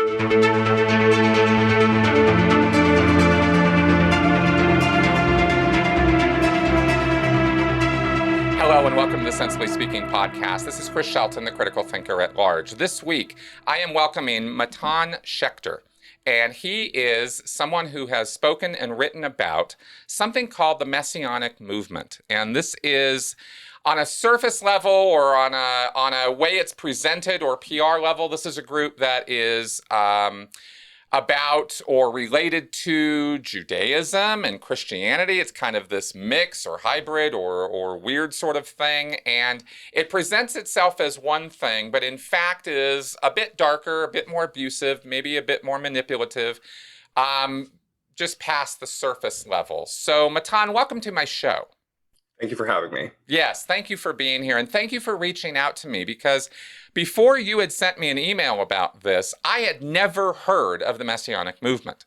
Hello and welcome to the Sensibly Speaking podcast. This is Chris Shelton, the critical thinker at large. This week, I am welcoming Matan Schecter, and he is someone who has spoken and written about something called the Messianic Movement. And this is on a surface level or on a way it's presented or PR level. This is a group that is about or related to Judaism and Christianity. It's kind of this mix or hybrid or weird sort of thing. And it presents itself as one thing, but in fact is a bit darker, a bit more abusive, maybe a bit more manipulative, just past the surface level. So Matan, welcome to my show. Thank you for having me. Yes, thank you for being here. And thank you for reaching out to me, because before you had sent me an email about this, I had never heard of the Messianic Movement.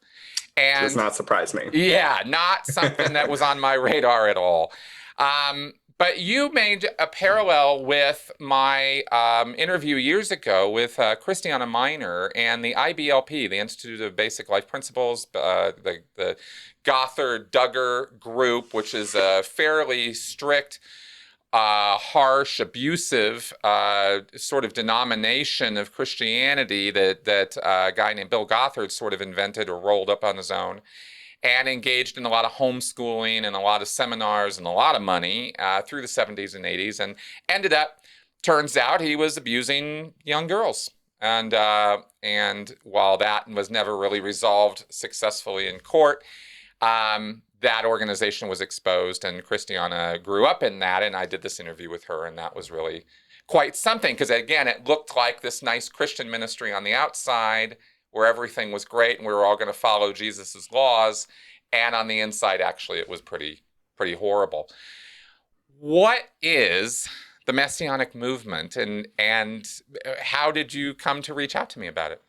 And does not surprise me. Yeah, not something that was on my radar at all. But you made a parallel with my interview years ago with Christiana Miner and the IBLP, the Institute of Basic Life Principles, the Gothard-Duggar group, which is a fairly strict, harsh, abusive sort of denomination of Christianity that a guy named Bill Gothard sort of invented or rolled up on his own, and engaged in a lot of homeschooling and a lot of seminars and a lot of money through the 70s and 80s, and ended up, turns out, he was abusing young girls. And while that was never really resolved successfully in court, that organization was exposed, and Christiana grew up in that, and I did this interview with her, and that was really quite something, because again, it looked like this nice Christian ministry on the outside where everything was great and we were all going to follow Jesus's laws, and on the inside, actually, it was pretty horrible. What is the Messianic Movement, and how did you come to reach out to me about it?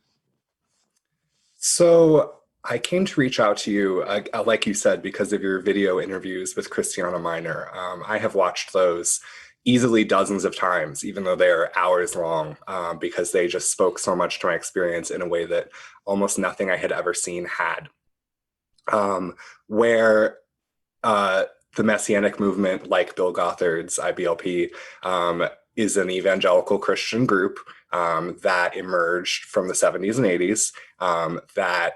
So I came to reach out to you, like you said, because of your video interviews with Christiana Miner. I have watched those easily dozens of times, even though they are hours long, because they just spoke so much to my experience in a way that almost nothing I had ever seen had. Where the Messianic Movement, like Bill Gothard's IBLP, is an evangelical Christian group that emerged from the 70s and 80s, that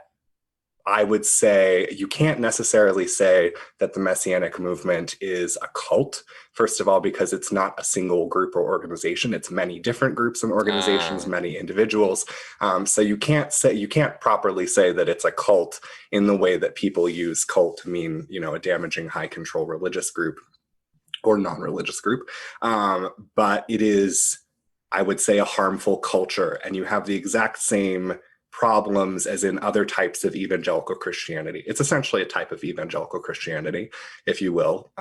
I would say you can't necessarily say that the Messianic Movement is a cult, first of all, because it's not a single group or organization. It's many different groups and organizations, many individuals. So you can't properly say that it's a cult in the way that people use cult to mean, a damaging, high control religious group or non-religious group. But it is, I would say, a harmful culture, and you have the exact same problems as in other types of evangelical Christianity. It's essentially a type of evangelical Christianity, if you will.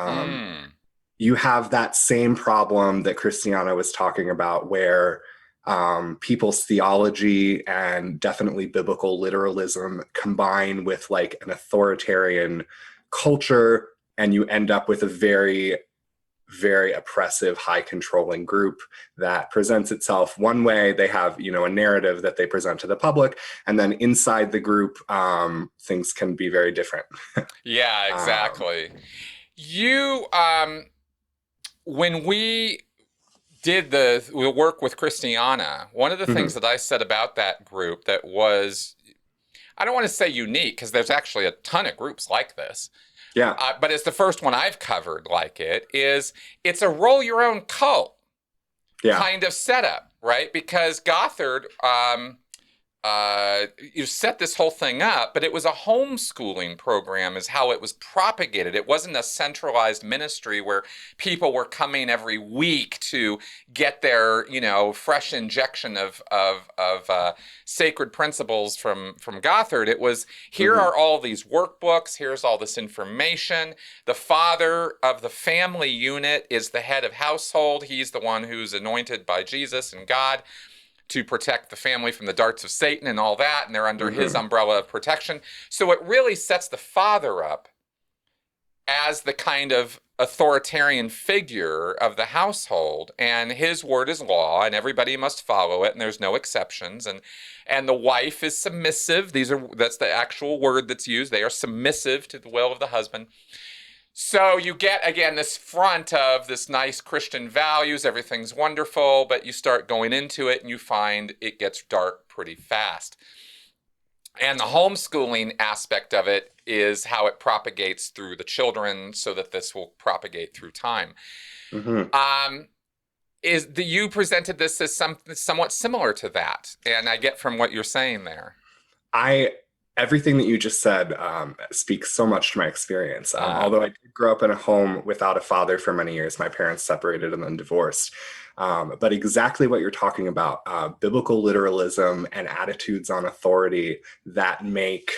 You have that same problem that Christiana was talking about, where people's theology and definitely biblical literalism combine with like an authoritarian culture, and you end up with a very, very oppressive, high controlling group that presents itself one way. They have, a narrative that they present to the public, and then inside the group, things can be very different. Yeah, exactly. When we did the work with Christiana, one of the things that I said about that group that was, I don't want to say unique, because there's actually a ton of groups like this. Yeah. But it's the first one I've covered like it, is it's a roll your own cult kind of setup, right? Because Gothard, you set this whole thing up, but it was a homeschooling program is how it was propagated. It wasn't a centralized ministry where people were coming every week to get their, fresh injection of sacred principles from Gothard. It was, here are all these workbooks, here's all this information. The father of the family unit is the head of household. He's the one who's anointed by Jesus and God to protect the family from the darts of Satan and all that, and they're under his umbrella of protection. So it really sets the father up as the kind of authoritarian figure of the household, and his word is law and everybody must follow it and there's no exceptions, and the wife is submissive. That's the actual word that's used. They are submissive to the will of the husband. So you get, again, this front of this nice Christian values, everything's wonderful, but you start going into it and you find it gets dark pretty fast. And the homeschooling aspect of it is how it propagates through the children so that this will propagate through time. Mm-hmm. You presented this as something somewhat similar to that, and I get from what you're saying there. Everything that you just said speaks so much to my experience. Although I did grow up in a home without a father for many years, my parents separated and then divorced. But exactly what you're talking about, biblical literalism and attitudes on authority that make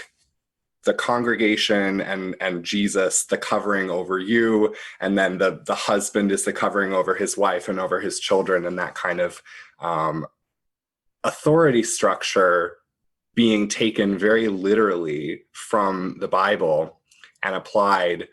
the congregation and Jesus the covering over you, and then the husband is the covering over his wife and over his children, and that kind of authority structure being taken very literally from the Bible and applied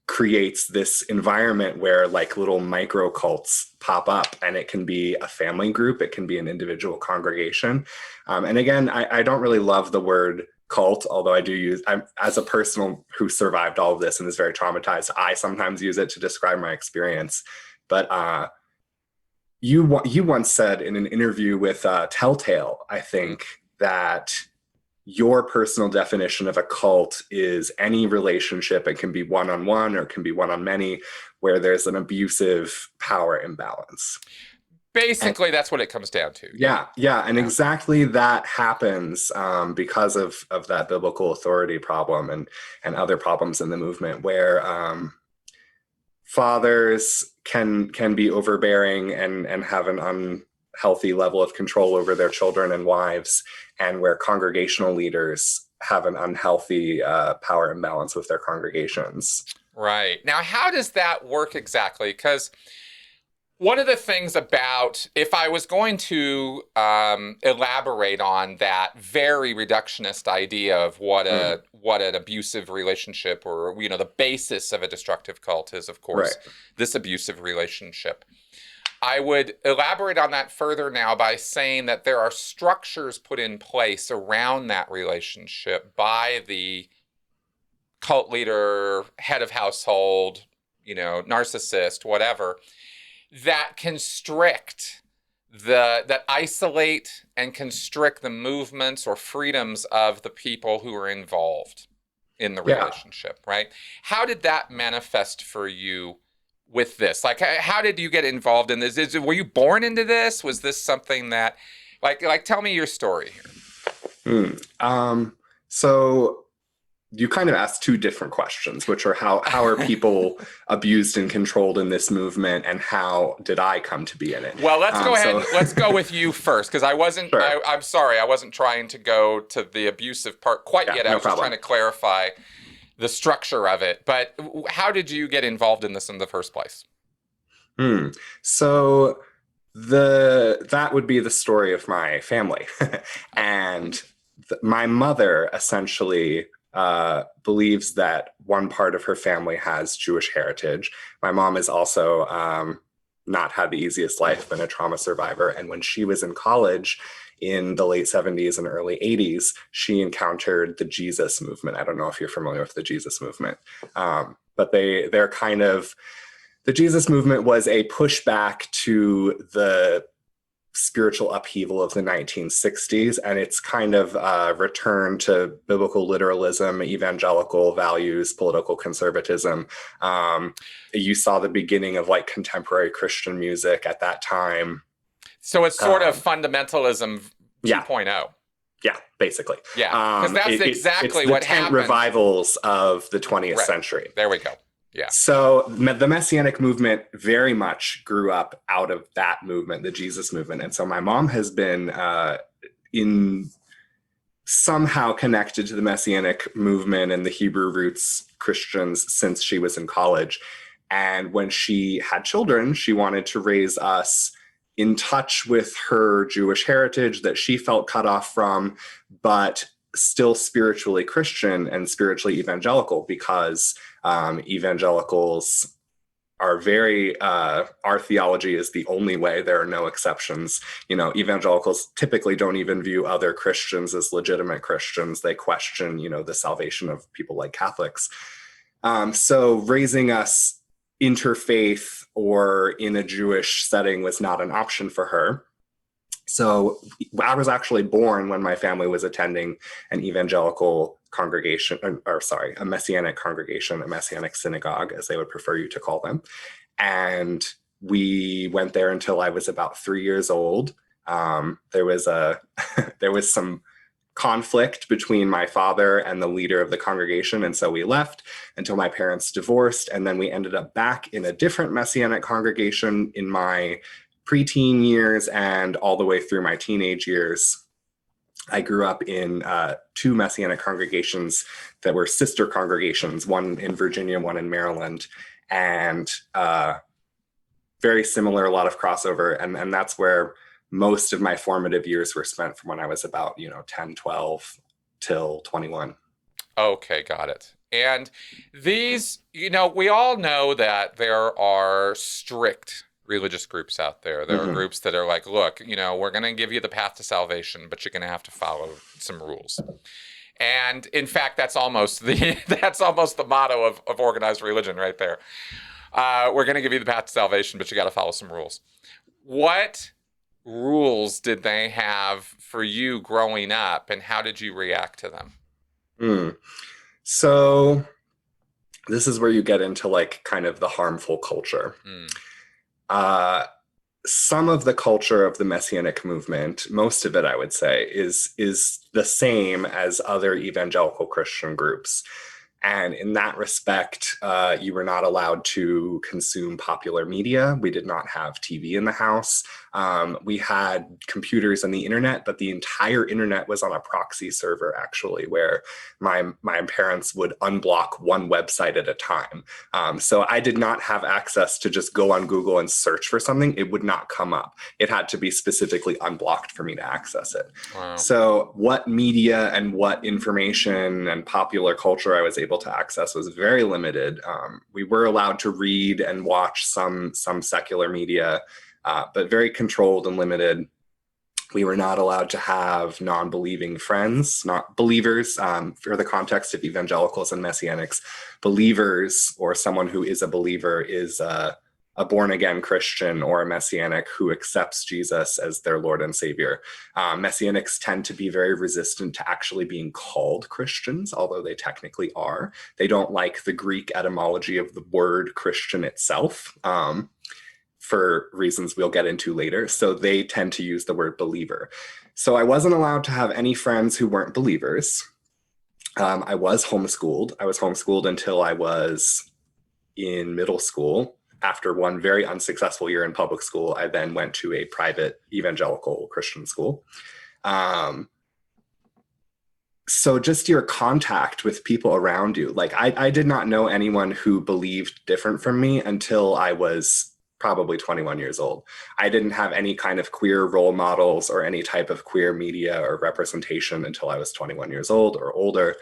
creates this environment where like little micro cults pop up, and it can be a family group, it can be an individual congregation. And again, I don't really love the word cult, although I'm as a person who survived all of this and is very traumatized, I sometimes use it to describe my experience. But you once said in an interview with Telltale, I think, that your personal definition of a cult is any relationship. It can be one-on-one or it can be one-on-many, where there's an abusive power imbalance. Basically, that's what it comes down to. Yeah. And exactly that happens because of that biblical authority problem and other problems in the movement, where fathers can be overbearing and have an unhealthy level of control over their children and wives, and where congregational leaders have an unhealthy power imbalance with their congregations. Right. Now, how does that work exactly? Because one of the things about, if I was going to elaborate on that very reductionist idea of what an abusive relationship, or the basis of a destructive cult is, of course, this abusive relationship. I would elaborate on that further now by saying that there are structures put in place around that relationship by the cult leader, head of household, narcissist, whatever, that that isolate and constrict the movements or freedoms of the people who are involved in the relationship, right? How did that manifest for you with this? Like, how did you get involved in this? Were you born into this? Was this something that, like, tell me your story here. So you kind of asked two different questions, which are how are people abused and controlled in this movement, and how did I come to be in it? Well, let's go ahead. Let's go with you first, because I wasn't. Sure. I'm sorry, I wasn't trying to go to the abusive part quite yet. I was just trying to clarify the structure of it. But how did you get involved in this in the first place? So that would be the story of my family, and my mother essentially believes that one part of her family has Jewish heritage. My mom is also not had the easiest life, been a trauma survivor. And when she was in college in the late 70s and early 80s, she encountered the Jesus movement. I don't know if you're familiar with the Jesus movement, but they're kind of, the Jesus movement was a pushback to the spiritual upheaval of the 1960s, and it's kind of a return to biblical literalism, evangelical values, political conservatism. You saw the beginning of like contemporary Christian music at that time. So it's sort of fundamentalism 2.0. Yeah, basically. Yeah, because that's exactly what happened. Revivals of the 20th century. There we go. Yeah. So the Messianic movement very much grew up out of that movement, the Jesus movement. And so my mom has been somehow connected to the Messianic movement and the Hebrew roots Christians since she was in college. And when she had children, she wanted to raise us in touch with her Jewish heritage that she felt cut off from, but still spiritually Christian and spiritually evangelical, because evangelicals are very, our theology is the only way. There are no exceptions. Evangelicals typically don't even view other Christians as legitimate Christians. They question, the salvation of people like Catholics. So raising us interfaith or in a Jewish setting was not an option for her. So I was actually born when my family was attending an evangelical congregation, a Messianic congregation, a Messianic synagogue, as they would prefer you to call them. And we went there until I was about 3 years old. There was some conflict between my father and the leader of the congregation, and so we left until my parents divorced, and then we ended up back in a different Messianic congregation in my preteen years and all the way through my teenage years. I grew up in 2 Messianic congregations that were sister congregations, one in Virginia, one in Maryland, and very similar, a lot of crossover. And that's where most of my formative years were spent, from when I was about, 10, 12 till 21. Okay, got it. And these, we all know that there are strict religious groups out there. There are groups that are like, look, we're going to give you the path to salvation, but you're going to have to follow some rules. And in fact, that's almost the motto of organized religion right there. We're going to give you the path to salvation, but you got to follow some rules. What rules did they have for you growing up, and how did you react to them? So this is where you get into like kind of the harmful culture. Some of the culture of the Messianic movement, most of it, I would say, is the same as other evangelical Christian groups. And in that respect, you were not allowed to consume popular media. We did not have TV in the house. We had computers and the internet, but the entire internet was on a proxy server, actually, where my parents would unblock one website at a time. So I did not have access to just go on Google and search for something. It would not come up. It had to be specifically unblocked for me to access it. Wow. So what media and what information and popular culture I was able to access was very limited. We were allowed to read and watch some secular media, but very controlled and limited. We were not allowed to have non-believing friends, not believers. For the context of evangelicals and Messianics, believers, or someone who is a believer, is a born-again Christian or a Messianic who accepts Jesus as their Lord and Savior. Messianics tend to be very resistant to actually being called Christians, although they technically are. They don't like the Greek etymology of the word Christian itself, for reasons we'll get into later. So they tend to use the word believer. So I wasn't allowed to have any friends who weren't believers. I was homeschooled. I was homeschooled until I was in middle school. After one very unsuccessful year in public school, I then went to a private evangelical Christian school. So just your contact with people around you. Like I did not know anyone who believed different from me until I was probably 21 years old. I didn't have any kind of queer role models or any type of queer media or representation until I was 21 years old or older.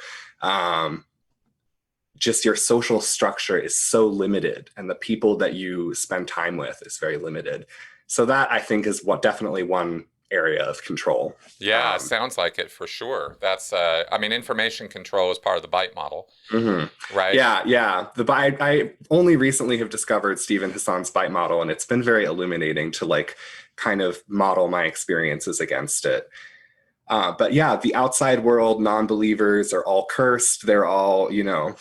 Just your social structure is so limited, and the people that you spend time with is very limited. So that, I think, is definitely one area of control. Yeah, sounds like it for sure. That's, information control is part of the BITE model, right? Yeah. I only recently have discovered Stephen Hassan's BITE model, and it's been very illuminating to like kind of model my experiences against it. But yeah, the outside world, non-believers are all cursed. They're all,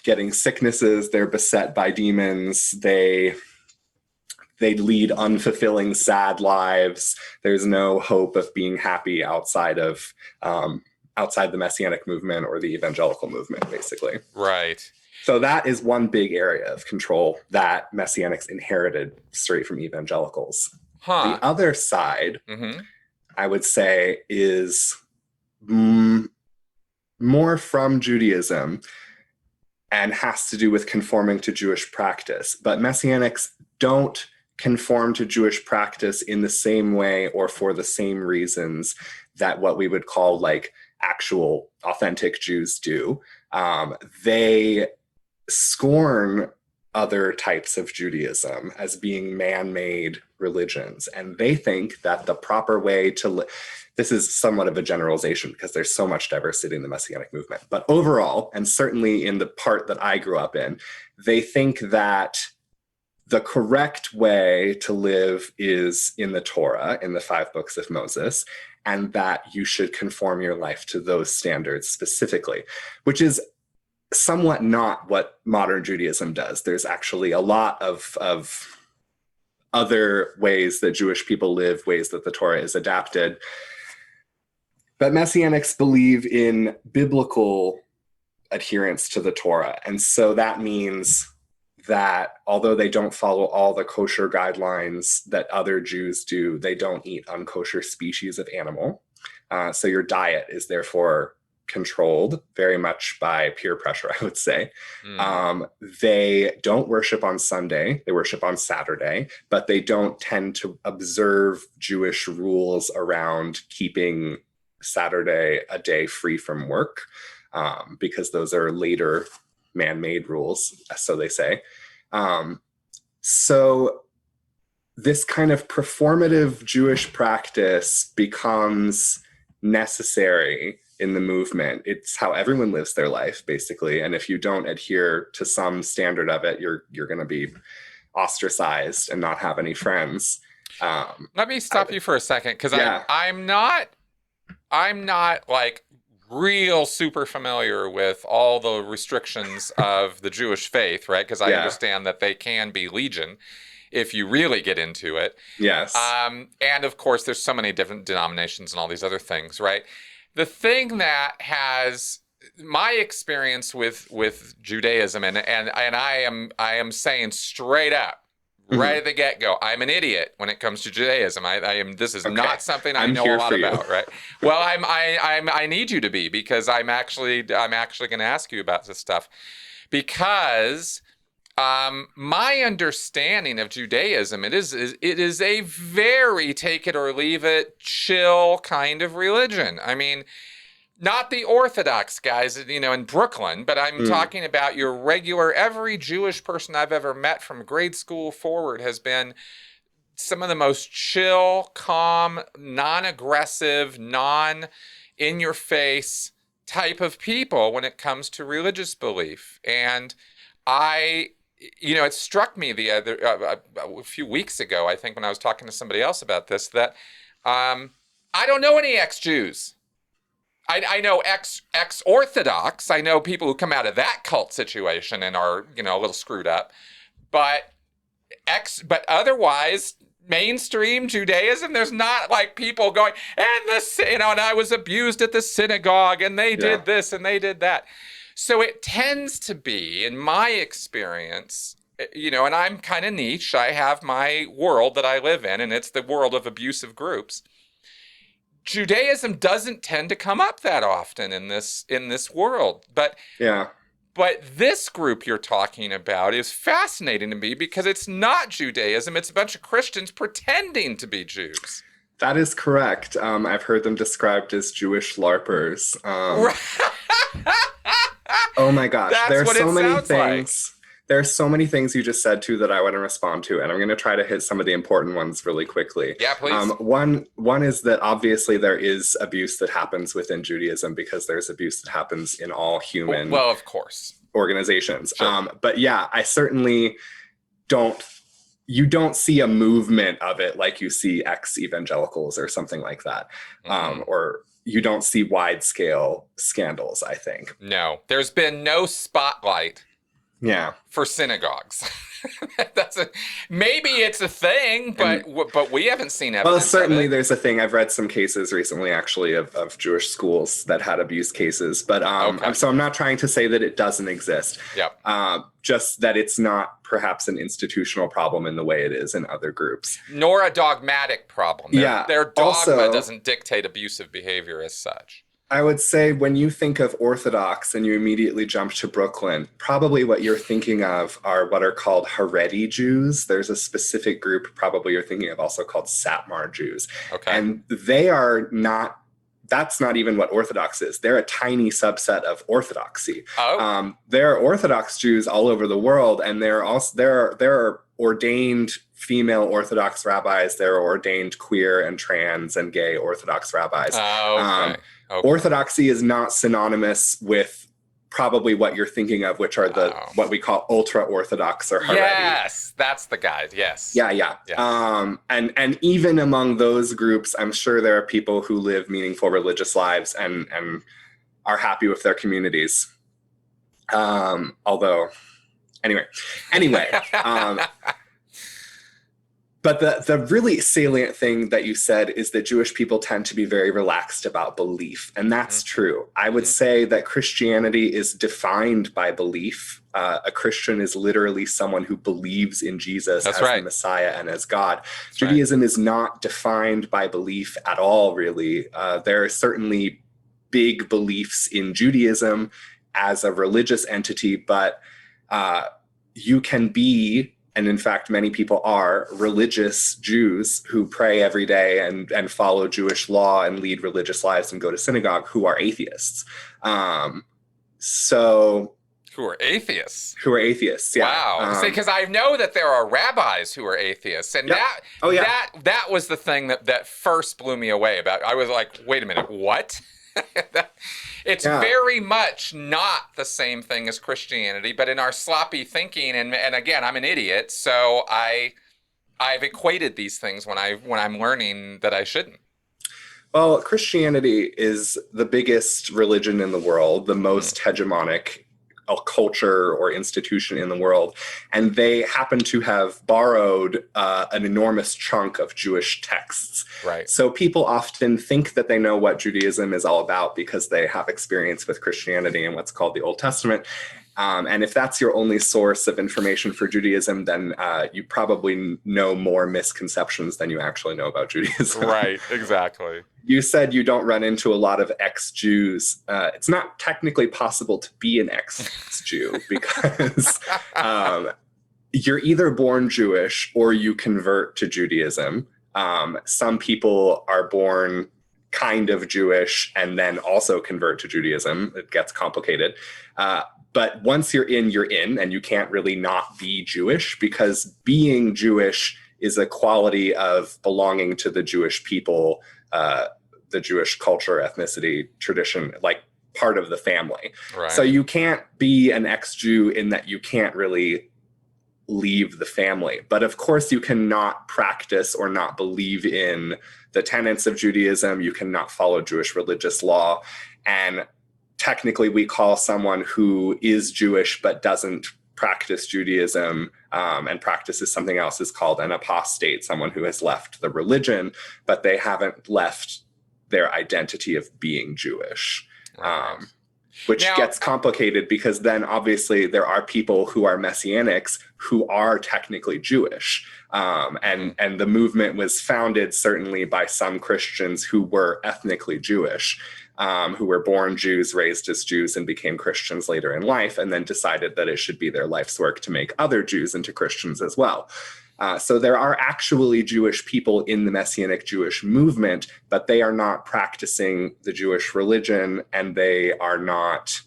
getting sicknesses. They're beset by demons. They lead unfulfilling, sad lives. There's no hope of being happy outside the Messianic movement or the evangelical movement, basically. Right. So that is one big area of control that Messianics inherited straight from evangelicals. The other side, I would say, is more from Judaism and has to do with conforming to Jewish practice. But Messianics don't conform to Jewish practice in the same way or for the same reasons that what we would call like actual authentic Jews do. They scorn other types of Judaism as being man-made religions. And they think that the proper way to live, this is somewhat of a generalization because there's so much diversity in the Messianic movement, but overall, and certainly in the part that I grew up in, they think that the correct way to live is in the Torah, in the 5 books of Moses, and that you should conform your life to those standards specifically, which is somewhat not what modern Judaism does. There's actually a lot of other ways that Jewish people live, ways that the Torah is adapted. But Messianics believe in biblical adherence to the Torah. And so that means that although they don't follow all the kosher guidelines that other Jews do, they don't eat unkosher species of animal. So your diet is therefore controlled very much by peer pressure, I would say. They don't worship on Sunday, they worship on Saturday, but they don't tend to observe Jewish rules around keeping Saturday a day free from work, because those are later man-made rules, so they say. So this kind of performative Jewish practice becomes necessary in the movement. It's how everyone lives their life, basically. And if you don't adhere to some standard of it, you're going to be ostracized and not have any friends. Let me stop you for a second, because yeah. I'm not like real super familiar with all the restrictions of the Jewish faith, right? Because I understand that they can be legion if you really get into it. Yes. And of course, there's so many different denominations and all these other things, right? The thing that has my experience with Judaism, and I am saying straight up, right at the get-go, I'm an idiot when it comes to Judaism. I am. This is not something I know a lot about, right? Well, I need you to be, because I'm actually going to ask you about this stuff, because my understanding of Judaism, it is a very take it or leave it, chill kind of religion. I mean, not the Orthodox guys, in Brooklyn, but I'm talking about your regular, every Jewish person I've ever met from grade school forward has been some of the most chill, calm, non-aggressive, non-in-your-face type of people when it comes to religious belief. And it struck me a few weeks ago, I think, when I was talking to somebody else about this, that I don't know any ex-Jews. I know ex-Orthodox. I know people who come out of that cult situation and are, a little screwed up. But otherwise, mainstream Judaism, there's not like people going, and I was abused at the synagogue, and they did this and they did that. So it tends to be, in my experience, and I'm kind of niche. I have my world that I live in, and it's the world of abusive groups. Judaism doesn't tend to come up that often in this world, but this group you're talking about is fascinating to me, because it's not Judaism; it's a bunch of Christians pretending to be Jews. That is correct. I've heard them described as Jewish LARPers. Oh my gosh, there's so many things. There are so many things you just said too that I want to respond to, and I'm going to try to hit some of the important ones really quickly. Yeah, please. One is that obviously there is abuse that happens within Judaism, because there's abuse that happens in all human of course, organizations. Sure. But yeah, I certainly don't. You don't see a movement of it like you see ex-evangelicals or something like that, or you don't see wide-scale scandals, I think. No, there's been no spotlight for synagogues. Maybe it's a thing, but we haven't seen evidence. Well, certainly there's a thing. I've read some cases recently, actually, of Jewish schools that had abuse cases. But so I'm not trying to say that it doesn't exist. Yep. Just that it's not perhaps an institutional problem in the way it is in other groups. Nor a dogmatic problem. Their dogma doesn't dictate abusive behavior as such. I would say when you think of Orthodox and you immediately jump to Brooklyn, probably what you're thinking of are what are called Haredi Jews. There's a specific group probably you're thinking of also called Satmar Jews. Okay. And they are not that's not even what Orthodox is. They're a tiny subset of Orthodoxy. Oh, There are Orthodox Jews all over the world, and there are ordained female Orthodox rabbis. There are ordained queer and trans and gay Orthodox rabbis. okay. Okay. Orthodoxy is not synonymous with probably what you're thinking of, which are the Oh. what we call ultra Orthodox or Haredi. Yes, that's the guys. Yes. Yeah, yeah. Yes. And even among those groups, I'm sure there are people who live meaningful religious lives and are happy with their communities. Although, anyway. But the really salient thing that you said is that Jewish people tend to be very relaxed about belief. And that's true. I would say that Christianity is defined by belief. A Christian is literally someone who believes in Jesus as the Messiah and as God. Judaism is not defined by belief at all, really. There are certainly big beliefs in Judaism as a religious entity, but you can be, and in fact, many people are, religious Jews who pray every day and follow Jewish law and lead religious lives and go to synagogue, who are atheists. Who are atheists? Who are atheists, yeah. Wow. See, because I know that there are rabbis who are atheists. And that was the thing that first blew me away about. I was like, wait a minute, what? It's very much not the same thing as Christianity, but in our sloppy thinking, and again, I'm an idiot, so I've equated these things when I'm learning that I shouldn't. Well, Christianity is the biggest religion in the world, the most hegemonic culture or institution in the world, and they happen to have borrowed an enormous chunk of Jewish texts. Right. So people often think that they know what Judaism is all about because they have experience with Christianity and what's called the Old Testament. And if that's your only source of information for Judaism, then you probably know more misconceptions than you actually know about Judaism. Right, exactly. You said you don't run into a lot of ex-Jews. It's not technically possible to be an ex-Jew because you're either born Jewish or you convert to Judaism. Some people are born kind of Jewish and then also convert to Judaism. It gets complicated. But once you're in, and you can't really not be Jewish, because being Jewish is a quality of belonging to the Jewish people, the Jewish culture, ethnicity, tradition, like part of the family. Right. So you can't be an ex-Jew in that you can't really leave the family. But of course, you cannot practice or not believe in the tenets of Judaism. You cannot follow Jewish religious law. And technically, we call someone who is Jewish but doesn't practice Judaism and practices something else is called an apostate, someone who has left the religion, but they haven't left their identity of being Jewish. Right. Which gets complicated because then obviously there are people who are Messianics who are technically Jewish. And the movement was founded certainly by some Christians who were ethnically Jewish, who were born Jews, raised as Jews, and became Christians later in life, and then decided that it should be their life's work to make other Jews into Christians as well. So there are actually Jewish people in the Messianic Jewish movement, but they are not practicing the Jewish religion, and they are not,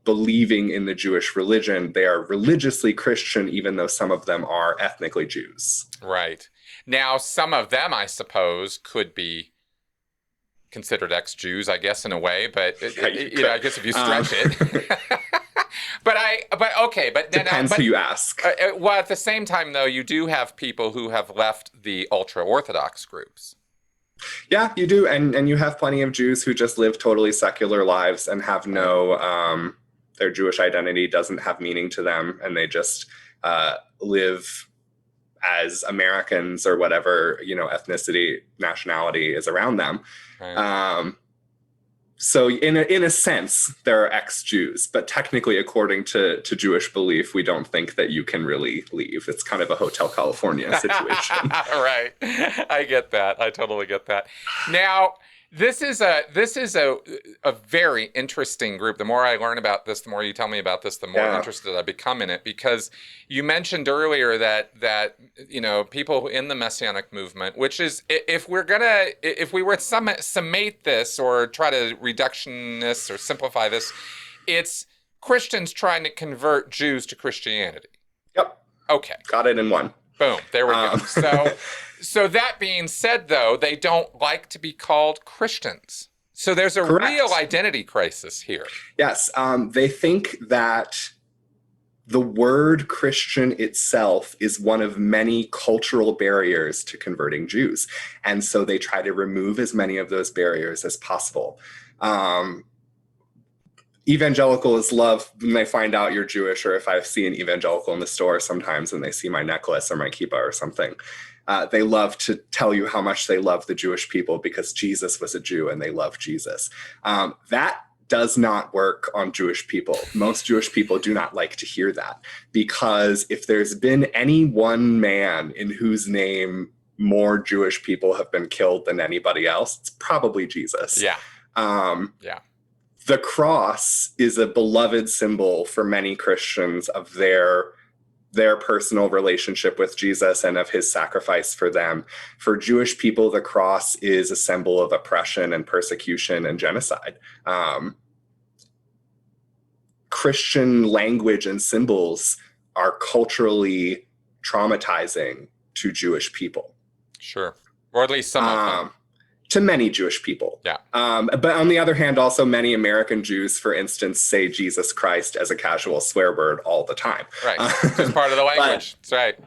believing in the Jewish religion. They are religiously Christian, even though some of them are ethnically Jews. Right. Now, some of them, I suppose, could be considered ex-Jews, I guess, in a way, but I guess if you stretch it. But depends who you ask. Well, at the same time, though, you do have people who have left the ultra-Orthodox groups. Yeah, you do, and you have plenty of Jews who just live totally secular lives and have no, their Jewish identity doesn't have meaning to them, and they just live as Americans or whatever ethnicity, nationality is around them. Right. So in a sense, there are ex-Jews, but technically, according to Jewish belief, we don't think that you can really leave. It's kind of a Hotel California situation. Right. I get that. I totally get that. Now, This is a very interesting group. The more I learn about this, the more you tell me about this, the more Yeah. interested I become in it. Because you mentioned earlier that people in the Messianic movement, which is if we were to summate this or try to reduction this or simplify this, it's Christians trying to convert Jews to Christianity. Yep. Okay. Got it in one. Boom. There we go. Um, So that being said, though, they don't like to be called Christians. So there's a Correct. real identity crisis here. Yes. They think that the word Christian itself is one of many cultural barriers to converting Jews. And so they try to remove as many of those barriers as possible. Evangelicals love when they find out you're Jewish, or if I see an evangelical in the store sometimes and they see my necklace or my kippah or something, they love to tell you how much they love the Jewish people because Jesus was a Jew and they love Jesus. That does not work on Jewish people. Most Jewish people do not like to hear that, because if there's been any one man in whose name more Jewish people have been killed than anybody else, it's probably Jesus. Yeah. Yeah. The cross is a beloved symbol for many Christians of their personal relationship with Jesus and of his sacrifice for them. For Jewish people, the cross is a symbol of oppression and persecution and genocide. Christian language and symbols are culturally traumatizing to Jewish people. Sure. Or at least some of them. To many Jewish people. Yeah. But on the other hand, also many American Jews, for instance, say Jesus Christ as a casual swear word all the time. Right. It's part of the language. That's right.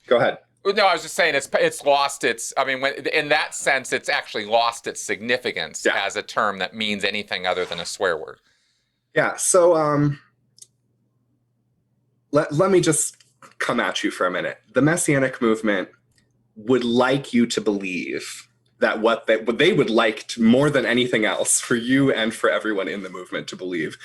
Go ahead. No, I was just saying it's lost its, I mean, in that sense, it's actually lost its significance as a term that means anything other than a swear word. Yeah. So let me just come at you for a minute. The Messianic movement would like you to believe that what they would like to, more than anything else, for you and for everyone in the movement to believe,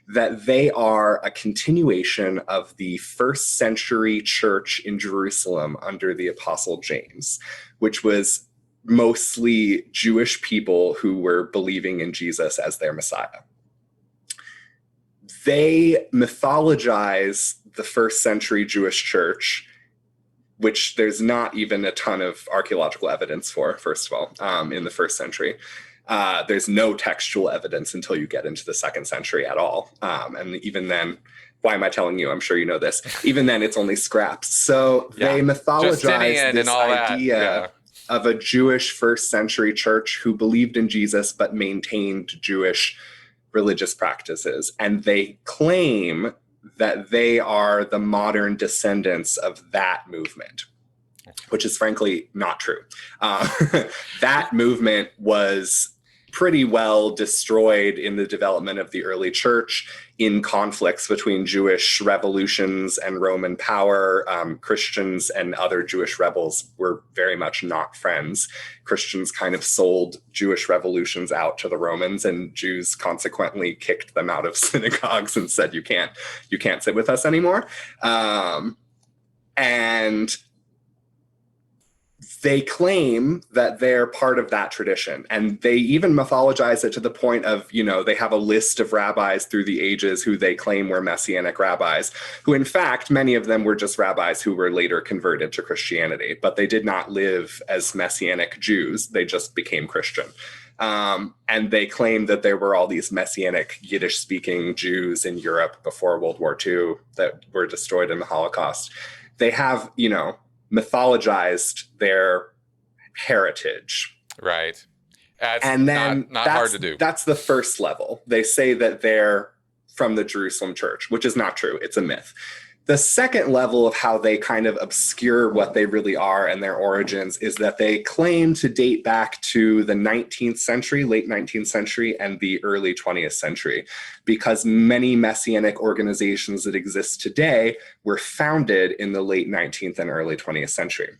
that they are a continuation of the first century church in Jerusalem under the Apostle James, which was mostly Jewish people who were believing in Jesus as their Messiah. They mythologize the first century Jewish church, which there's not even a ton of archaeological evidence for, first of all, in the first century. There's no textual evidence until you get into the second century at all. And even then, why am I telling you? I'm sure you know this. Even then, it's only scraps. So they mythologize this idea of a Jewish first century church who believed in Jesus but maintained Jewish religious practices. And they claim that they are the modern descendants of that movement, which is frankly not true. That movement was pretty well destroyed in the development of the early church, in conflicts between Jewish revolutions and Roman power. Christians and other Jewish rebels were very much not friends. Christians kind of sold Jewish revolutions out to the Romans, and Jews consequently kicked them out of synagogues and said, you can't sit with us anymore. And they claim that they're part of that tradition. And they even mythologize it to the point of, they have a list of rabbis through the ages who they claim were Messianic rabbis, who in fact, many of them were just rabbis who were later converted to Christianity, but they did not live as Messianic Jews. They just became Christian. And they claim that there were all these Messianic Yiddish-speaking Jews in Europe before World War II that were destroyed in the Holocaust. They have, mythologized their heritage. Right. That's and then not hard to do. That's the first level. They say that they're from the Jerusalem church, which is not true. It's a myth. The second level of how they kind of obscure what they really are and their origins is that they claim to date back to the 19th century, late 19th century, and the early 20th century, because many Messianic organizations that exist today were founded in the late 19th and early 20th century.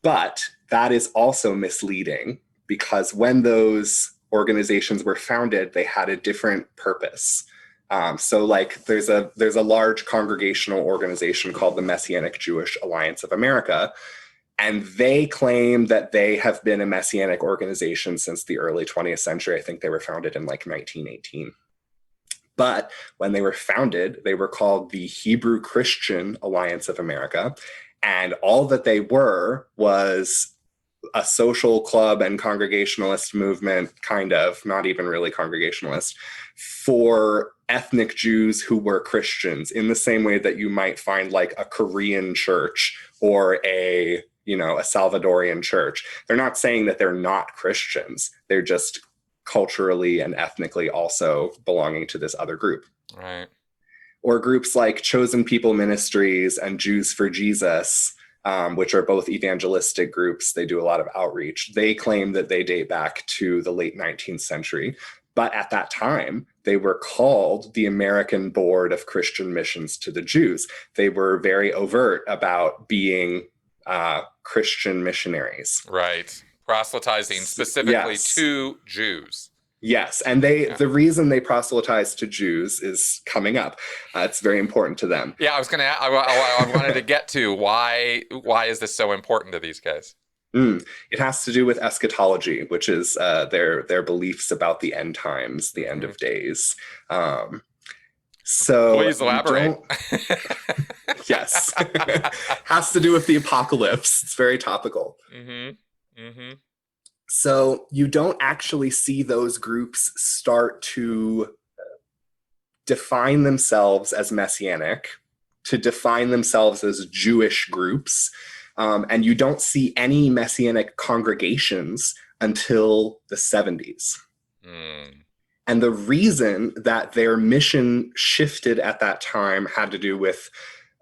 But that is also misleading, because when those organizations were founded, they had a different purpose. So like there's a large congregational organization called the Messianic Jewish Alliance of America. And they claim that they have been a Messianic organization since the early 20th century. I think they were founded in like 1918. But when they were founded, they were called the Hebrew Christian Alliance of America. And all that they were was a social club and congregationalist movement, kind of, not even really congregationalist, for ethnic Jews who were Christians, in the same way that you might find like a Korean church or a Salvadorian church. They're not saying that they're not Christians. They're just culturally and ethnically also belonging to this other group. Right. Or groups like Chosen People Ministries and Jews for Jesus, which are both evangelistic groups. They do a lot of outreach. They claim that they date back to the late 19th century. But at that time, they were called the American Board of Christian Missions to the Jews. They were very overt about being Christian missionaries. Right. Proselytizing specifically Yes. to Jews. Yes, and the reason they proselytize to Jews is coming up. It's very important to them. Yeah, I wanted to get to why is this so important to these guys? It has to do with eschatology, which is their beliefs about the end times, the end of days. So please elaborate. Yes, has to do with the apocalypse. It's very topical. So you don't actually see those groups start to define themselves as Messianic, to define themselves as Jewish groups, and you don't see any Messianic congregations until the 70s. And the reason that their mission shifted at that time had to do with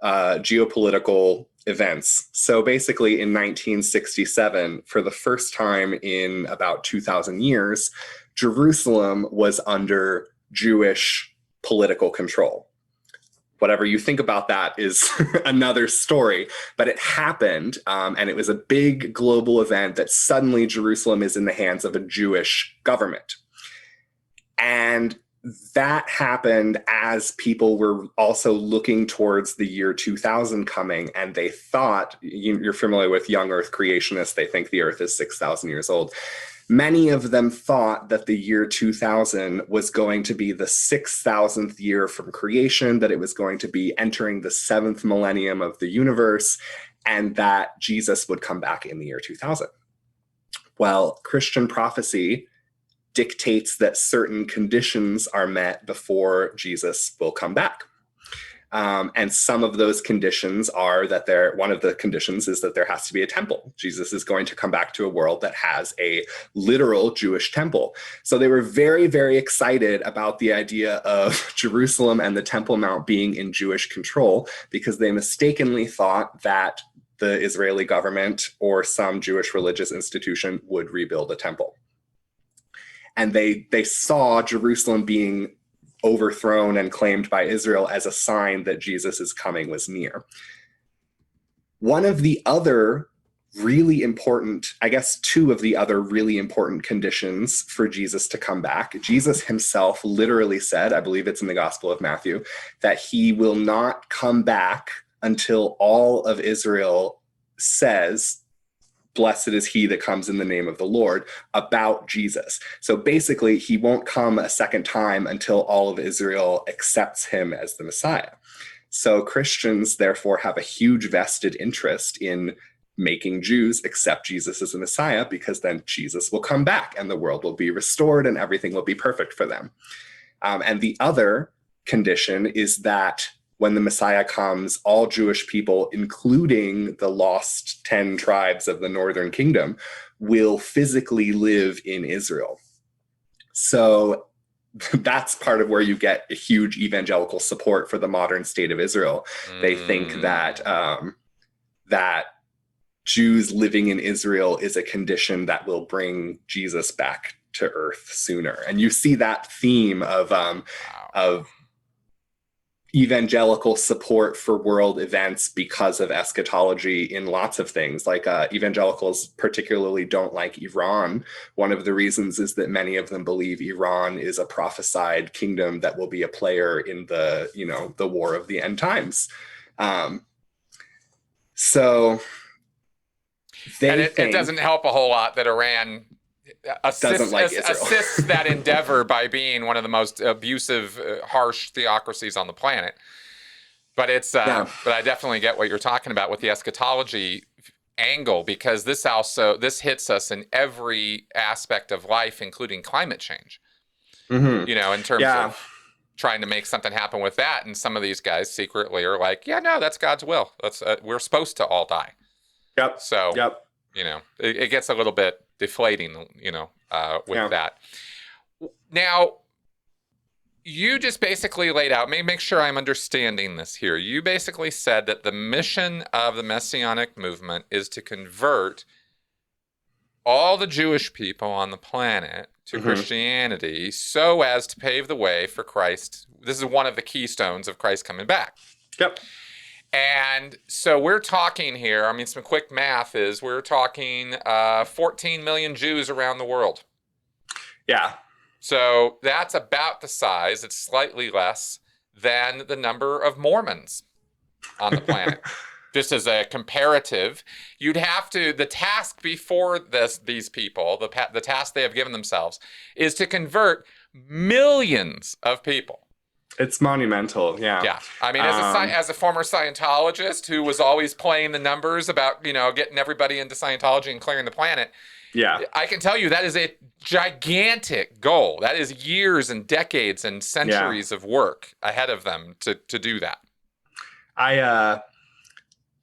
geopolitical events. So basically in 1967, for the first time in about 2,000 years, Jerusalem was under Jewish political control. Whatever you think about that is another story, but it happened, and it was a big global event that suddenly Jerusalem is in the hands of a Jewish government. And that happened as people were also looking towards the year 2000 coming, and they thought, you're familiar with young earth creationists, they think the earth is 6,000 years old. Many of them thought that the year 2000 was going to be the 6,000th year from creation, that it was going to be entering the 7th millennium of the universe, and that Jesus would come back in the year 2000. Well, Christian prophecy dictates that certain conditions are met before Jesus will come back. And some of those conditions are that one of the conditions is that there has to be a temple. Jesus is going to come back to a world that has a literal Jewish temple. So they were very, very excited about the idea of Jerusalem and the Temple Mount being in Jewish control, because they mistakenly thought that the Israeli government or some Jewish religious institution would rebuild a temple. And they saw Jerusalem being overthrown and claimed by Israel as a sign that Jesus' coming was near. One of the other really important, I guess two of the other really important conditions for Jesus to come back, Jesus himself literally said, I believe it's in the Gospel of Matthew, that he will not come back until all of Israel says, "Blessed is he that comes in the name of the Lord," about Jesus. So basically, he won't come a second time until all of Israel accepts him as the Messiah. So Christians, therefore, have a huge vested interest in making Jews accept Jesus as the Messiah, because then Jesus will come back and the world will be restored and everything will be perfect for them. And the other condition is that when the Messiah comes, all Jewish people, including the lost 10 tribes of the northern kingdom, will physically live in Israel. So that's part of where you get a huge evangelical support for the modern state of Israel. They think that that Jews living in Israel is a condition that will bring Jesus back to earth sooner. And you see that theme of evangelical support for world events because of eschatology in lots of things. Like evangelicals particularly don't like Iran. One of the reasons is that many of them believe Iran is a prophesied kingdom that will be a player in the, the war of the end times. So And They it think doesn't help a whole lot that Iran doesn't like Israel. assists that endeavor by being one of the most abusive, harsh theocracies on the planet. But Yeah. but I definitely get what you're talking about with the eschatology angle, because this hits us in every aspect of life, including climate change. Hmm. In terms Yeah. of trying to make something happen with that, and some of these guys secretly are like, yeah, no, that's God's will. We're supposed to all die. Yep. So Yep. it gets a little bit deflating, with Yeah. that. Now, you just basically laid out, make sure I'm understanding this here. You basically said that the mission of the Messianic movement is to convert all the Jewish people on the planet to Christianity so as to pave the way for Christ. This is one of the keystones of Christ coming back. Yep. And so we're talking here, I mean, some quick math is we're talking 14 million Jews around the world. Yeah. So that's about the size, it's slightly less than the number of Mormons on the planet. Just as a comparative, the task before these people, the task they have given themselves, is to convert millions of people. It's monumental. Yeah. Yeah. I mean, as a former Scientologist who was always playing the numbers about, getting everybody into Scientology and clearing the planet, yeah, I can tell you that is a gigantic goal. That is years and decades and centuries of work ahead of them to do that.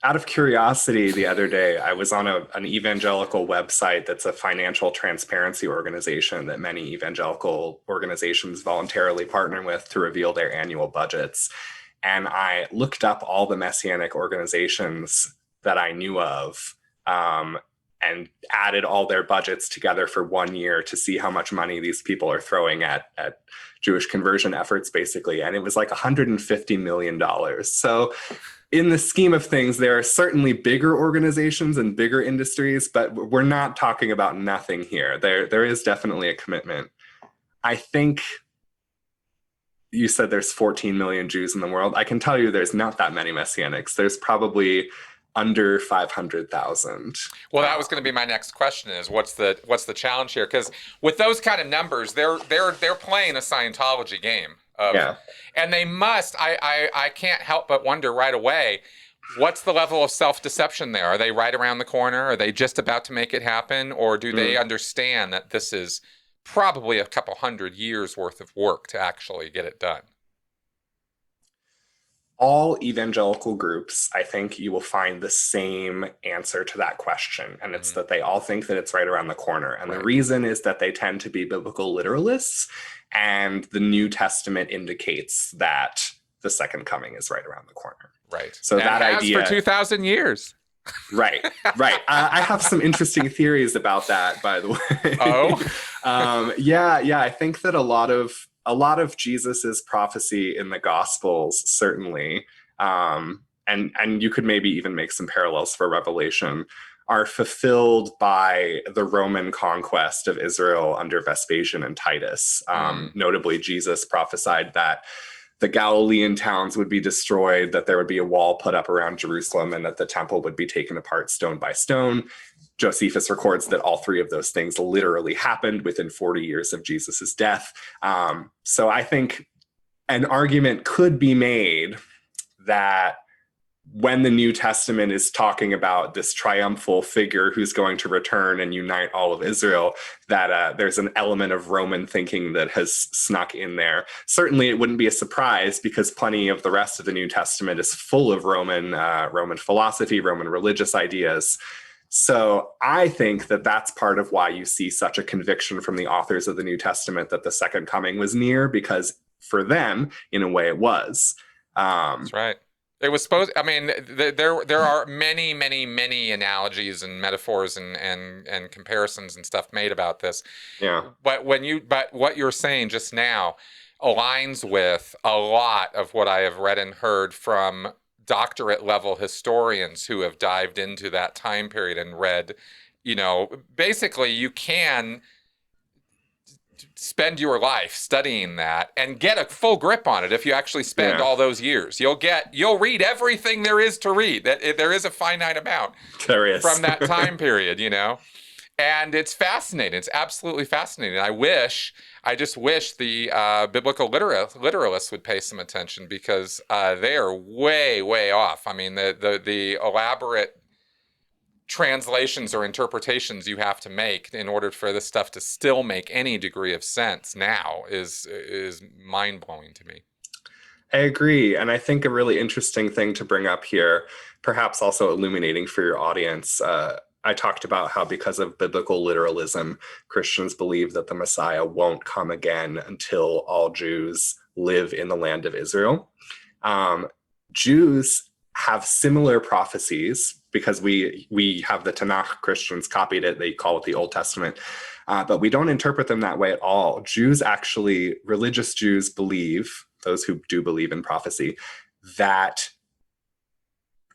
Out of curiosity, the other day, I was on an evangelical website that's a financial transparency organization that many evangelical organizations voluntarily partner with to reveal their annual budgets. And I looked up all the Messianic organizations that I knew of, and added all their budgets together for 1 year to see how much money these people are throwing at Jewish conversion efforts, basically. And it was like $150 million. So in the scheme of things, there are certainly bigger organizations and bigger industries, but we're not talking about nothing here. There is definitely a commitment. I think you said there's 14 million Jews in the world. I can tell you there's not that many Messianics. There's probably under 500,000. Well, that was going to be my next question: is what's the challenge here? Because with those kind of numbers, they're playing a Scientology game. And they must. I can't help but wonder right away, what's the level of self-deception there? Are they right around the corner? Are they just about to make it happen, or do they understand that this is probably a couple hundred years worth of work to actually get it done? All evangelical groups, I think you will find the same answer to that question. And it's that they all think that it's right around the corner. And the reason is that they tend to be biblical literalists. And the New Testament indicates that the second coming is right around the corner. Right. So and that has idea for 2,000 years. Right. I have some interesting theories about that, by the way. Oh. Yeah. I think that a lot of Jesus's prophecy in the Gospels, certainly, and you could maybe even make some parallels for Revelation, are fulfilled by the Roman conquest of Israel under Vespasian and Titus. Notably, Jesus prophesied that the Galilean towns would be destroyed, that there would be a wall put up around Jerusalem, and that the temple would be taken apart stone by stone. Josephus records that all three of those things literally happened within 40 years of Jesus's death. So I think an argument could be made that when the New Testament is talking about this triumphal figure who's going to return and unite all of Israel, that there's an element of Roman thinking that has snuck in there. Certainly, it wouldn't be a surprise because plenty of the rest of the New Testament is full of Roman philosophy, Roman religious ideas. So I think that that's part of why you see such a conviction from the authors of the New Testament that the second coming was near, because for them, in a way, it was. That's right. It was supposed. I mean, there are many analogies and metaphors and comparisons and stuff made about this. Yeah. But what you're saying just now aligns with a lot of what I have read and heard from doctorate level historians who have dived into that time period and read. Basically, you can spend your life studying that and get a full grip on it if you actually spend Yeah, all those years. You'll read everything there is to read. There is a finite amount there is. from that time period, And it's fascinating. It's absolutely fascinating. I just wish the biblical literalists would pay some attention, because they are way, way off. I mean, the elaborate translations or interpretations you have to make in order for this stuff to still make any degree of sense now is mind-blowing to me. I agree. And I think a really interesting thing to bring up here, perhaps also illuminating for your audience, I talked about how because of biblical literalism, Christians believe that the Messiah won't come again until all Jews live in the land of Israel. Jews have similar prophecies because we have the Tanakh. Christians copied it. They call it the Old Testament. But we don't interpret them that way at all. Religious Jews believe, those who do believe in prophecy, that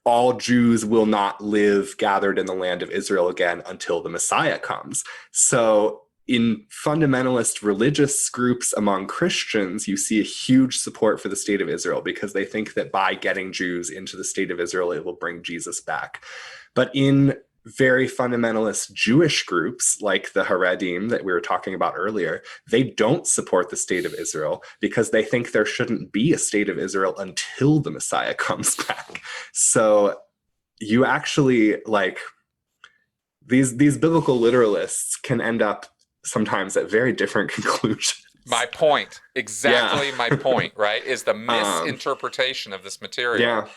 all Jews will not live gathered in the land of Israel again until the Messiah comes. So in fundamentalist religious groups among Christians, you see a huge support for the state of Israel because they think that by getting Jews into the state of Israel, it will bring Jesus back. But in very fundamentalist Jewish groups like the Haredim that we were talking about earlier, they don't support the state of Israel because they think there shouldn't be a state of Israel until the Messiah comes back. So you actually, like, these biblical literalists can end up sometimes at very different conclusions. My point, exactly. My point, right, is the misinterpretation of this material. Yeah.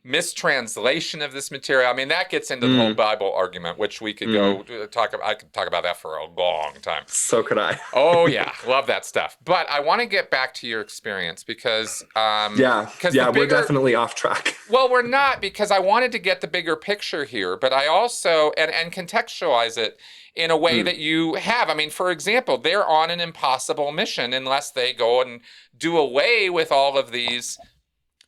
Mistranslation of this material. I mean, that gets into the whole Bible argument, which we could go talk about. I could talk about that for a long time. So could I. Oh yeah, love that stuff. But I want to get back to your experience because we're definitely off track. Well, we're not, because I wanted to get the bigger picture here, but I also and contextualize it in a way that you have. I mean, for example, they're on an impossible mission unless they go and do away with all of these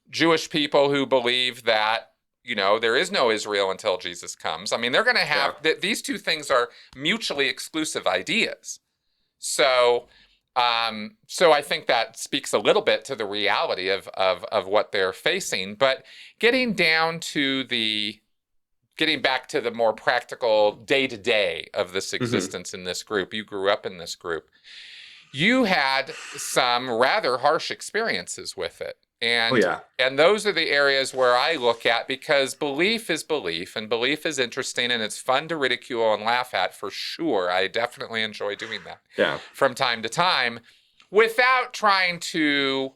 Jewish people who believe that, there is no Israel until Jesus comes. I mean, they're going to have these two things are mutually exclusive ideas. So I think that speaks a little bit to the reality of what they're facing. But getting back to the more practical day-to-day of this existence in this group, you grew up in this group. You had some rather harsh experiences with it. And those are the areas where I look at, because belief is belief, and belief is interesting, and it's fun to ridicule and laugh at, for sure. I definitely enjoy doing that from time to time without trying to,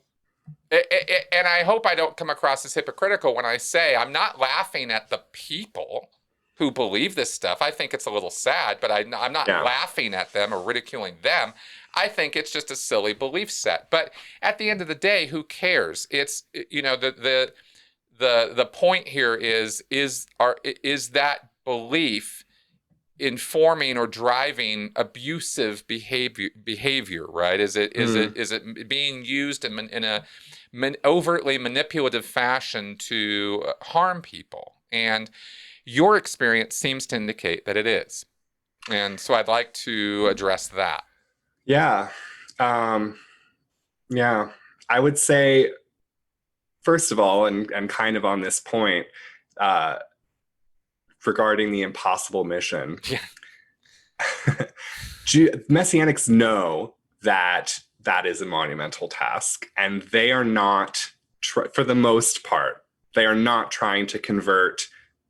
and I hope I don't come across as hypocritical when I say I'm not laughing at the people who believe this stuff. I think it's a little sad, but I'm not laughing at them or ridiculing them. I think it's just a silly belief set. But at the end of the day, who cares? It's, the point here is that belief informing or driving abusive behavior, right? Is it being used in a overtly manipulative fashion to harm people? And your experience seems to indicate that it is. And so I'd like to address that. Yeah. I would say, first of all, and kind of on this point, regarding the impossible mission, Messianics know that is a monumental task, and they are not, for the most part, they are not trying to convert,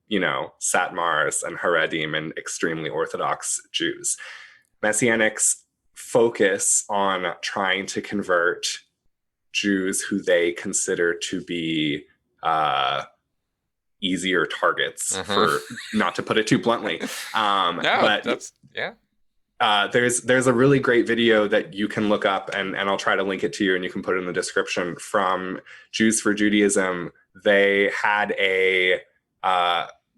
Satmars and Haredim and extremely Orthodox Jews. Messianics focus on trying to convert Jews who they consider to be easier targets, for not to put it too bluntly. There's a really great video that you can look up, and I'll try to link it to you, and you can put it in the description, from Jews for Judaism. They had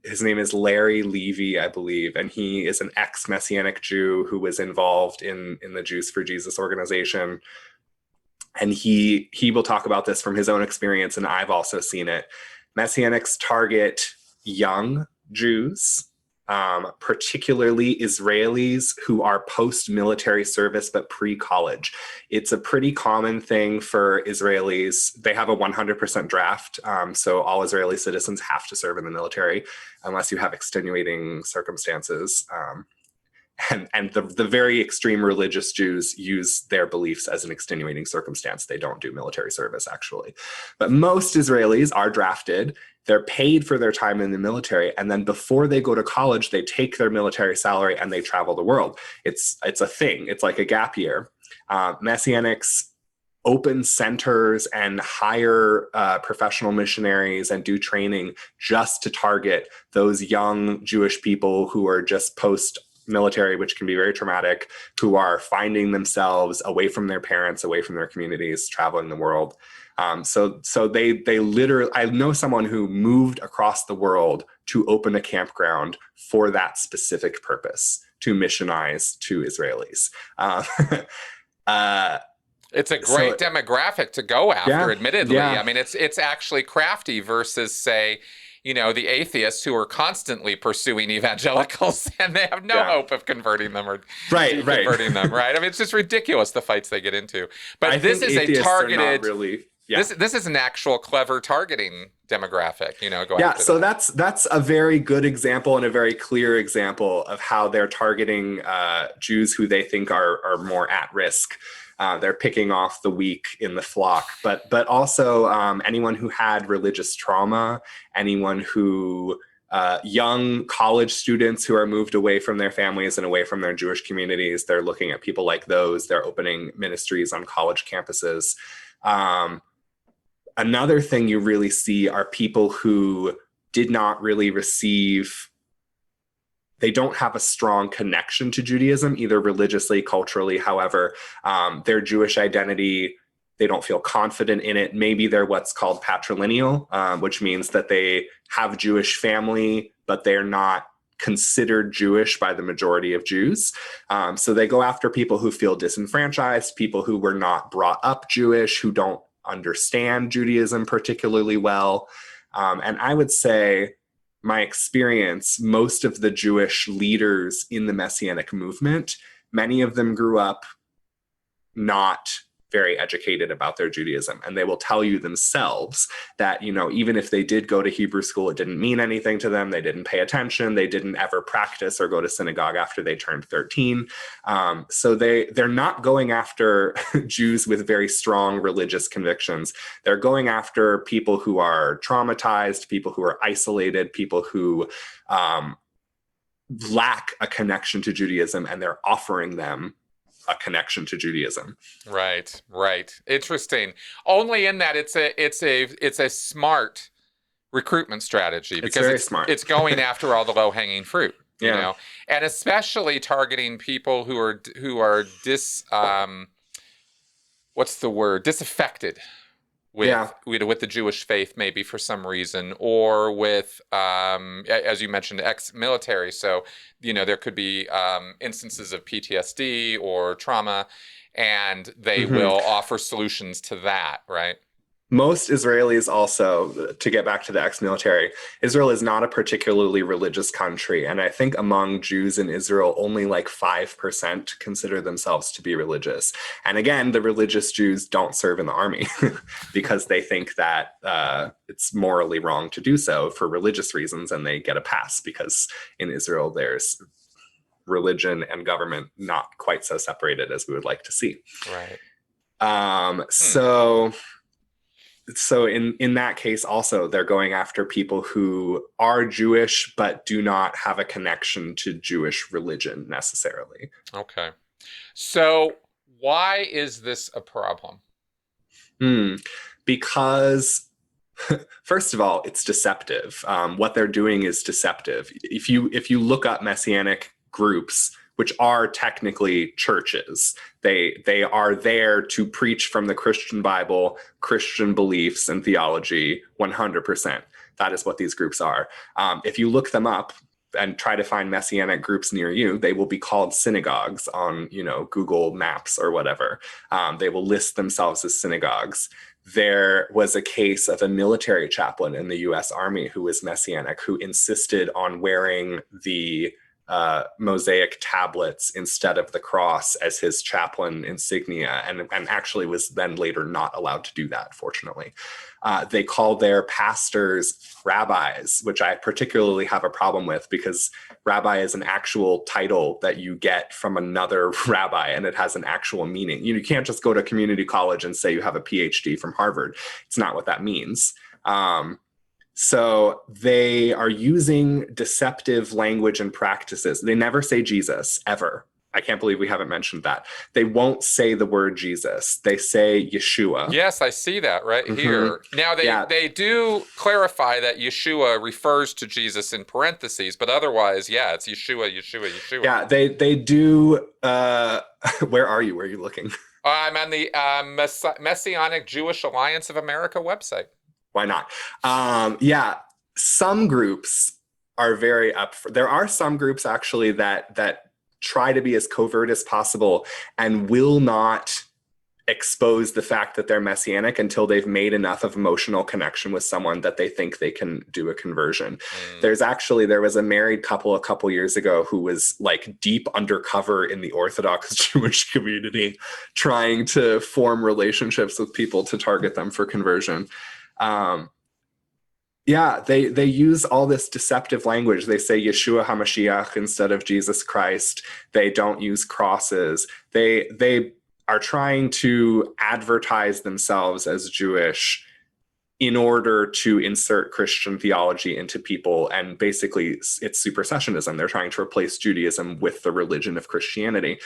his name is Larry Levy, I believe, and he is an ex-Messianic Jew who was involved in the Jews for Jesus organization. And he will talk about this from his own experience, and I've also seen it. Messianics target young Jews, particularly Israelis who are post-military service but pre-college. It's a pretty common thing for Israelis. They have a 100% draft, so all Israeli citizens have to serve in the military unless you have extenuating circumstances. And the very extreme religious Jews use their beliefs as an extenuating circumstance. They don't do military service, actually. But most Israelis are drafted. They're paid for their time in the military. And then before they go to college, they take their military salary and they travel the world. It's a thing. It's like a gap year. Messianics open centers and hire professional missionaries and do training just to target those young Jewish people who are just post-military, which can be very traumatic, who are finding themselves away from their parents, away from their communities, traveling the world. So they literally, I know someone who moved across the world to open a campground for that specific purpose, to missionize to Israelis. It's a great demographic to go after, admittedly. Yeah. I mean, it's actually crafty versus, say, the atheists who are constantly pursuing evangelicals and they have no hope of converting them or converting them, right? I mean, it's just ridiculous, the fights they get into. But this is a targeted, this is an actual clever targeting demographic, so that's a very good example and a very clear example of how they're targeting Jews who they think are more at risk. They're picking off the weak in the flock, but also anyone who had religious trauma, anyone who young college students who are moved away from their families and away from their Jewish communities. They're looking at people like those. They're opening ministries on college campuses. Another thing you really see are people who did not really they don't have a strong connection to Judaism, either religiously, culturally. However, their Jewish identity, they don't feel confident in it. Maybe they're what's called patrilineal, which means that they have Jewish family, but they're not considered Jewish by the majority of Jews. So they go after people who feel disenfranchised, people who were not brought up Jewish, who don't understand Judaism particularly well. And I would say, my experience, most of the Jewish leaders in the Messianic movement, many of them grew up not very educated about their Judaism. And they will tell you themselves that, even if they did go to Hebrew school, it didn't mean anything to them. They didn't pay attention. They didn't ever practice or go to synagogue after they turned 13. So they're not going after Jews with very strong religious convictions. They're going after people who are traumatized, people who are isolated, people who lack a connection to Judaism, and they're offering them a connection to Judaism. Right. Interesting. Only in that it's a smart recruitment strategy because it's very smart. It's going after all the low-hanging fruit, and especially targeting people who are disaffected with the Jewish faith, maybe for some reason, or with, as you mentioned, ex-military. So, there could be instances of PTSD or trauma, and they will offer solutions to that, right? Most Israelis also, to get back to the ex-military, Israel is not a particularly religious country. And I think among Jews in Israel, only like 5% consider themselves to be religious. And again, the religious Jews don't serve in the army because they think that it's morally wrong to do so for religious reasons. And they get a pass because in Israel, there's religion and government not quite so separated as we would like to see. Right. So in that case, also, they're going after people who are Jewish, but do not have a connection to Jewish religion necessarily. Okay. So why is this a problem? Because, first of all, it's deceptive. What they're doing is deceptive. If you look up Messianic groups, which are technically churches. They are there to preach from the Christian Bible, Christian beliefs, and theology 100%. That is what these groups are. If you look them up, and try to find Messianic groups near you, they will be called synagogues on, Google Maps or whatever. They will list themselves as synagogues. There was a case of a military chaplain in the US Army who was Messianic, who insisted on wearing the mosaic tablets instead of the cross as his chaplain insignia, and actually was then later not allowed to do that, fortunately. They call their pastors rabbis, which I particularly have a problem with, because rabbi is an actual title that you get from another rabbi, and it has an actual meaning. You can't just go to community college and say you have a PhD from Harvard. It's not what that means. So they are using deceptive language and practices. They never say Jesus, ever. I can't believe we haven't mentioned that. They won't say the word Jesus. They say Yeshua. Yes, I see that right here. Now, they do clarify that Yeshua refers to Jesus in parentheses, but otherwise, yeah, it's Yeshua, Yeshua, Yeshua. Yeah, they do. Where are you? Where are you looking? I'm on the Messianic Jewish Alliance of America website. Why not? Yeah, some groups are very up for. There are some groups actually that try to be as covert as possible and will not expose the fact that they're Messianic until they've made enough of emotional connection with someone that they think they can do a conversion. There was a married couple a couple years ago who was like deep undercover in the Orthodox Jewish community, trying to form relationships with people to target them for conversion. Yeah, they use all this deceptive language. They say Yeshua HaMashiach instead of Jesus Christ. They don't use crosses. They are trying to advertise themselves as Jewish in order to insert Christian theology into people. And basically, it's supersessionism. They're trying to replace Judaism with the religion of Christianity.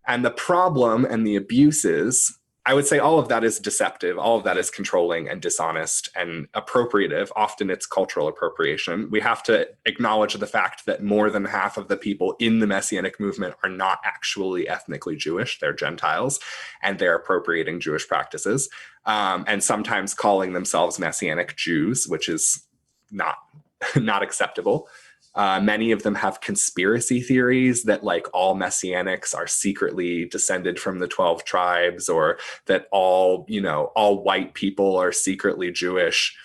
And the problem and the abuses, I would say all of that is deceptive. All of that is controlling and dishonest and appropriative. Often it's cultural appropriation. We have to acknowledge the fact that more than half of the people in the Messianic movement are not actually ethnically Jewish. They're Gentiles, and they're appropriating Jewish practices, and sometimes calling themselves Messianic Jews, which is not acceptable. Many of them have conspiracy theories that like all Messianics are secretly descended from the 12 tribes, or that all white people are secretly Jewish.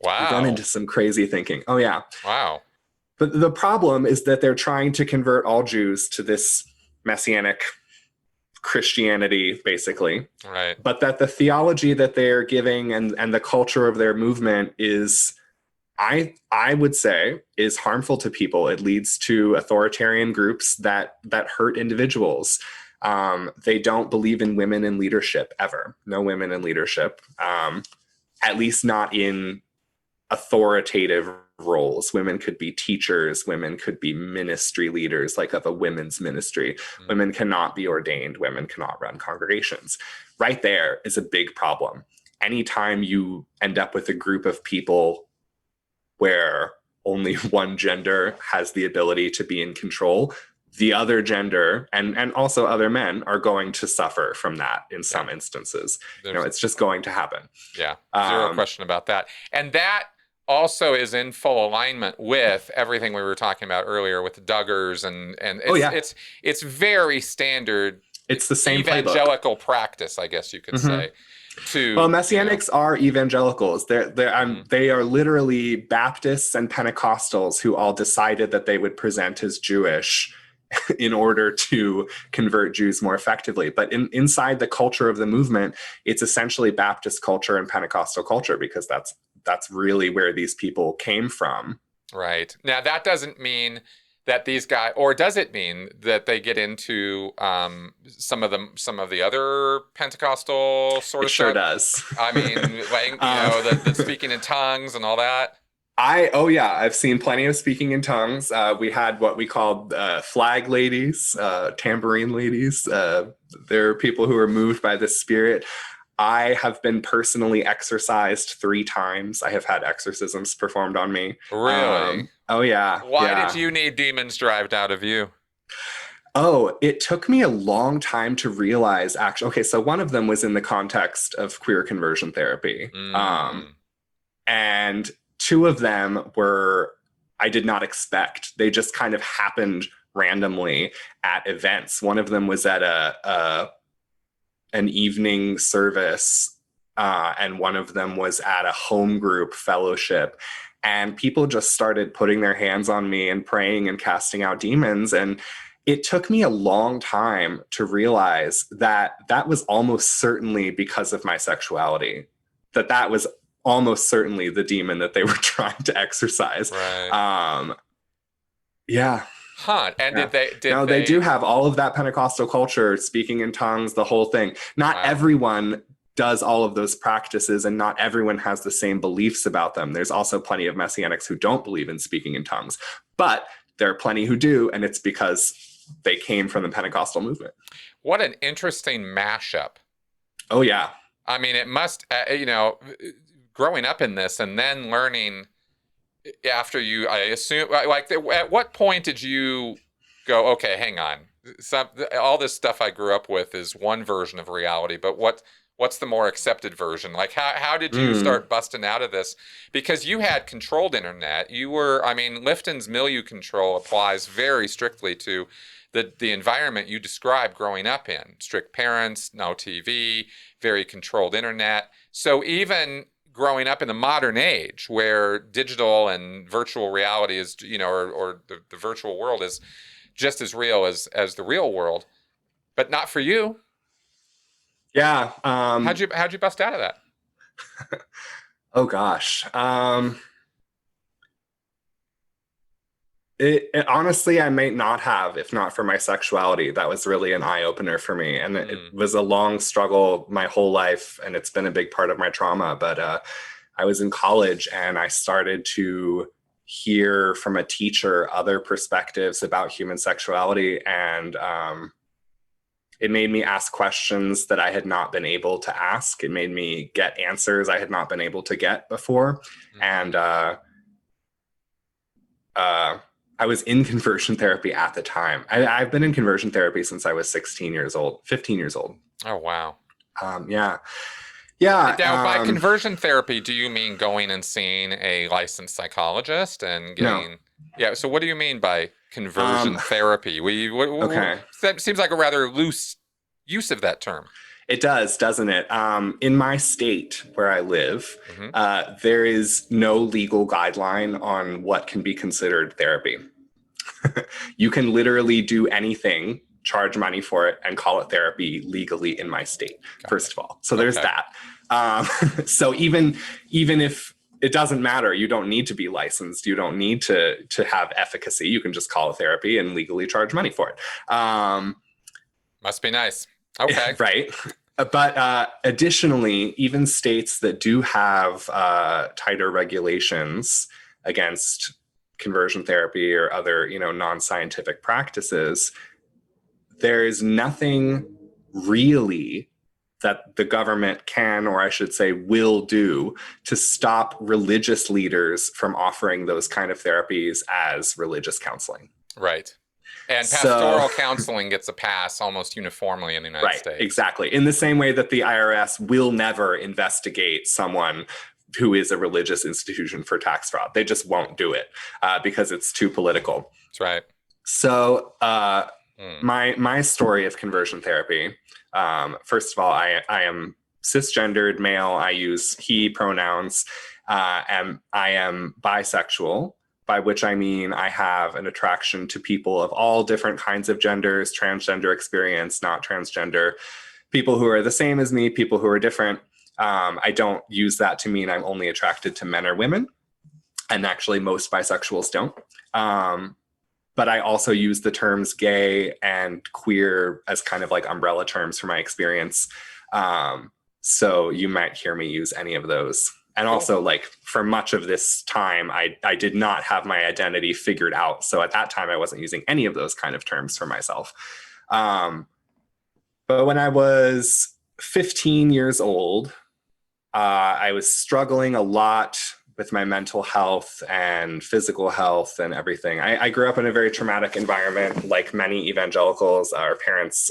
Wow. We've gone into some crazy thinking. Oh yeah. Wow. But the problem is that they're trying to convert all Jews to this Messianic Christianity, basically. Right. But that the theology that they're giving and the culture of their movement is, I would say, is harmful to people. It leads to authoritarian groups that hurt individuals. They don't believe in women in leadership ever. No women in leadership, at least not in authoritative roles. Women could be teachers. Women could be ministry leaders, like of a women's ministry. Women cannot be ordained. Women cannot run congregations. Right there is a big problem. Anytime you end up with a group of people where only one gender has the ability to be in control, the other gender and also other men are going to suffer from that in some instances. It's just going to happen. Yeah. Zero question about that. And that also is in full alignment with everything we were talking about earlier with the Duggars and it's very standard. It's the same evangelical playbook. Practice, I guess you could say. Well, Messianics are evangelicals. They are literally Baptists and Pentecostals who all decided that they would present as Jewish in order to convert Jews more effectively. But inside the culture of the movement, it's essentially Baptist culture and Pentecostal culture, because that's really where these people came from. Right. Now, that doesn't mean that these guys, or does it mean that they get into some of the other Pentecostal sort of stuff? It sure does. I mean, the speaking in tongues and all that. I've seen plenty of speaking in tongues. We had what we called flag ladies, tambourine ladies. They're people who are moved by the Spirit. I have been personally exorcised 3 times. I have had exorcisms performed on me. Really? Oh, yeah. Why did you need demons driven out of you? Oh, it took me a long time to realize, actually. Okay, so one of them was in the context of queer conversion therapy. And 2 of them were I did not expect. They just kind of happened randomly at events. One of them was at an evening service, and one of them was at a home group fellowship. And people just started putting their hands on me and praying and casting out demons. And it took me a long time to realize that that was almost certainly because of my sexuality, that was almost certainly the demon that they were trying to exorcise. Right. Yeah. Huh. And Yeah. did No, they they do have all of that Pentecostal culture, speaking in tongues, the whole thing. Not wow. everyone does all of those practices, and not everyone has the same beliefs about them. There's also plenty of Messianics who don't believe in speaking in tongues, but there are plenty who do, and it's because they came from the Pentecostal movement. What an interesting mashup. Oh, yeah. I mean, it must, growing up in this and then learning after you, I assume, like, at what point did you go, okay, hang on, all this stuff I grew up with is one version of reality, but what's the more accepted version? Like, how did you start busting out of this? Because you had controlled internet. You were, I mean, Lifton's milieu control applies very strictly to the environment you described growing up in. Strict parents, no TV, very controlled internet. So even growing up in the modern age where digital and virtual reality is, or the virtual world is just as real as the real world, but not for you. Yeah. How'd you bust out of that? Oh gosh. Honestly, I might not have, if not for my sexuality. That was really an eye opener for me. And it was a long struggle my whole life. And it's been a big part of my trauma. But I was in college and I started to hear from a teacher other perspectives about human sexuality. And it made me ask questions that I had not been able to ask. It made me get answers I had not been able to get before. And I was in conversion therapy at the time. I've been in conversion therapy since I was 15 years old. Oh, wow. Yeah. Yeah. Now, by conversion therapy, do you mean going and seeing a licensed psychologist and getting... No. Yeah, so what do you mean by conversion therapy? Okay. That seems like a rather loose use of that term. It does, doesn't it? In my state where I live, there is no legal guideline on what can be considered therapy. You can literally do anything, charge money for it, and call it therapy legally in my state, first of all. So there's that. So even if it doesn't matter, you don't need to be licensed, you don't need to have efficacy, you can just call it therapy and legally charge money for it. Must be nice. Okay. Right. But additionally, even states that do have tighter regulations against conversion therapy or other, non-scientific practices, there is nothing really that the government can, or I should say will do, to stop religious leaders from offering those kind of therapies as religious counseling. Right. And pastoral counseling gets a pass almost uniformly in the United States. Exactly. In the same way that the IRS will never investigate someone who is a religious institution for tax fraud. They just won't do it because it's too political. That's right. So my story of conversion therapy, first of all, I am cisgendered male. I use he pronouns. And I am bisexual, by which I mean I have an attraction to people of all different kinds of genders, transgender experience, not transgender, people who are the same as me, people who are different. I don't use that to mean I'm only attracted to men or women. And actually, most bisexuals don't. But I also use the terms gay and queer as kind of like umbrella terms for my experience. So you might hear me use any of those. And also, like, for much of this time, I did not have my identity figured out. So at that time, I wasn't using any of those kind of terms for myself. But when I was 15 years old, I was struggling a lot with my mental health and physical health and everything. I grew up in a very traumatic environment. Like many evangelicals, our parents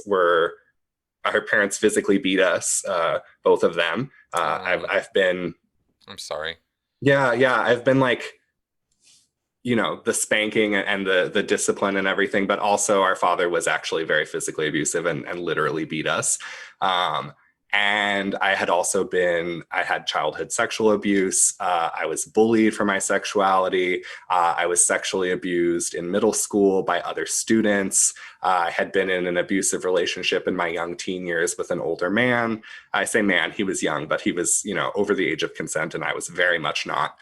physically beat us, both of them. I've been... I'm sorry. Yeah. I've been like, the spanking and the discipline and everything, but also our father was actually very physically abusive and literally beat us. And I had childhood sexual abuse. I was bullied for my sexuality. I was sexually abused in middle school by other students. I had been in an abusive relationship in my young teen years with an older man. I say man, he was young, but he was, over the age of consent, and I was very much not.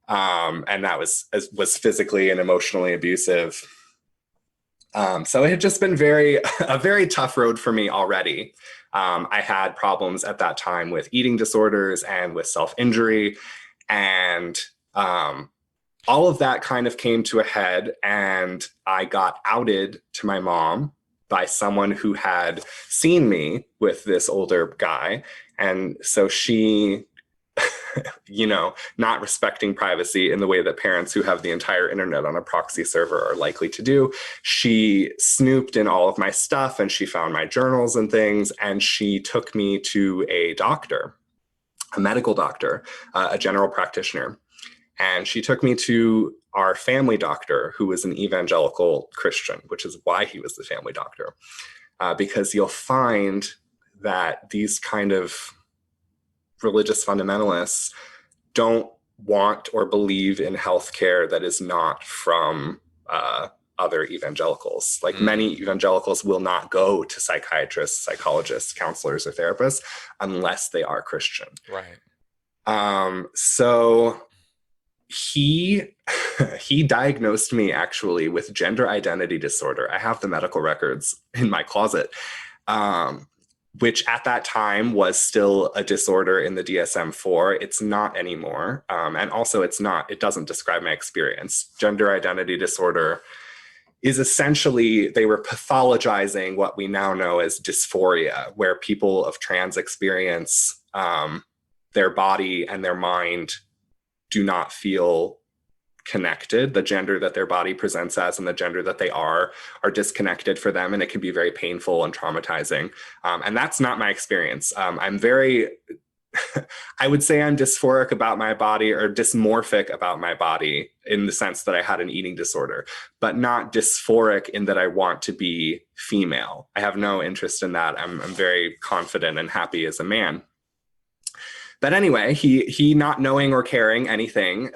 And that was physically and emotionally abusive. So it had just been a very tough road for me already. I had problems at that time with eating disorders and with self-injury, and all of that kind of came to a head, and I got outed to my mom by someone who had seen me with this older guy. And so she, not respecting privacy in the way that parents who have the entire internet on a proxy server are likely to do, she snooped in all of my stuff, and she found my journals and things, and she took me to a doctor, a medical doctor, a general practitioner. And she took me to our family doctor, who was an evangelical Christian, which is why he was the family doctor, because you'll find that these kind of religious fundamentalists don't want or believe in healthcare that is not from other evangelicals. Like many evangelicals will not go to psychiatrists, psychologists, counselors, or therapists unless they are Christian. Right. So he diagnosed me actually with gender identity disorder. I have the medical records in my closet. Which at that time was still a disorder in the DSM-4. It's not anymore. And also it doesn't describe my experience. Gender identity disorder is essentially, they were pathologizing what we now know as dysphoria, where people of trans experience, their body and their mind do not feel connected. The gender that their body presents as and the gender that they are disconnected for them, and it can be very painful and traumatizing. And that's not my experience. I'm very, I would say I'm dysphoric about my body, or dysmorphic about my body, in the sense that I had an eating disorder, but not dysphoric in that I want to be female. I have no interest in that. I'm very confident and happy as a man. But anyway, he not knowing or caring anything,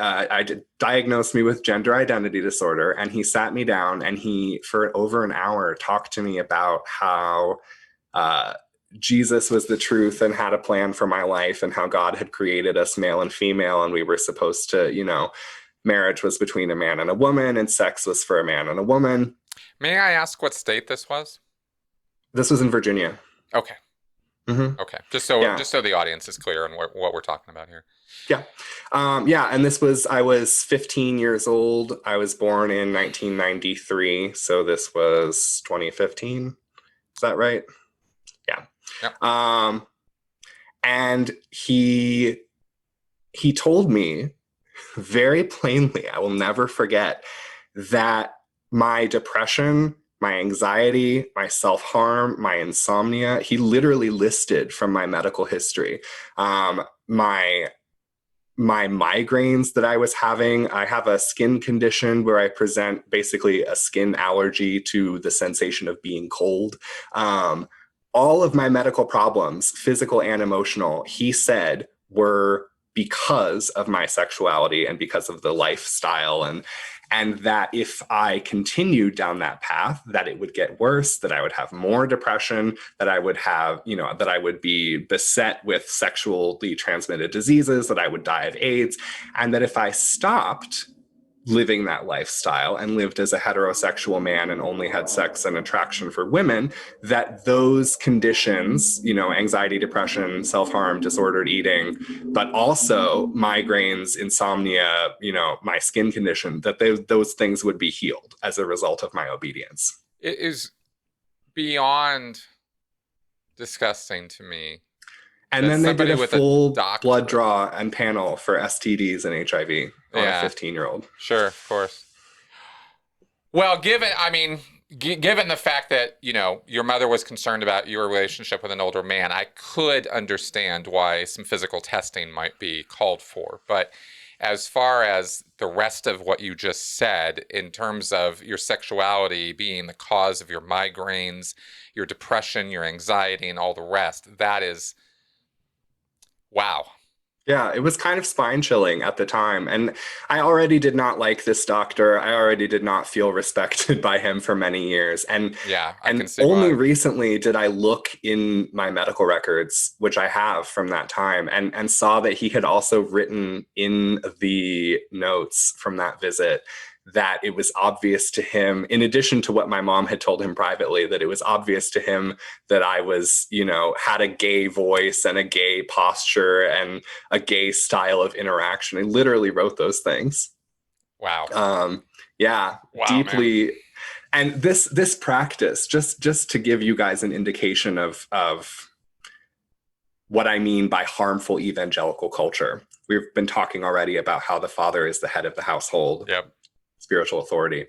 diagnosed me with gender identity disorder, and he sat me down, and he, for over an hour, talked to me about how Jesus was the truth and had a plan for my life, and how God had created us male and female, and we were supposed to, marriage was between a man and a woman, and sex was for a man and a woman. May I ask what state this was? This was in Virginia. Okay. Mm-hmm. Okay, just so the audience is clear on what we're talking about here. Yeah. And I was 15 years old. I was born in 1993, so this was 2015. Is that right? Yeah. Yep. And he told me very plainly, I will never forget, that my depression, my anxiety, my self-harm, my insomnia, he literally listed from my medical history. My migraines that I was having. I have a skin condition where I present basically a skin allergy to the sensation of being cold. All of my medical problems, physical and emotional, he said, were because of my sexuality and because of the lifestyle, and that if I continued down that path, that it would get worse, that I would have more depression, that I would have, that I would be beset with sexually transmitted diseases, that I would die of AIDS, and that if I stopped living that lifestyle and lived as a heterosexual man and only had sex and attraction for women, that those conditions, anxiety, depression, self-harm, disordered eating, but also migraines, insomnia, my skin condition, that those things would be healed as a result of my obedience. It is beyond disgusting to me. And then they did a full blood draw and panel for STDs and HIV on a 15-year-old. Sure, of course. Well, given the fact that, your mother was concerned about your relationship with an older man, I could understand why some physical testing might be called for. But as far as the rest of what you just said, in terms of your sexuality being the cause of your migraines, your depression, your anxiety, and all the rest, that is, wow. Yeah, it was kind of spine chilling at the time. And I already did not like this doctor. I already did not feel respected by him for many years. And Yeah, I can and see only why. recently did I look in my medical records, which I have from that time, and saw that he had also written in the notes from that visit that it was obvious to him, in addition to what my mom had told him privately, that it was obvious to him that I was, had a gay voice and a gay posture and a gay style of interaction. I literally wrote those things. Wow. Yeah, Wow, man. deeply. And this practice, just to give you guys an indication of what I mean by harmful evangelical culture. We've been talking already about how the father is the head of the household, Yep. spiritual authority.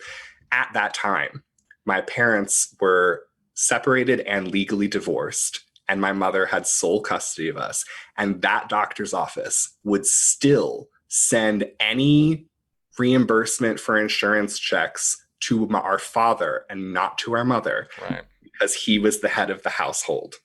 At that time, my parents were separated and legally divorced, and my mother had sole custody of us. And that doctor's office would still send any reimbursement for insurance checks to our father and not to our mother, Right. because he was the head of the household.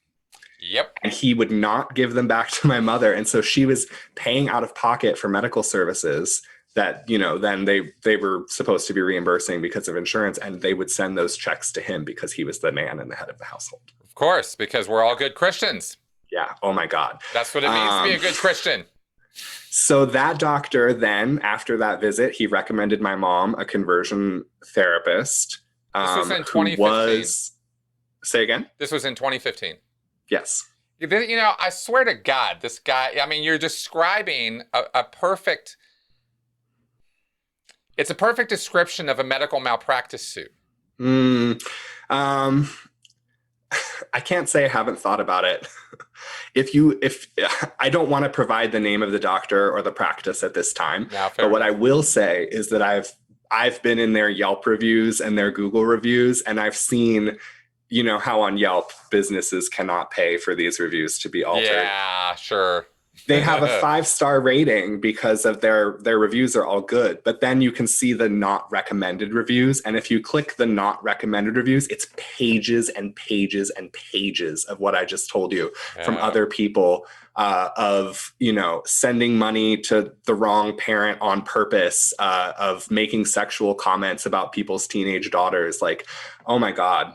Yep. And he would not give them back to my mother. And so she was paying out of pocket for medical services that, then they were supposed to be reimbursing because of insurance, and they would send those checks to him because he was the man and the head of the household. Of course, because we're all good Christians. Yeah. Oh my God. That's what it means to be a good Christian. So that doctor then, after that visit, he recommended my mom a conversion therapist. This was in Who 2015. was, say again? This was in 2015. Yes. I swear to God, this guy, I mean, you're describing a perfect, it's a perfect description of a medical malpractice suit. Mm, um, I can't say I haven't thought about it. If I don't want to provide the name of the doctor or the practice at this time, but what I will say is that I've been in their Yelp reviews and their Google reviews, and I've seen, how on Yelp businesses cannot pay for these reviews to be altered. Yeah, sure. They have a 5-star rating because of their reviews are all good, but then you can see the not recommended reviews. And if you click the not recommended reviews, it's pages and pages and pages of what I just told you from other people, of, sending money to the wrong parent on purpose, of making sexual comments about people's teenage daughters. Like, oh my God.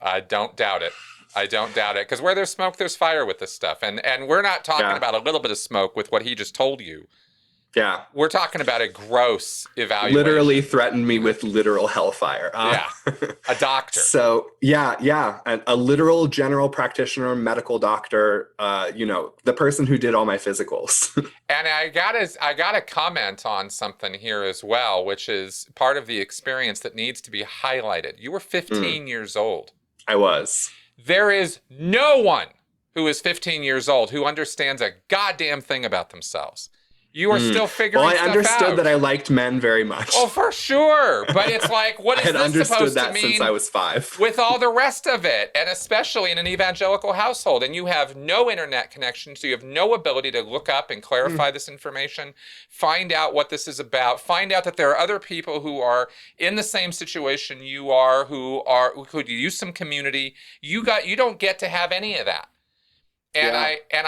I don't doubt it. I don't doubt it. Because where there's smoke, there's fire with this stuff. And we're not talking about a little bit of smoke with what he just told you. Yeah. We're talking about a gross evaluation. Literally threatened me with literal hellfire. Yeah. A doctor. So, yeah. A literal general practitioner, medical doctor, the person who did all my physicals. And I gotta comment on something here as well, which is part of the experience that needs to be highlighted. You were 15 years old. I was. There is no one who is 15 years old who understands a goddamn thing about themselves. You are still figuring stuff out. Well, I understood that I liked men very much. Oh, for sure. But it's like, what is this supposed to mean? Since I was 5. With all the rest of it, and especially in an evangelical household, and you have no internet connection, so you have no ability to look up and clarify this information, find out what this is about, find out that there are other people who are in the same situation you are, who could use some community. You don't get to have any of that. And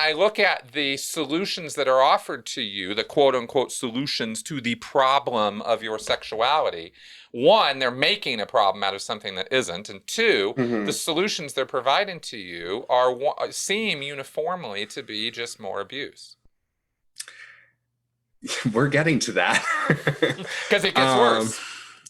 I look at the solutions that are offered to you, the quote unquote solutions to the problem of your sexuality. One, they're making a problem out of something that isn't. And two, the solutions they're providing to you seem uniformly to be just more abuse. We're getting to that. Because it gets worse.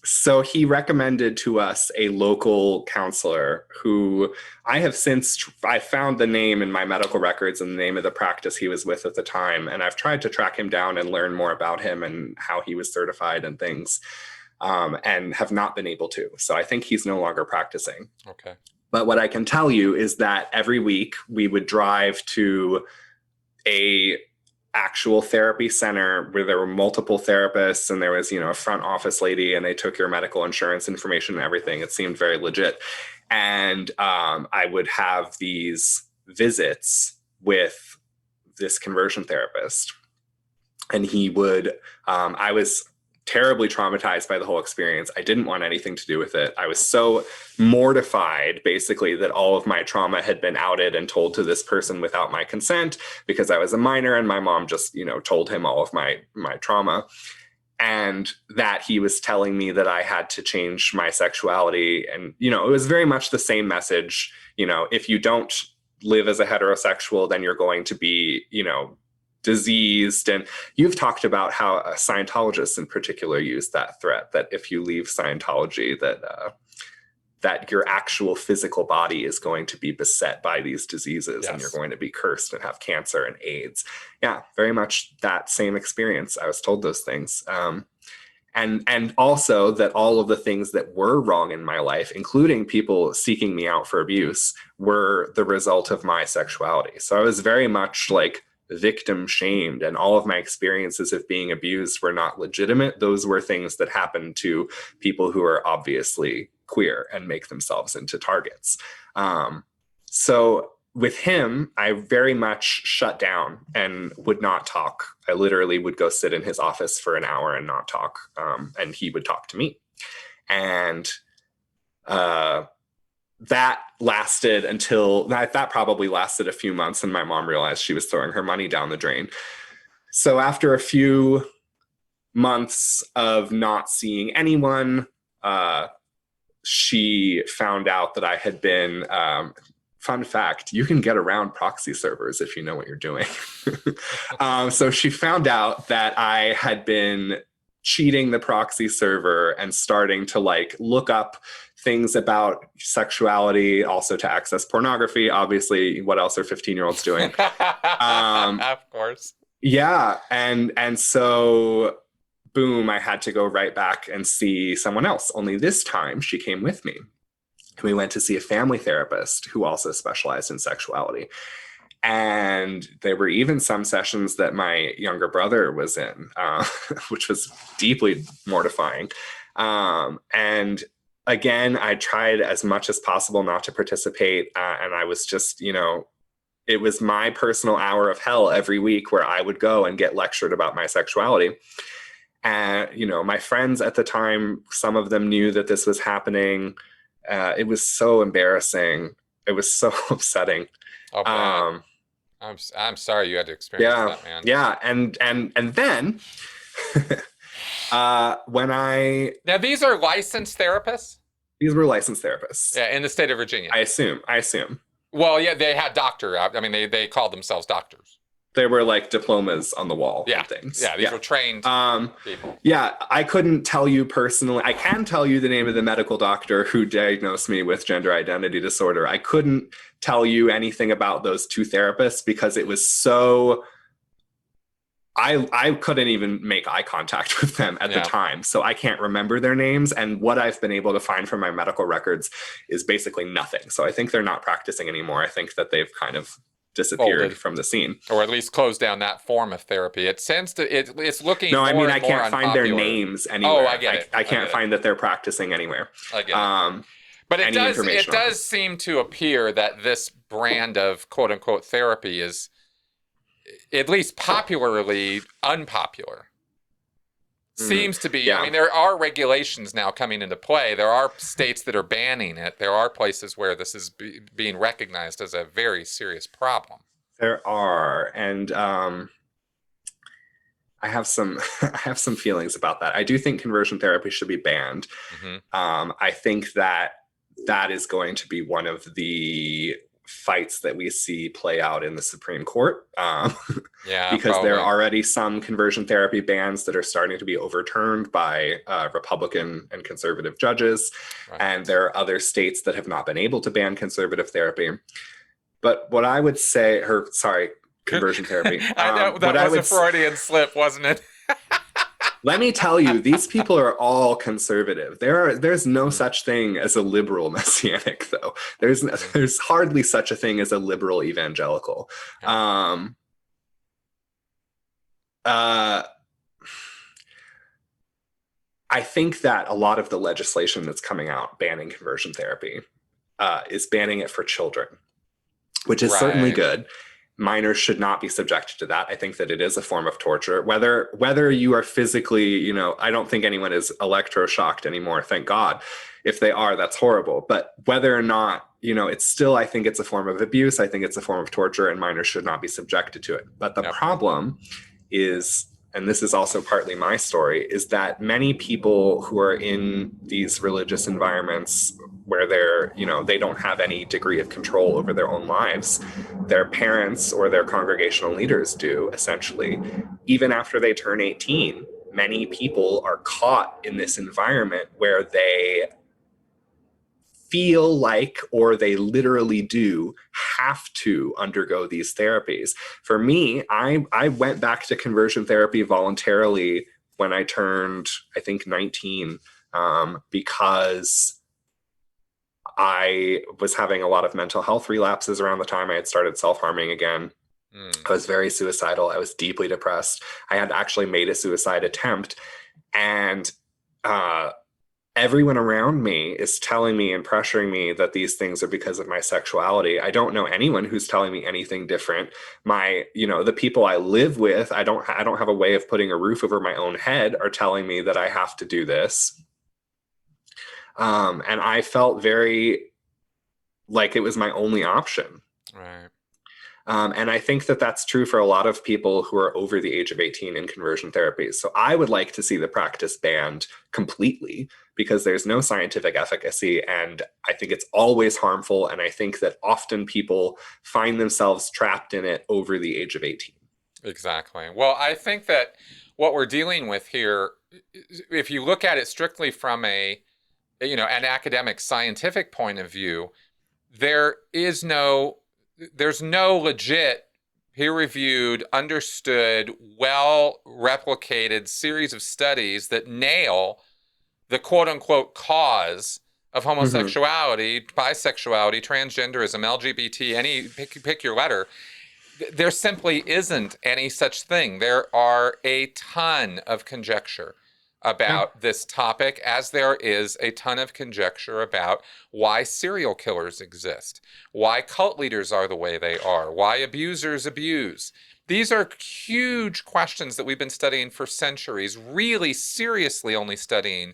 So he recommended to us a local counselor who I found the name in my medical records and the name of the practice he was with at the time. And I've tried to track him down and learn more about him and how he was certified and things, and have not been able to. So I think he's no longer practicing. Okay. But what I can tell you is that every week we would drive to a actual therapy center where there were multiple therapists and there was, a front office lady and they took your medical insurance information and everything. It seemed very legit. And I would have these visits with this conversion therapist. And he would, I was terribly traumatized by the whole experience. I didn't want anything to do with it. I was so mortified, basically, that all of my trauma had been outed and told to this person without my consent because I was a minor and my mom just, told him all of my trauma. And that he was telling me that I had to change my sexuality. And, it was very much the same message. If you don't live as a heterosexual, then you're going to be, diseased. And you've talked about how Scientologists in particular use that threat, that if you leave Scientology, that your actual physical body is going to be beset by these diseases. Yes. And you're going to be cursed and have cancer and AIDS. Yeah, very much that same experience. I was told those things. And also that all of the things that were wrong in my life, including people seeking me out for abuse, were the result of my sexuality. So I was very much like victim shamed, and all of my experiences of being abused were not legitimate. Those were things that happened to people who are obviously queer and make themselves into targets. So with him, I very much shut down and would not talk. I literally would go sit in his office for an hour and not talk. And he would talk to me. And that lasted until that probably lasted a few months, and my mom realized she was throwing her money down the drain. So after a few months of not seeing anyone, she found out that I had been, fun fact, you can get around proxy servers if you know what you're doing. So she found out that I had been cheating the proxy server and starting to look up things about sexuality, also to access pornography. Obviously, what else are 15-year-olds doing? Of course. Yeah. And so boom, I had to go right back and see someone else. Only this time she came with me. And we went to see a family therapist who also specialized in sexuality. And there were even some sessions that my younger brother was in, which was deeply mortifying. And again, I tried as much as possible not to participate. And I was just, it was my personal hour of hell every week where I would go and get lectured about my sexuality. And, my friends at the time, some of them knew that this was happening. It was so embarrassing. It was so upsetting. Oh, man. I'm sorry you had to experience that, man. Yeah. And then Now, these are licensed therapists? These were licensed therapists. Yeah, in the state of Virginia. I assume. Well, yeah, they had doctor. I mean, they called themselves doctors. There were diplomas on the wall and things. Yeah, these were trained people. Yeah, I couldn't tell you personally. I can tell you the name of the medical doctor who diagnosed me with gender identity disorder. I couldn't tell you anything about those two therapists because it was so... I couldn't even make eye contact with them at the time. So I can't remember their names. And what I've been able to find from my medical records is basically nothing. So I think they're not practicing anymore. I think that they've kind of disappeared from the scene, or at least closed down that form of therapy. It tends to it's looking. No, I mean, I can't find their names anywhere. Oh, I get it. I can't find that they're practicing anywhere. I get it. But it does seem to appear that this brand of quote unquote therapy is at least popularly unpopular. Seems to be. Yeah. I mean, there are regulations now coming into play. There are states that are banning it. There are places where this is being recognized as a very serious problem. There are, and I have some feelings about that. I do think conversion therapy should be banned. Mm-hmm. I think that is going to be one of the fights that we see play out in the Supreme Court. Because probably. There are already some conversion therapy bans that are starting to be overturned by Republican and conservative judges. Right. And there are other states that have not been able to ban conservative therapy. But what I would say, conversion therapy. I know, that was a Freudian slip, wasn't it? Let me tell you, these people are all conservative. There's no such thing as a liberal Messianic, though. There's hardly such a thing as a liberal evangelical. Uh, I think that a lot of the legislation that's coming out banning conversion therapy is banning it for children, which is certainly Right. good. Minors should not be subjected to that. I think that it is a form of torture. Whether you are physically, I don't think anyone is electroshocked anymore, thank God. If they are, that's horrible. But whether or not, it's still, I think it's a form of abuse. I think it's a form of torture, and minors should not be subjected to it. But the Yep. problem is, and this is also partly my story, is that many people who are in these religious environments where they don't have any degree of control over their own lives, their parents or their congregational leaders do, essentially. Even after they turn 18, many people are caught in this environment where they feel like, or they literally do have to undergo these therapies. For me, I went back to conversion therapy voluntarily when I turned, I think, 19, because I was having a lot of mental health relapses around the time I had started self-harming again. Mm. I was very suicidal. I was deeply depressed. I had actually made a suicide attempt, and everyone around me is telling me and pressuring me that these things are because of my sexuality. I don't know anyone who's telling me anything different. The people I live with, I don't have a way of putting a roof over my own head, are telling me that I have to do this. And I felt very like it was my only option. Right. And I think that that's true for a lot of people who are over the age of 18 in conversion therapies. So I would like to see the practice banned completely, because there's no scientific efficacy, and I think it's always harmful. And I think that often people find themselves trapped in it over the age of 18. Exactly. Well, I think that what we're dealing with here, if you look at it strictly from an academic scientific point of view, there is no there's no legit peer-reviewed, understood, well replicated series of studies that nail the quote-unquote cause of Mm-hmm. homosexuality, bisexuality, transgenderism, LGBT, pick your letter. There simply isn't any such thing. There are a ton of conjecture Yeah. about this topic, as there is a ton of conjecture about why serial killers exist, why cult leaders are the way they are, why abusers abuse. These are huge questions that we've been studying for centuries, really seriously only studying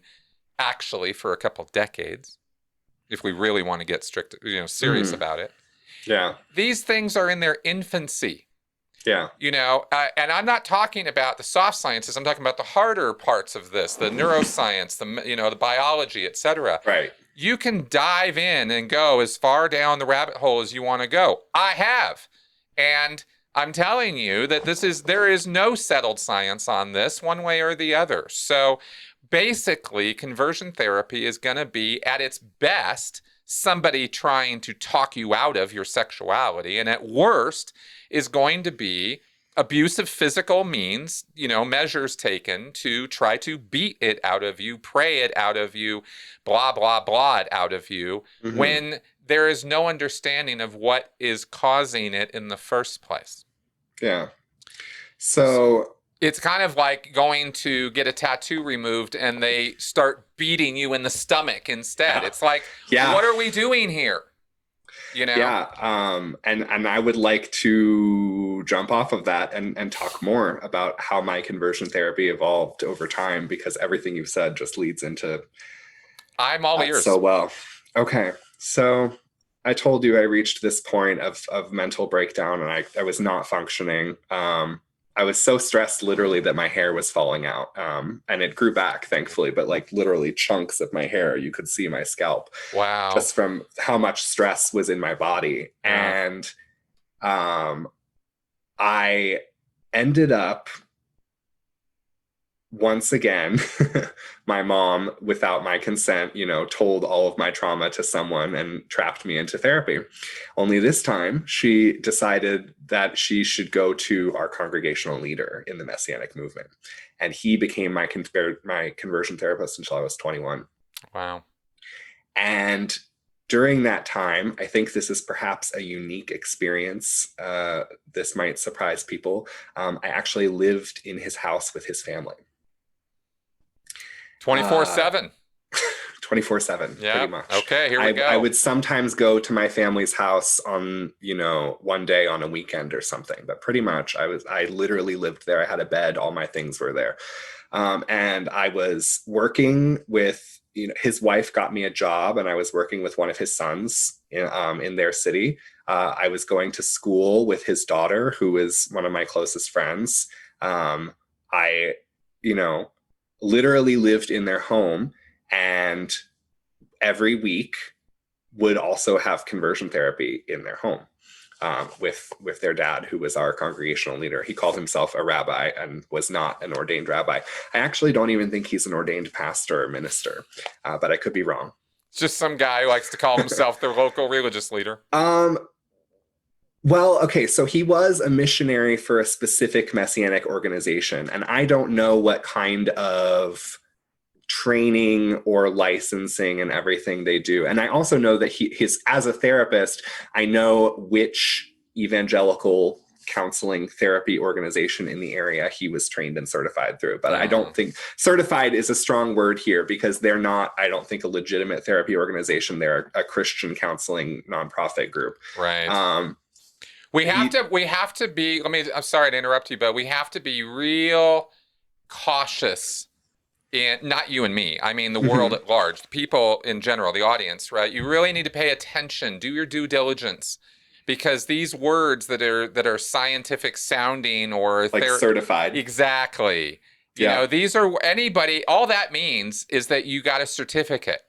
actually for a couple decades, if we really want to get strict, serious Mm-hmm. about it. Yeah. These things are in their infancy. Yeah. And I'm not talking about the soft sciences. I'm talking about the harder parts of this, the neuroscience, the biology, etc. Right. You can dive in and go as far down the rabbit hole as you want to go. I have. And I'm telling you that there is no settled science on this one way or the other. So basically, conversion therapy is going to be, at its best, somebody trying to talk you out of your sexuality, and at worst is going to be abusive physical means, measures taken to try to beat it out of you, pray it out of you, blah, blah, blah it out of you, Mm-hmm. when there is no understanding of what is causing it in the first place. Yeah. So, It's kind of like going to get a tattoo removed and they start beating you in the stomach instead. yeah. It's like, Yeah. what are we doing here? You know? Yeah, and I would like to jump off of that and talk more about how my conversion therapy evolved over time, because everything you've said just leads into I'm all that so ears. well. Okay, so I told you I reached this point of mental breakdown, and I was not functioning. I was so stressed, literally, that my hair was falling out, and it grew back, thankfully, but like literally chunks of my hair, you could see my scalp, Wow. just from how much stress was in my body. Yeah. And I ended up, once again, my mom, without my consent, told all of my trauma to someone and trapped me into therapy. Only this time, she decided that she should go to our congregational leader in the Messianic Movement. And he became my conversion therapist until I was 21. Wow. And during that time, I think this is perhaps a unique experience. This might surprise people. I actually lived in his house with his family. 24/7. 24/7, Yeah. pretty much. Okay, here we go. I would sometimes go to my family's house on, one day on a weekend or something, but pretty much I literally lived there. I had a bed, all my things were there. And I was working with, his wife got me a job, and I was working with one of his sons in their city. I was going to school with his daughter, who is one of my closest friends. I, literally lived in their home, and every week would also have conversion therapy in their home with their dad, who was our congregational leader. He called himself a rabbi and was not an ordained rabbi. I actually don't even think he's an ordained pastor or minister, but I could be wrong. It's just some guy who likes to call himself their local religious leader. Well, okay, so he was a missionary for a specific Messianic organization, and I don't know what kind of training or licensing and everything they do. And I also know that his as a therapist, I know which evangelical counseling therapy organization in the area he was trained and certified through. But I don't think certified is a strong word here, because they're not, I don't think, a legitimate therapy organization. They're a Christian counseling nonprofit group. Right. We have to be, I'm sorry to interrupt you, but we have to be real cautious. And not you and me, I mean the world at large, the people in general, the audience, right? You really need to pay attention, do your due diligence, because these words that are scientific sounding or like certified, exactly. These are anybody. All that means is that you got a certificate.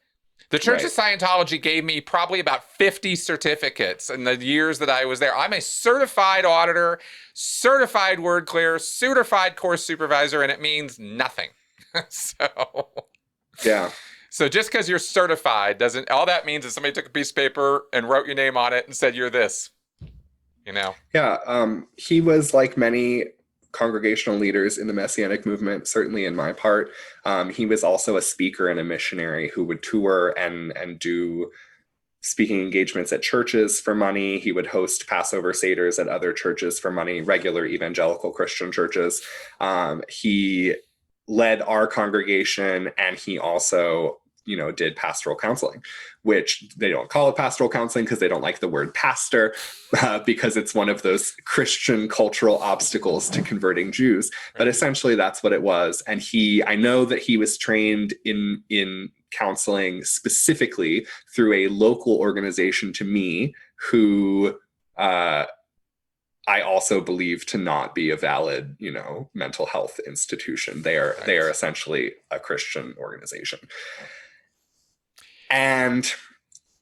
The Church of Scientology gave me probably about 50 certificates in the years that I was there. I'm a certified auditor, certified word clear, certified course supervisor, and it means nothing. So just because you're certified doesn't, all that means is somebody took a piece of paper and wrote your name on it and said you're this, he was like many congregational leaders in the Messianic movement, certainly in my part. He was also a speaker and a missionary who would tour and do speaking engagements at churches for money. He would host Passover Seders at other churches for money, regular evangelical Christian churches. He led our congregation, and he also, did pastoral counseling, which they don't call it pastoral counseling because they don't like the word pastor, because it's one of those Christian cultural obstacles to converting Jews. But essentially that's what it was. And I know that he was trained in counseling specifically through a local organization to me, who I also believe to not be a valid, mental health institution. They are essentially a Christian organization. And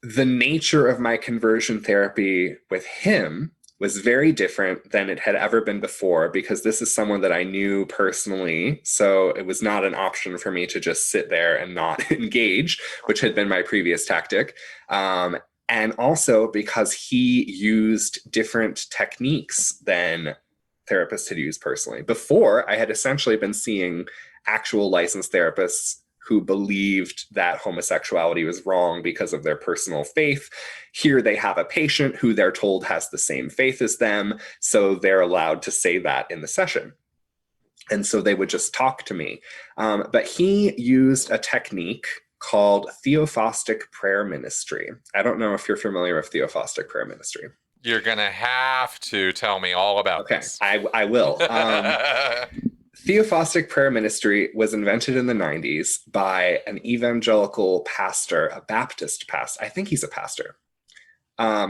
the nature of my conversion therapy with him was very different than it had ever been before, because this is someone that I knew personally. So it was not an option for me to just sit there and not engage, which had been my previous tactic. And also because he used different techniques than therapists had used personally. Before, I had essentially been seeing actual licensed therapists who believed that homosexuality was wrong because of their personal faith. Here they have a patient who they're told has the same faith as them, so they're allowed to say that in the session. And so they would just talk to me. But he used a technique called Theophostic prayer ministry. I don't know if you're familiar with Theophostic prayer ministry. You're going to have to tell me all about this. I will. Theophostic prayer ministry was invented in the 90s by an evangelical pastor, a Baptist pastor. I think he's a pastor.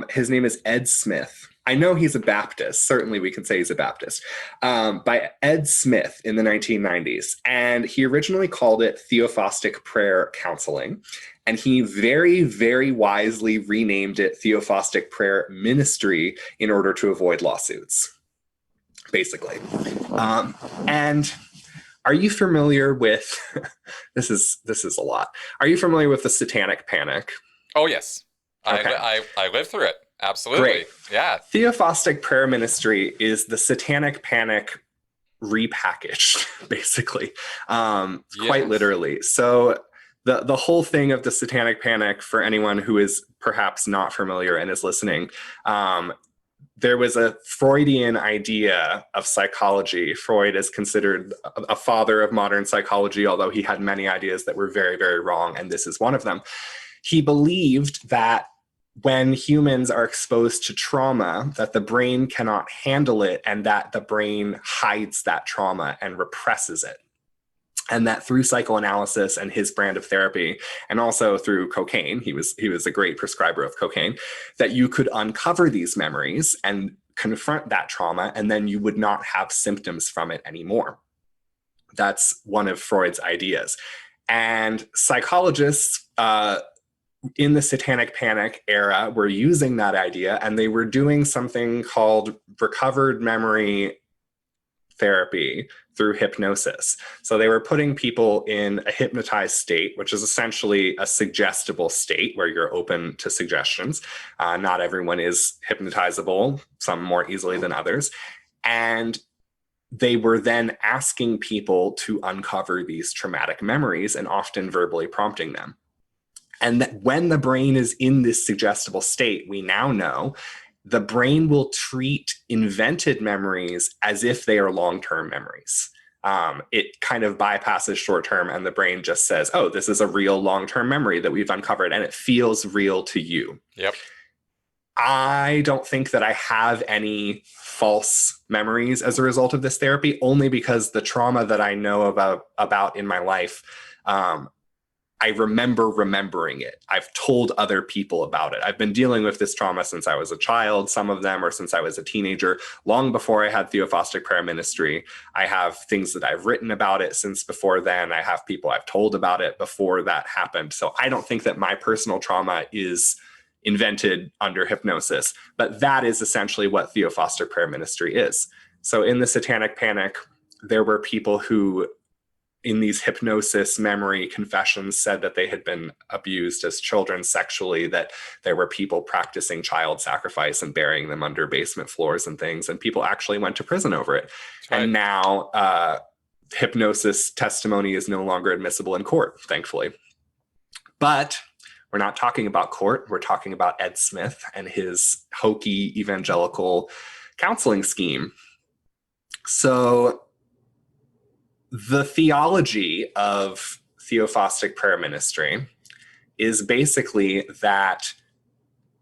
His name is Ed Smith. I know he's a Baptist. Certainly we can say he's a Baptist. By Ed Smith in the 1990s. And he originally called it Theophostic prayer counseling. And he very, very wisely renamed it Theophostic prayer ministry in order to avoid lawsuits, basically. And are you familiar with, this is a lot. Are you familiar with the Satanic panic? Oh, yes. Okay. I lived through it. Absolutely. Great. Yeah. Theophostic prayer ministry is the Satanic panic repackaged, basically, quite literally. So the whole thing of the Satanic Panic, for anyone who is perhaps not familiar and is listening, there was a Freudian idea of psychology. Freud is considered a father of modern psychology, although he had many ideas that were very, very wrong, and this is one of them. He believed that when humans are exposed to trauma, that the brain cannot handle it, and that the brain hides that trauma and represses it. And that through psychoanalysis and his brand of therapy, and also through cocaine, he was a great prescriber of cocaine, that you could uncover these memories and confront that trauma, and then you would not have symptoms from it anymore. That's one of Freud's ideas. And psychologists in the Satanic Panic era were using that idea, and they were doing something called recovered memory therapy through hypnosis. So they were putting people in a hypnotized state, which is essentially a suggestible state where you're open to suggestions. Not everyone is hypnotizable, some more easily than others. And they were then asking people to uncover these traumatic memories and often verbally prompting them. And that when the brain is in this suggestible state, we now know the brain will treat invented memories as if they are long-term memories. It kind of bypasses short-term, and the brain just says, oh, this is a real long-term memory that we've uncovered, and it feels real to you. Yep. I don't think that I have any false memories as a result of this therapy, only because the trauma that I know about in my life, I remember remembering it. I've told other people about it. I've been dealing with this trauma since I was a child, some of them, or since I was a teenager, long before I had Theophostic prayer ministry. I have things that I've written about it since before then. I have people I've told about it before that happened. So I don't think that my personal trauma is invented under hypnosis, but that is essentially what Theophostic prayer ministry is. So in the Satanic Panic, there were people who, in these hypnosis memory confessions, said that they had been abused as children sexually, that there were people practicing child sacrifice and burying them under basement floors and things, and people actually went to prison over it. Right. And now hypnosis testimony is no longer admissible in court, thankfully. But we're not talking about court. We're talking about Ed Smith and his hokey evangelical counseling scheme. So the theology of Theophostic prayer ministry is basically that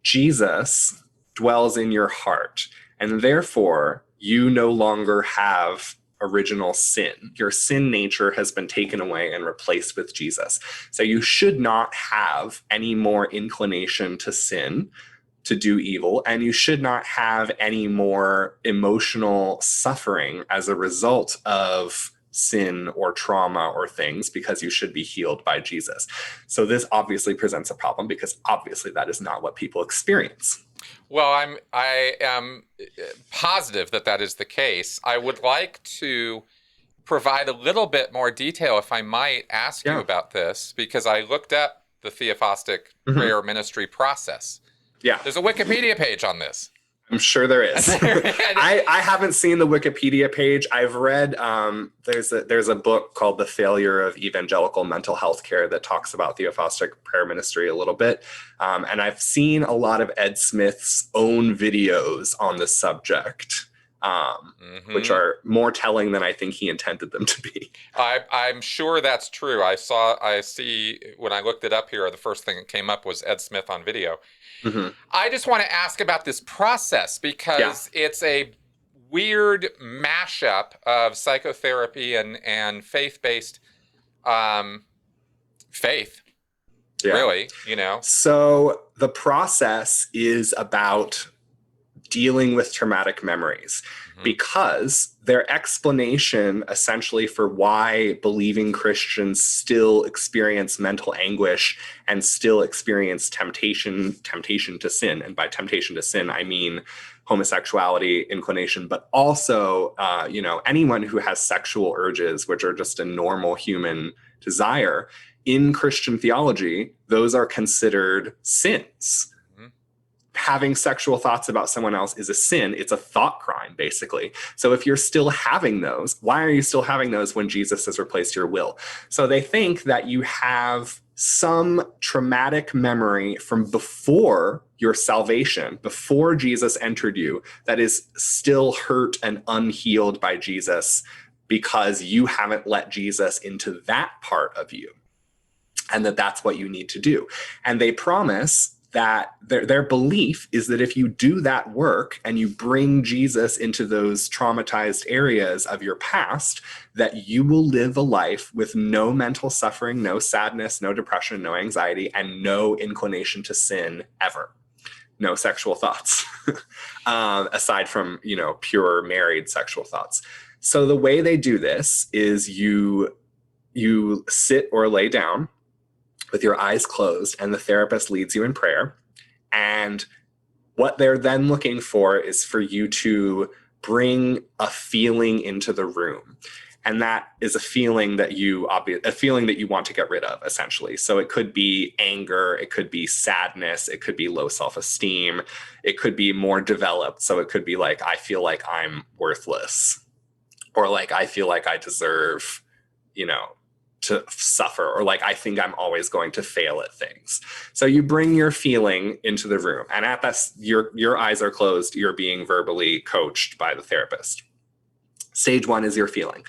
Jesus dwells in your heart, and therefore you no longer have original sin. Your sin nature has been taken away and replaced with Jesus. So you should not have any more inclination to sin, to do evil, and you should not have any more emotional suffering as a result of sin or trauma or things, because you should be healed by Jesus. So this obviously presents a problem, because obviously that is not what people experience. Well, I am positive that that is the case. I would like to provide a little bit more detail, if I might ask you about this, because I looked up the Theophostic prayer ministry process. Yeah. There's a Wikipedia page on this. I'm sure there is. I haven't seen the Wikipedia page. I've read, there's a book called The Failure of Evangelical Mental Health Care that talks about Theophostic prayer ministry a little bit. And I've seen a lot of Ed Smith's own videos on the subject, which are more telling than I think he intended them to be. I'm sure that's true. I see when I looked it up here, the first thing that came up was Ed Smith on video. I just want to ask about this process, because it's a weird mashup of psychotherapy and faith-based faith, really, you know? So the process is about dealing with traumatic memories, because their explanation essentially for why believing Christians still experience mental anguish and still experience temptation to sin. And by temptation to sin, I mean homosexuality inclination, but also, anyone who has sexual urges, which are just a normal human desire. In Christian theology, those are considered sins. Having sexual thoughts about someone else is a sin. It's a thought crime, basically. So if you're still having those, why are you still having those when Jesus has replaced your will? So they think that you have some traumatic memory from before your salvation, before Jesus entered you, that is still hurt and unhealed by Jesus because you haven't let Jesus into that part of you, and that's what you need to do. And they promise that their belief is that if you do that work and you bring Jesus into those traumatized areas of your past, that you will live a life with no mental suffering, no sadness, no depression, no anxiety, and no inclination to sin ever. No sexual thoughts, aside from, pure married sexual thoughts. So the way they do this is you sit or lay down with your eyes closed, and the therapist leads you in prayer. And what they're then looking for is for you to bring a feeling into the room. And that is a feeling that you want to get rid of, essentially. So it could be anger, it could be sadness, it could be low self-esteem, it could be more developed. So it could be like, I feel like I'm worthless, or like, I feel like I deserve, to suffer, or like, I think I'm always going to fail at things. So you bring your feeling into the room, and at that, your eyes are closed, you're being verbally coached by the therapist. Stage 1 is your feeling.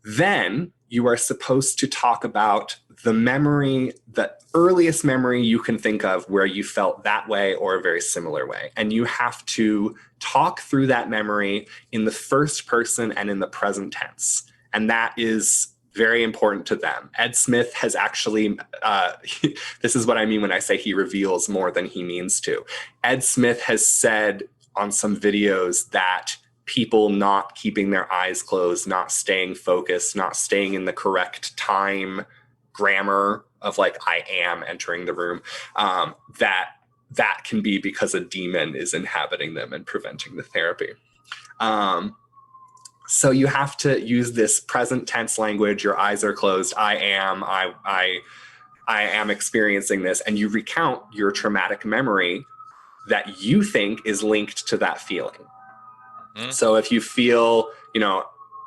Then you are supposed to talk about the memory, the earliest memory you can think of where you felt that way or a very similar way. And you have to talk through that memory in the first person and in the present tense. And that is very important to them. Ed Smith has actually, this is what I mean when I say he reveals more than he means to. Ed Smith has said on some videos that people not keeping their eyes closed, not staying focused, not staying in the correct time grammar of like, I am entering the room, that can be because a demon is inhabiting them and preventing the therapy. So you have to use this present tense language. Your eyes are closed. I am experiencing this. And you recount your traumatic memory that you think is linked to that feeling. So if you feel,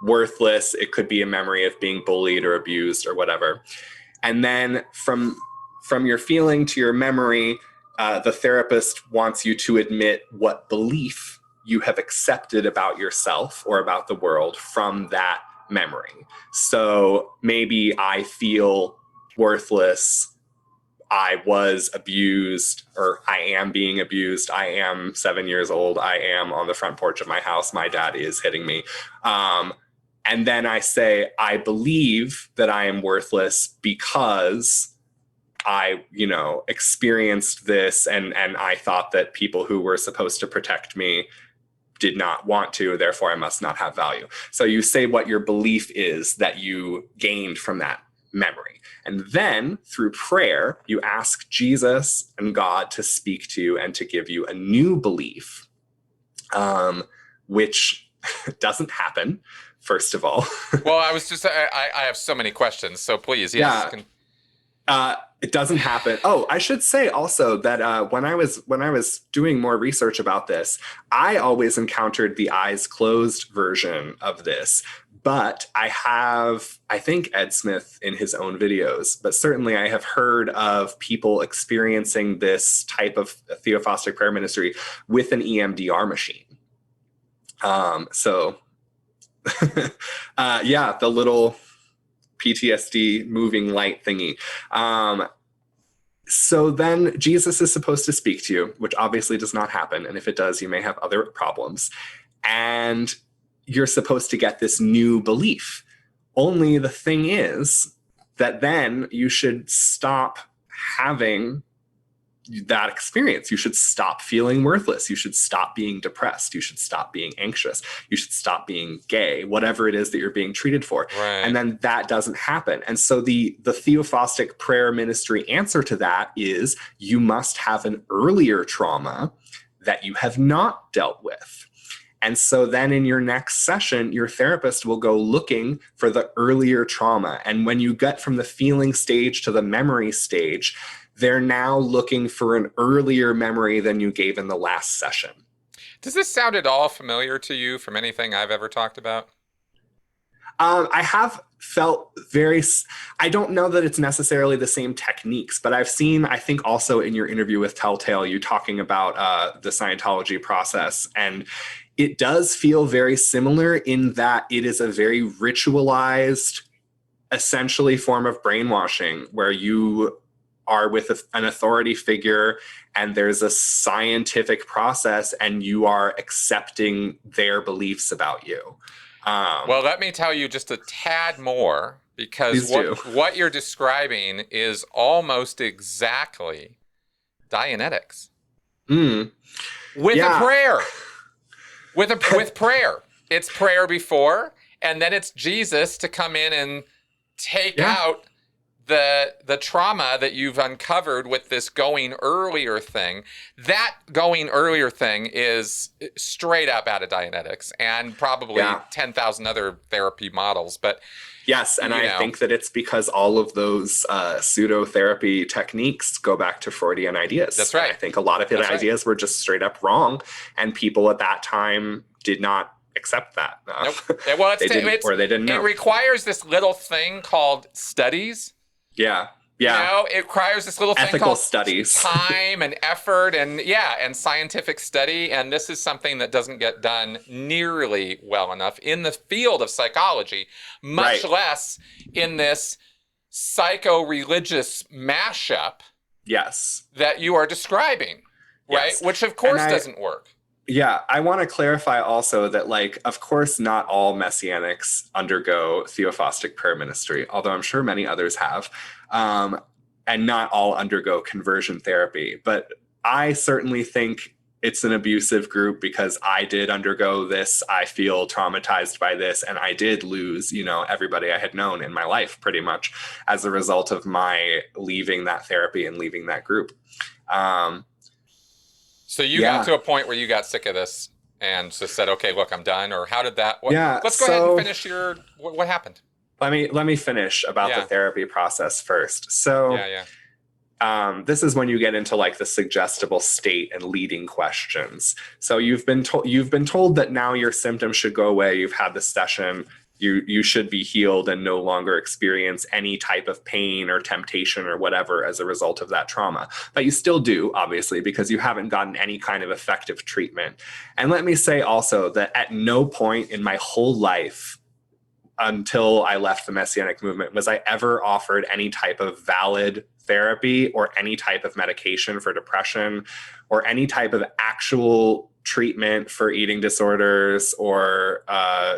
worthless, it could be a memory of being bullied or abused or whatever. And then from your feeling to your memory, the therapist wants you to admit what belief you have accepted about yourself or about the world from that memory. So maybe I feel worthless, I was abused, or I am being abused, I am 7 years old, I am on the front porch of my house, my dad is hitting me. And then I say, I believe that I am worthless because I, experienced this, and I thought that people who were supposed to protect me did not want to, therefore I must not have value. So you say what your belief is that you gained from that memory. And then through prayer, you ask Jesus and God to speak to you and to give you a new belief, which doesn't happen, first of all. Well, I have so many questions, so please, yes. It doesn't happen. Oh, I should say also that when I was doing more research about this, I always encountered the eyes closed version of this. But I think Ed Smith in his own videos, but certainly I have heard of people experiencing this type of Theophostic prayer ministry with an EMDR machine. The little PTSD moving light thingy. So then Jesus is supposed to speak to you, which obviously does not happen. And if it does, you may have other problems. And you're supposed to get this new belief. Only the thing is that then you should stop having that experience. You should stop feeling worthless. You should stop being depressed. You should stop being anxious. You should stop being gay, whatever it is that you're being treated for. Right. And then that doesn't happen. And so the Theophostic prayer ministry answer to that is you must have an earlier trauma that you have not dealt with. And so then in your next session, your therapist will go looking for the earlier trauma. And when you get from the feeling stage to the memory stage, they're now looking for an earlier memory than you gave in the last session. Does this sound at all familiar to you from anything I've ever talked about? I have felt very, I don't know that it's necessarily the same techniques, but I've seen, I think also in your interview with Telltale, you talking about the Scientology process, and it does feel very similar in that it is a very ritualized, essentially form of brainwashing where you are with an authority figure and there's a scientific process and you are accepting their beliefs about you. Well, let me tell you just a tad more, because what you're describing is almost exactly Dianetics. With a prayer. With prayer. It's prayer before, and then it's Jesus to come in and take out the trauma that you've uncovered with this going earlier thing. That going earlier thing is straight up out of Dianetics and probably 10,000 other therapy models. But yes, and I think that it's because all of those pseudo-therapy techniques go back to Freudian ideas. That's right. And I think a lot of the ideas were just straight up wrong, and people at that time did not accept that. Nope. Well, they didn't know. It requires this little thing called studies. Yeah. It requires this little ethical thing called studies, time and effort, and scientific study. And this is something that doesn't get done nearly well enough in the field of psychology, much less in this psycho-religious mashup. Yes, that you are describing, right? Which of course doesn't work. Yeah, I want to clarify also that, like, of course, not all Messianics undergo Theophostic prayer ministry, although I'm sure many others have, and not all undergo conversion therapy. But I certainly think it's an abusive group because I did undergo this. I feel traumatized by this, and I did lose, everybody I had known in my life pretty much as a result of my leaving that therapy and leaving that group. So you got to a point where you got sick of this and just said, okay, look, I'm done. Or how did that? Let's go ahead and finish what happened. Let me finish about the therapy process first. So this is when you get into like the suggestible state and leading questions. So you've been told that now your symptoms should go away. You've had this session. You should be healed and no longer experience any type of pain or temptation or whatever as a result of that trauma. But you still do, obviously, because you haven't gotten any kind of effective treatment. And let me say also that at no point in my whole life until I left the Messianic Movement was I ever offered any type of valid therapy or any type of medication for depression or any type of actual treatment for eating disorders or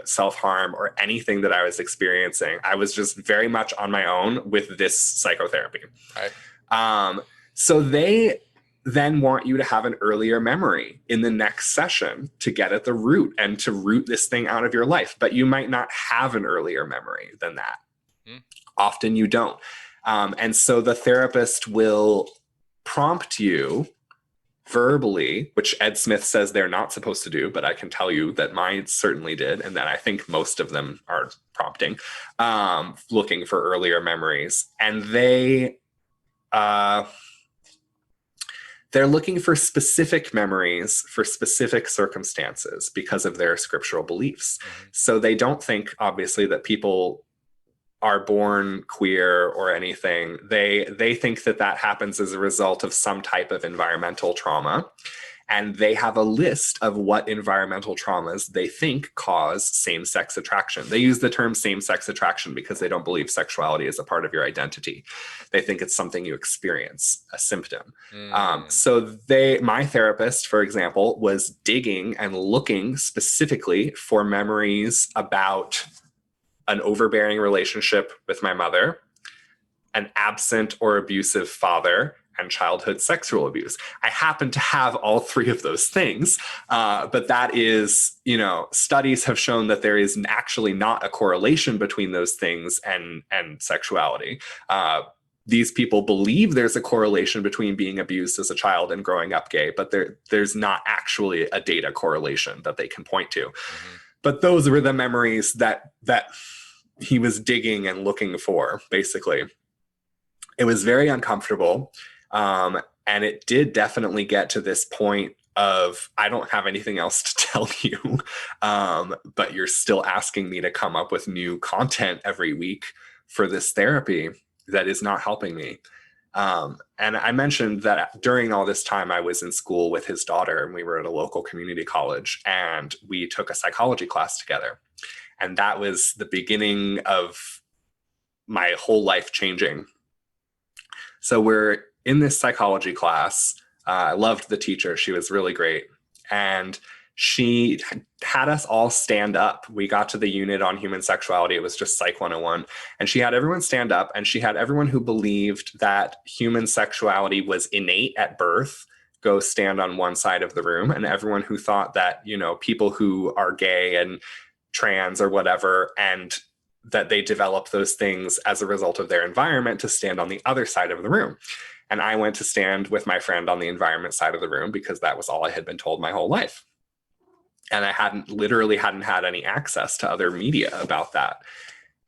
self-harm or anything that I was experiencing. I was just very much on my own with this psychotherapy. Right. So they then want you to have an earlier memory in the next session to get at the root and to root this thing out of your life. But you might not have an earlier memory than that. Often you don't. And so the therapist will prompt you verbally, which Ed Smith says they're not supposed to do, but I can tell you that mine certainly did, and that I think most of them are prompting, looking for earlier memories. And they're looking for specific memories for specific circumstances because of their scriptural beliefs. So they don't think, obviously, that people are born queer or anything. They think that happens as a result of some type of environmental trauma. And they have a list of what environmental traumas they think cause same-sex attraction. They use the term same-sex attraction because they don't believe sexuality is a part of your identity. They think it's something you experience, a symptom. So my therapist, for example, was digging and looking specifically for memories about an overbearing relationship with my mother, an absent or abusive father, and childhood sexual abuse. I happen to have all three of those things, but that is, studies have shown that there is actually not a correlation between those things and sexuality. These people believe there's a correlation between being abused as a child and growing up gay, but there's not actually a data correlation that they can point to. But those were the memories that he was digging and looking for, basically. It was very uncomfortable. And it did definitely get to this point of, I don't have anything else to tell you, but you're still asking me to come up with new content every week for this therapy that is not helping me. And I mentioned that during all this time, I was in school with his daughter, and we were at a local community college, and we took a psychology class together. And that was the beginning of my whole life changing. So we're in this psychology class. I loved the teacher. She was really great. And she had us all stand up. We got to the unit on human sexuality. It was just Psych 101. And she had everyone stand up, and she had everyone who believed that human sexuality was innate at birth go stand on one side of the room. And everyone who thought that, you know, people who are gay and trans or whatever, and that they develop those things as a result of their environment, to stand on the other side of the room. And I went to stand with my friend on the environment side of the room because that was all I had been told my whole life. And I literally hadn't had any access to other media about that.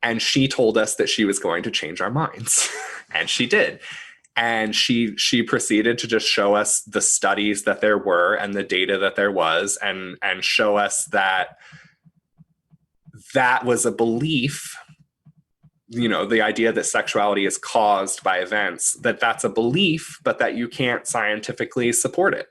And she told us that she was going to change our minds. And she did. And she proceeded to just show us the studies that there were and the data that there was, and show us that that was a belief, you know, the idea that sexuality is caused by events, that's a belief, but that you can't scientifically support it.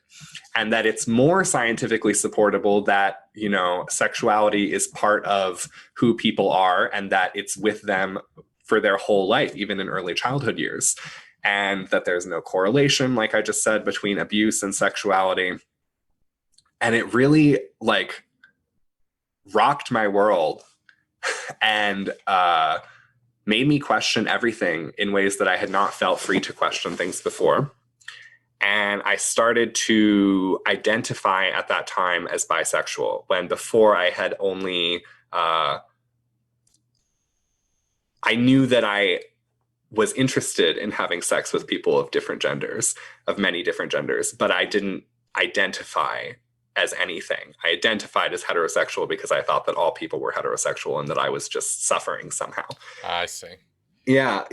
And that it's more scientifically supportable that, you know, sexuality is part of who people are, and that it's with them for their whole life, even in early childhood years. And that there's no correlation, like I just said, between abuse and sexuality. And it really, like, rocked my world and made me question everything in ways that I had not felt free to question things before. And I started to identify at that time as bisexual, when before I had only, I knew that I was interested in having sex with people of different genders, of many different genders, but I didn't identify as anything. I identified as heterosexual because I thought that all people were heterosexual and that I was just suffering somehow. I see. Yeah,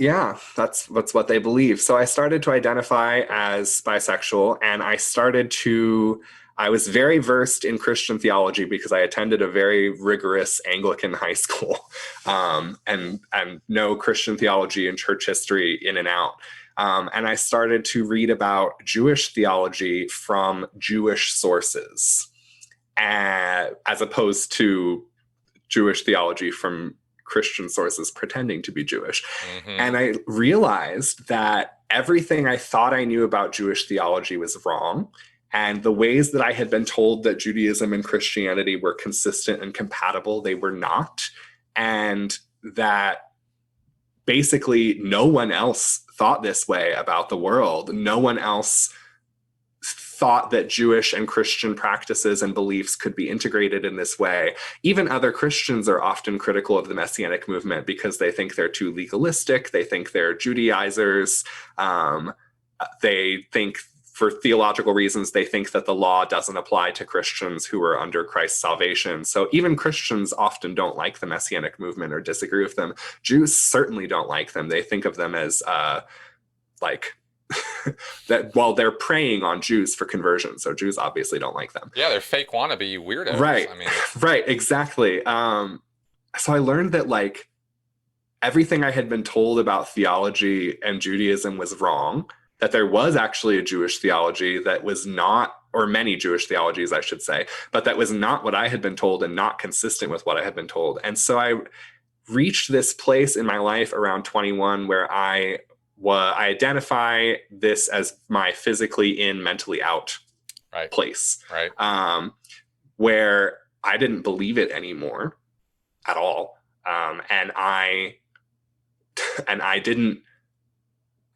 that's what they believe. So I started to identify as bisexual, and I was very versed in Christian theology because I attended a very rigorous Anglican high school, and know Christian theology and church history in and out. And I started to read about Jewish theology from Jewish sources, as opposed to Jewish theology from Christian sources pretending to be Jewish. Mm-hmm. And I realized that everything I thought I knew about Jewish theology was wrong. And the ways that I had been told that Judaism and Christianity were consistent and compatible, they were not. And that basically no one else thought this way about the world. No one else thought that Jewish and Christian practices and beliefs could be integrated in this way. Even other Christians are often critical of the Messianic movement because they think they're too legalistic. They think they're Judaizers. They think, for theological reasons, they think that the law doesn't apply to Christians who are under Christ's salvation. So even Christians often don't like the Messianic movement or disagree with them. Jews certainly don't like them. They think of them as that, well, they're preying on Jews for conversion. So Jews obviously don't like them. Yeah, they're fake wannabe weirdos. Right. I mean, right, exactly. So I learned that, like, everything I had been told about theology and Judaism was wrong, that there was actually a Jewish theology that was not, or many Jewish theologies, I should say, but that was not what I had been told and not consistent with what I had been told. And so I reached this place in my life around 21 where I identify this as my physically in, mentally out place, where I didn't believe it anymore at all. And I didn't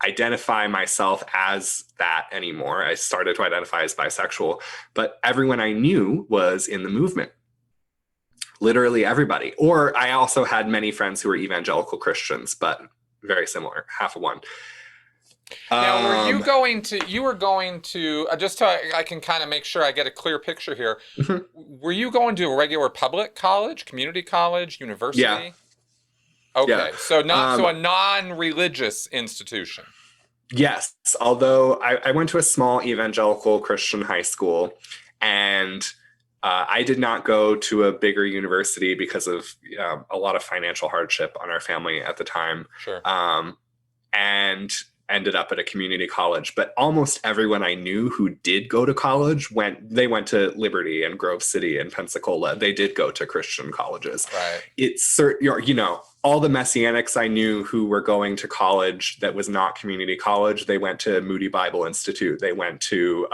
identify myself as that anymore. I started to identify as bisexual, but everyone I knew was in the movement. Literally everybody. Or I also had many friends who were evangelical Christians, but very similar, half of one. Now, you were going to, just so I can kind of make sure I get a clear picture here. Mm-hmm. Were you going to a regular public college, community college, university? Yeah. Okay, yeah. so a non-religious institution. Yes, although I went to a small evangelical Christian high school, and I did not go to a bigger university because of a lot of financial hardship on our family at the time, Sure. and ended up at a community college. But almost everyone I knew who did go to college went to Liberty and Grove City and Pensacola. They did go to Christian colleges. Right. It's all the Messianics I knew who were going to college that was not community college, they went to Moody Bible Institute. They went to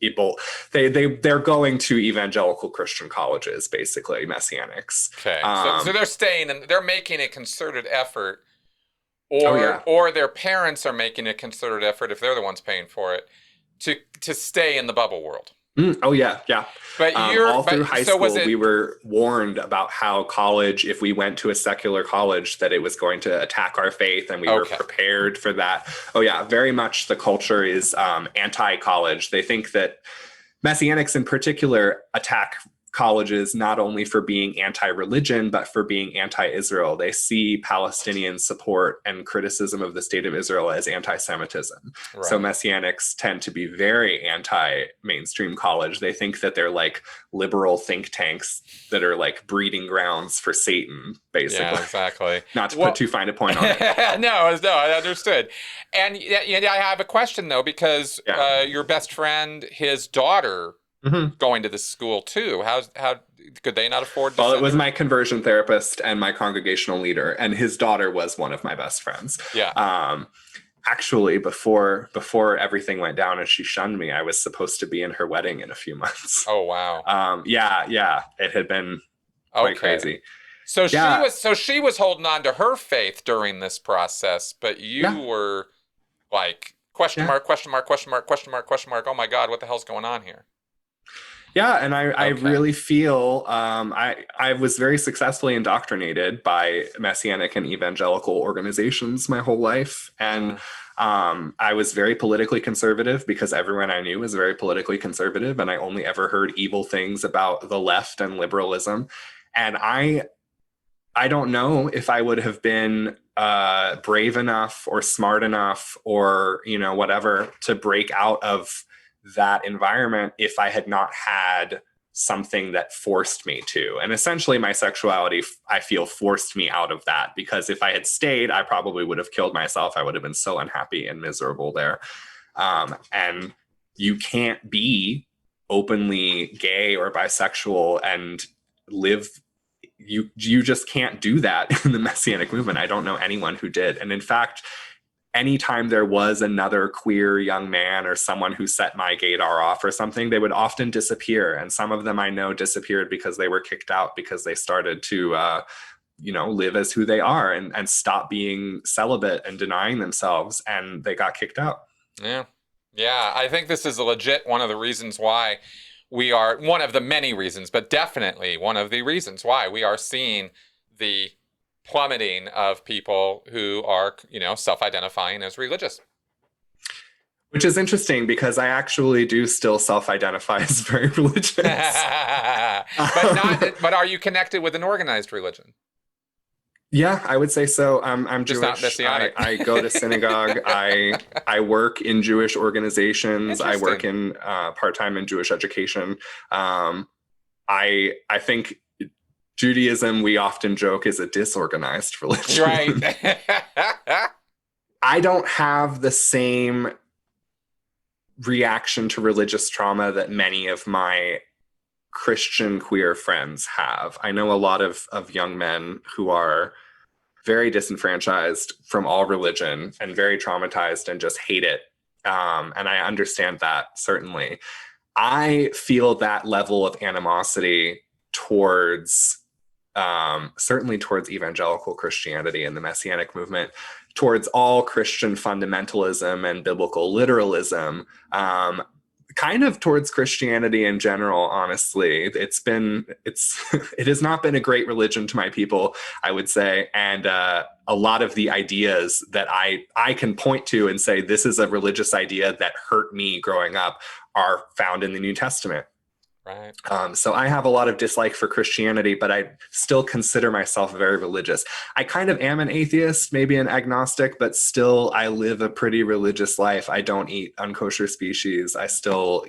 people they're going to evangelical Christian colleges, basically Messianics. Okay. So they're staying and they're making a concerted effort, Oh yeah. or their parents are making a concerted effort if they're the ones paying for it to stay in the bubble world. Oh yeah, yeah. But All through high so was school, it we were warned about how college, if we went to a secular college, that it was going to attack our faith, and we were okay? prepared for that. Oh yeah, very much the culture is anti-college. They think that Messianics in particular attack colleges not only for being anti-religion, but for being anti-Israel. They see Palestinian support and criticism of the state of Israel as anti-Semitism. Right. So Messianics tend to be very anti-mainstream college. They think that they're like liberal think tanks that are like breeding grounds for Satan, basically. Yeah, exactly. Not to put too fine a point on it. No, I understood. And I have a question though, because your best friend, his daughter, going to this school too. How could they not afford to Well, it was my conversion therapist and my congregational leader, and his daughter was one of my best friends. Yeah. Actually, before everything went down and she shunned me, I was supposed to be in her wedding in a few months. Oh wow. Yeah. It had been quite crazy. So she was holding on to her faith during this process, but you were like question mark. Oh my God, what the hell's going on here? Yeah, and I really feel I was very successfully indoctrinated by Messianic and evangelical organizations my whole life. And I was very politically conservative because everyone I knew was very politically conservative, and I only ever heard evil things about the left and liberalism. And I don't know if I would have been brave enough or smart enough or whatever to break out of that environment if I had not had something that forced me to. And essentially my sexuality, I feel, forced me out of that, because if I had stayed, I probably would have killed myself. I would have been so unhappy and miserable there. And you can't be openly gay or bisexual and live. You just can't do that in the Messianic movement. I don't know anyone who did. And in fact, anytime there was another queer young man or someone who set my gaydar off or something, they would often disappear. And some of them I know disappeared because they were kicked out, because they started to, live as who they are and stop being celibate and denying themselves, and they got kicked out. Yeah. Yeah. I think this is a legit one of the reasons why we are, one of the many reasons, but definitely one of the reasons why we are seeing the plummeting of people who are, self-identifying as religious. Which is interesting, because I actually do still self-identify as very religious. But are you connected with an organized religion? Yeah, I would say so. I'm just Jewish. Not Messianic. I go to synagogue. I work in Jewish organizations. I work in part-time in Jewish education. I think Judaism, we often joke, is a disorganized religion. Right. I don't have the same reaction to religious trauma that many of my Christian queer friends have. I know a lot of young men who are very disenfranchised from all religion and very traumatized and just hate it. And I understand that, certainly. I feel that level of animosity towards certainly towards evangelical Christianity and the Messianic movement, towards all Christian fundamentalism and biblical literalism, kind of towards Christianity in general. Honestly, it has not been a great religion to my people, I would say. And a lot of the ideas that I can point to and say, this is a religious idea that hurt me growing up, are found in the New Testament. Right. So I have a lot of dislike for Christianity, but I still consider myself very religious. I kind of am an atheist, maybe an agnostic, but still I live a pretty religious life. I don't eat unkosher species. I still,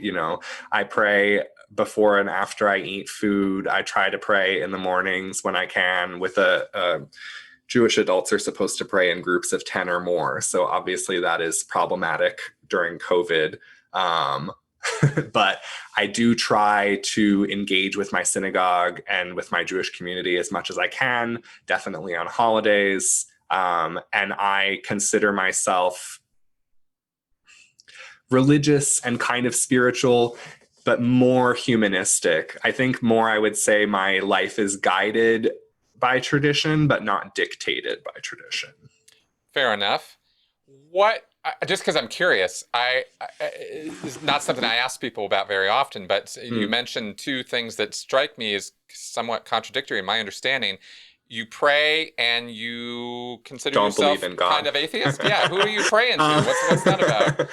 I pray before and after I eat food. I try to pray in the mornings when I can. Jewish adults are supposed to pray in groups of 10 or more. So obviously that is problematic during COVID. But I do try to engage with my synagogue and with my Jewish community as much as I can, definitely on holidays. And I consider myself religious and kind of spiritual, but more humanistic. I think more, I would say my life is guided by tradition, but not dictated by tradition. Fair enough. Just because I'm curious, it's not something I ask people about very often, but you mentioned two things that strike me as somewhat contradictory in my understanding. You pray and you consider Don't yourself believe in God. kind of atheist? Yeah, who are you praying to? What's that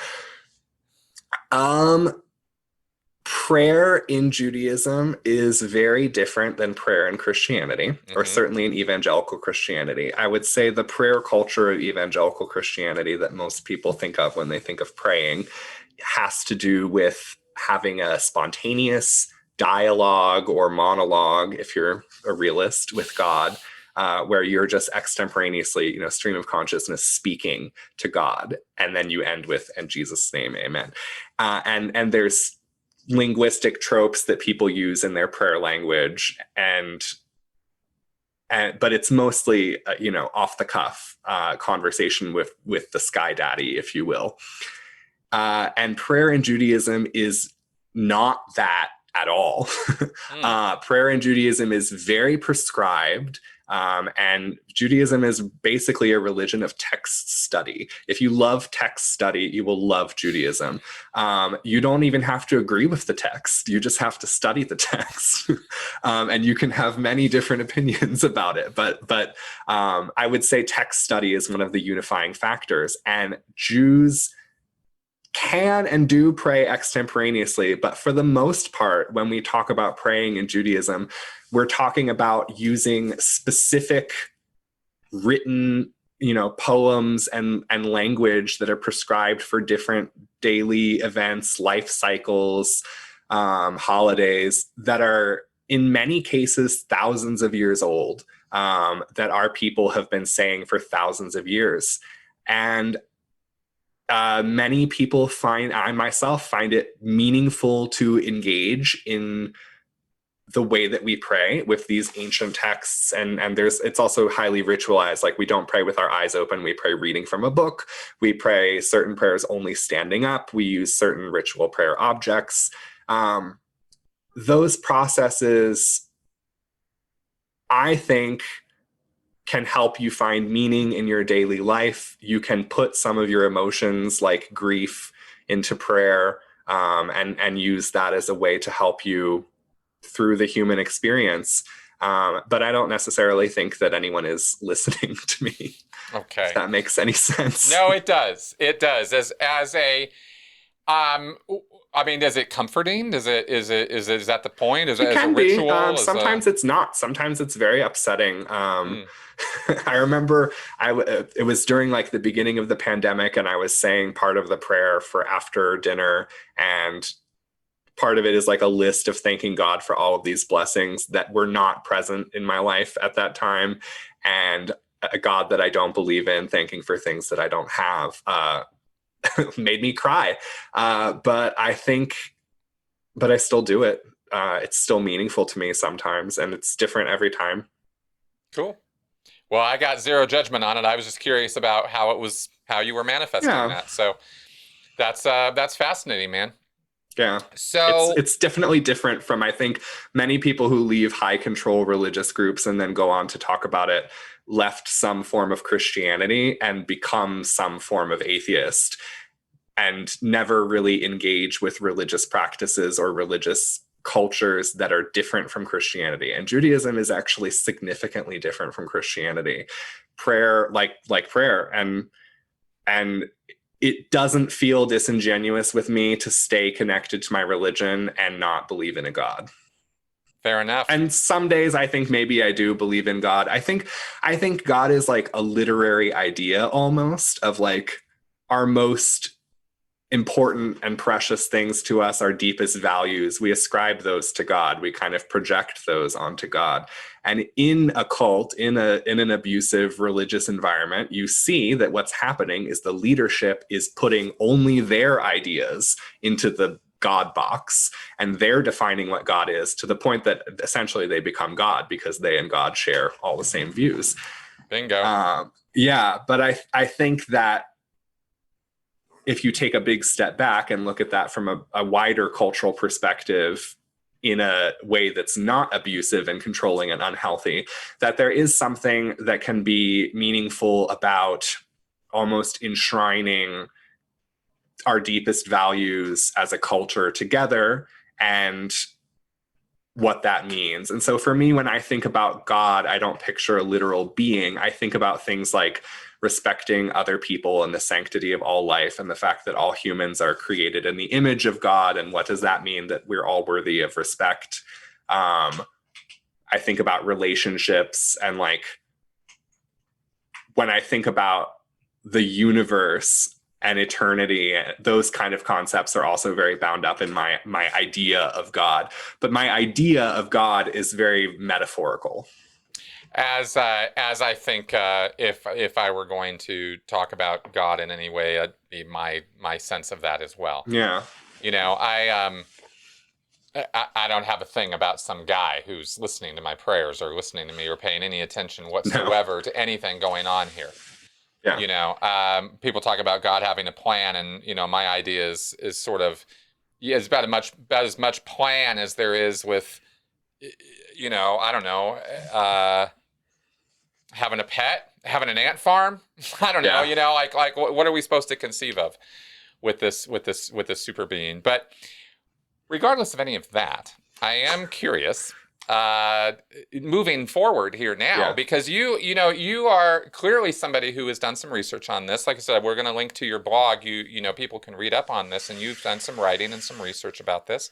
about? Prayer in Judaism is very different than prayer in Christianity, or certainly in evangelical Christianity. I would say the prayer culture of evangelical Christianity that most people think of when they think of praying has to do with having a spontaneous dialogue or monologue, if you're a realist, with God, where you're just extemporaneously, stream of consciousness speaking to God, and then you end with "in Jesus' name, amen." And there's linguistic tropes that people use in their prayer language, but it's mostly off the cuff conversation with the sky daddy, if you will. And prayer in Judaism is not that at all. Prayer in Judaism is very prescribed. And Judaism is basically a religion of text study. If you love text study, you will love Judaism. You don't even have to agree with the text. You just have to study the text. And you can have many different opinions about it. But I would say text study is one of the unifying factors. And Jews can and do pray extemporaneously, but for the most part, when we talk about praying in Judaism, we're talking about using specific written, poems and language that are prescribed for different daily events, life cycles, holidays that are in many cases thousands of years old, that our people have been saying for thousands of years. And many people I myself find it meaningful to engage in the way that we pray with these ancient texts. And it's also highly ritualized. Like, we don't pray with our eyes open. We pray reading from a book. We pray certain prayers only standing up. We use certain ritual prayer objects. Those processes, I think, can help you find meaning in your daily life. You can put some of your emotions like grief into prayer, and use that as a way to help you through the human experience. But I don't necessarily think that anyone is listening to me. Okay. If that makes any sense. No, it does. It does. As a I mean, is it comforting? Is that the point? It can a ritual? be. Sometimes it's not. Sometimes it's very upsetting. I remember it was during like the beginning of the pandemic, and I was saying part of the prayer for after dinner, and part of it is like a list of thanking God for all of these blessings that were not present in my life at that time, and a God that I don't believe in, thanking for things that I don't have. Made me cry. But I still do it. It's still meaningful to me sometimes, and it's different every time. Cool. Well, I got zero judgment on it. I was just curious about how you were manifesting that. So that's fascinating, man. Yeah. So it's definitely different from, I think, many people who leave high control religious groups and then go on to talk about it, left some form of Christianity and become some form of atheist, and never really engage with religious practices or religious cultures that are different from Christianity. And Judaism is actually significantly different from Christianity. Prayer, like prayer, and it doesn't feel disingenuous with me to stay connected to my religion and not believe in a God. Fair enough. And some days I think maybe I do believe in God. I think God is like a literary idea almost of like our most important and precious things to us, our deepest values. We ascribe those to God. We kind of project those onto God. And in a cult, in an abusive religious environment, you see that what's happening is the leadership is putting only their ideas into the God box, and they're defining what God is, to the point that essentially they become God because they and God share all the same views. Bingo. Yeah, but I think that if you take a big step back and look at that from a wider cultural perspective in a way that's not abusive and controlling and unhealthy, that there is something that can be meaningful about almost enshrining our deepest values as a culture together and what that means. And so for me, when I think about God, I don't picture a literal being. I think about things like respecting other people and the sanctity of all life and the fact that all humans are created in the image of God. And what does that mean? That we're all worthy of respect. I think about relationships, and like when I think about the universe and eternity, those kind of concepts are also very bound up in my idea of God. But my idea of God is very metaphorical. As I think, if I were going to talk about God in any way, it'd be my sense of that as well. Yeah. You know, I don't have a thing about some guy who's listening to my prayers or listening to me or paying any attention whatsoever No. to anything going on here. Yeah. You know, people talk about God having a plan, and you know, my idea is sort of, yeah, it's about as much plan as there is with, you know, I don't know, having a pet, having an ant farm. I don't know, Yeah. you know, like what are we supposed to conceive of with this super being? But regardless of any of that, I am curious, moving forward here now, Yeah. because you are clearly somebody who has done some research on this. Like I said, we're going to link to your blog. You know, people can read up on this, and you've done some writing and some research about this.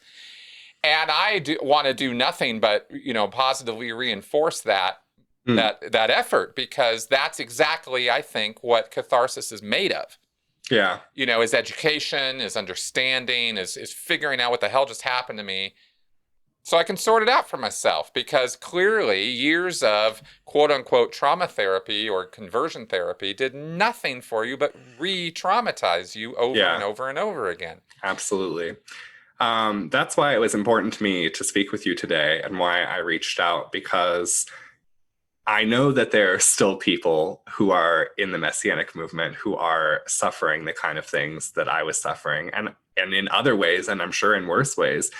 And I do want to do nothing but, you know, positively reinforce that Mm. that effort, because that's exactly, I think, what catharsis is made of. Yeah. You know, is education, is understanding, is figuring out what the hell just happened to me, so I can sort it out for myself. Because clearly years of quote unquote trauma therapy or conversion therapy did nothing for you but re-traumatize you over and Yeah. over and over again. Absolutely. That's why it was important to me to speak with you today, and why I reached out, because I know that there are still people who are in the Messianic movement who are suffering the kind of things that I was suffering, and in other ways, and I'm sure in worse ways.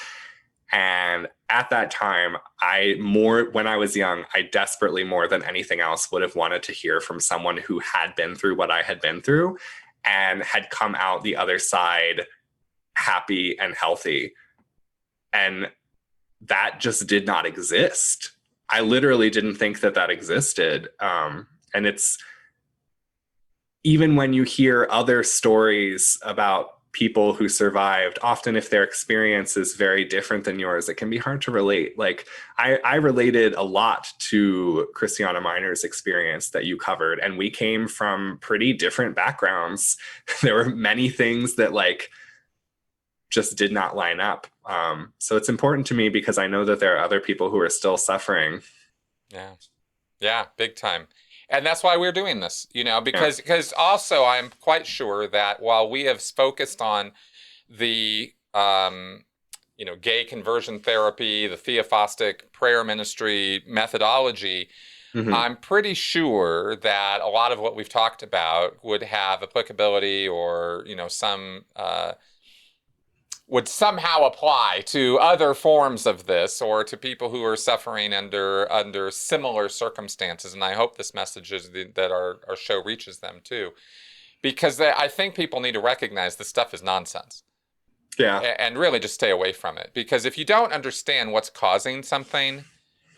And at that time, when I was young, I desperately, more than anything else, would have wanted to hear from someone who had been through what I had been through and had come out the other side happy and healthy. And that just did not exist. I literally didn't think that existed. And it's, even when you hear other stories about people who survived, often if their experience is very different than yours, it can be hard to relate. Like I related a lot to Christiana Miner's experience that you covered, and we came from pretty different backgrounds. There were many things that like just did not line up. So it's important to me because I know that there are other people who are still suffering. Yeah. Yeah, big time. And that's why we're doing this, you know, because also I'm quite sure that while we have focused on the you know, gay conversion therapy, the Theophostic prayer ministry methodology, Mm-hmm. I'm pretty sure that a lot of what we've talked about would have applicability, or, you know, some would somehow apply to other forms of this, or to people who are suffering under similar circumstances. And I hope this message is that our show reaches them too, because I think people need to recognize this stuff is nonsense. Yeah. And really just stay away from it. Because if you don't understand what's causing something,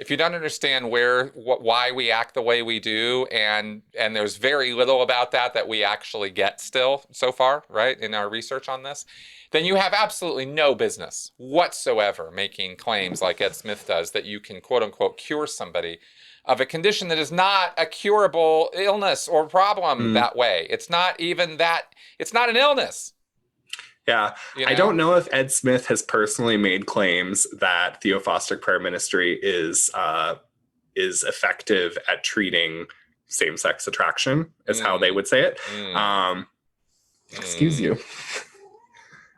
if you don't understand why we act the way we do, and there's very little about that we actually get still so far, right, in our research on this, then you have absolutely no business whatsoever making claims like Ed Smith does that you can quote unquote cure somebody of a condition that is not a curable illness or problem that way. It's not even that, it's not an illness. Yeah. You I know? don't know if Ed Smith has personally made claims that Theophostic prayer ministry is effective at treating same-sex attraction, is how they would say it. Excuse you.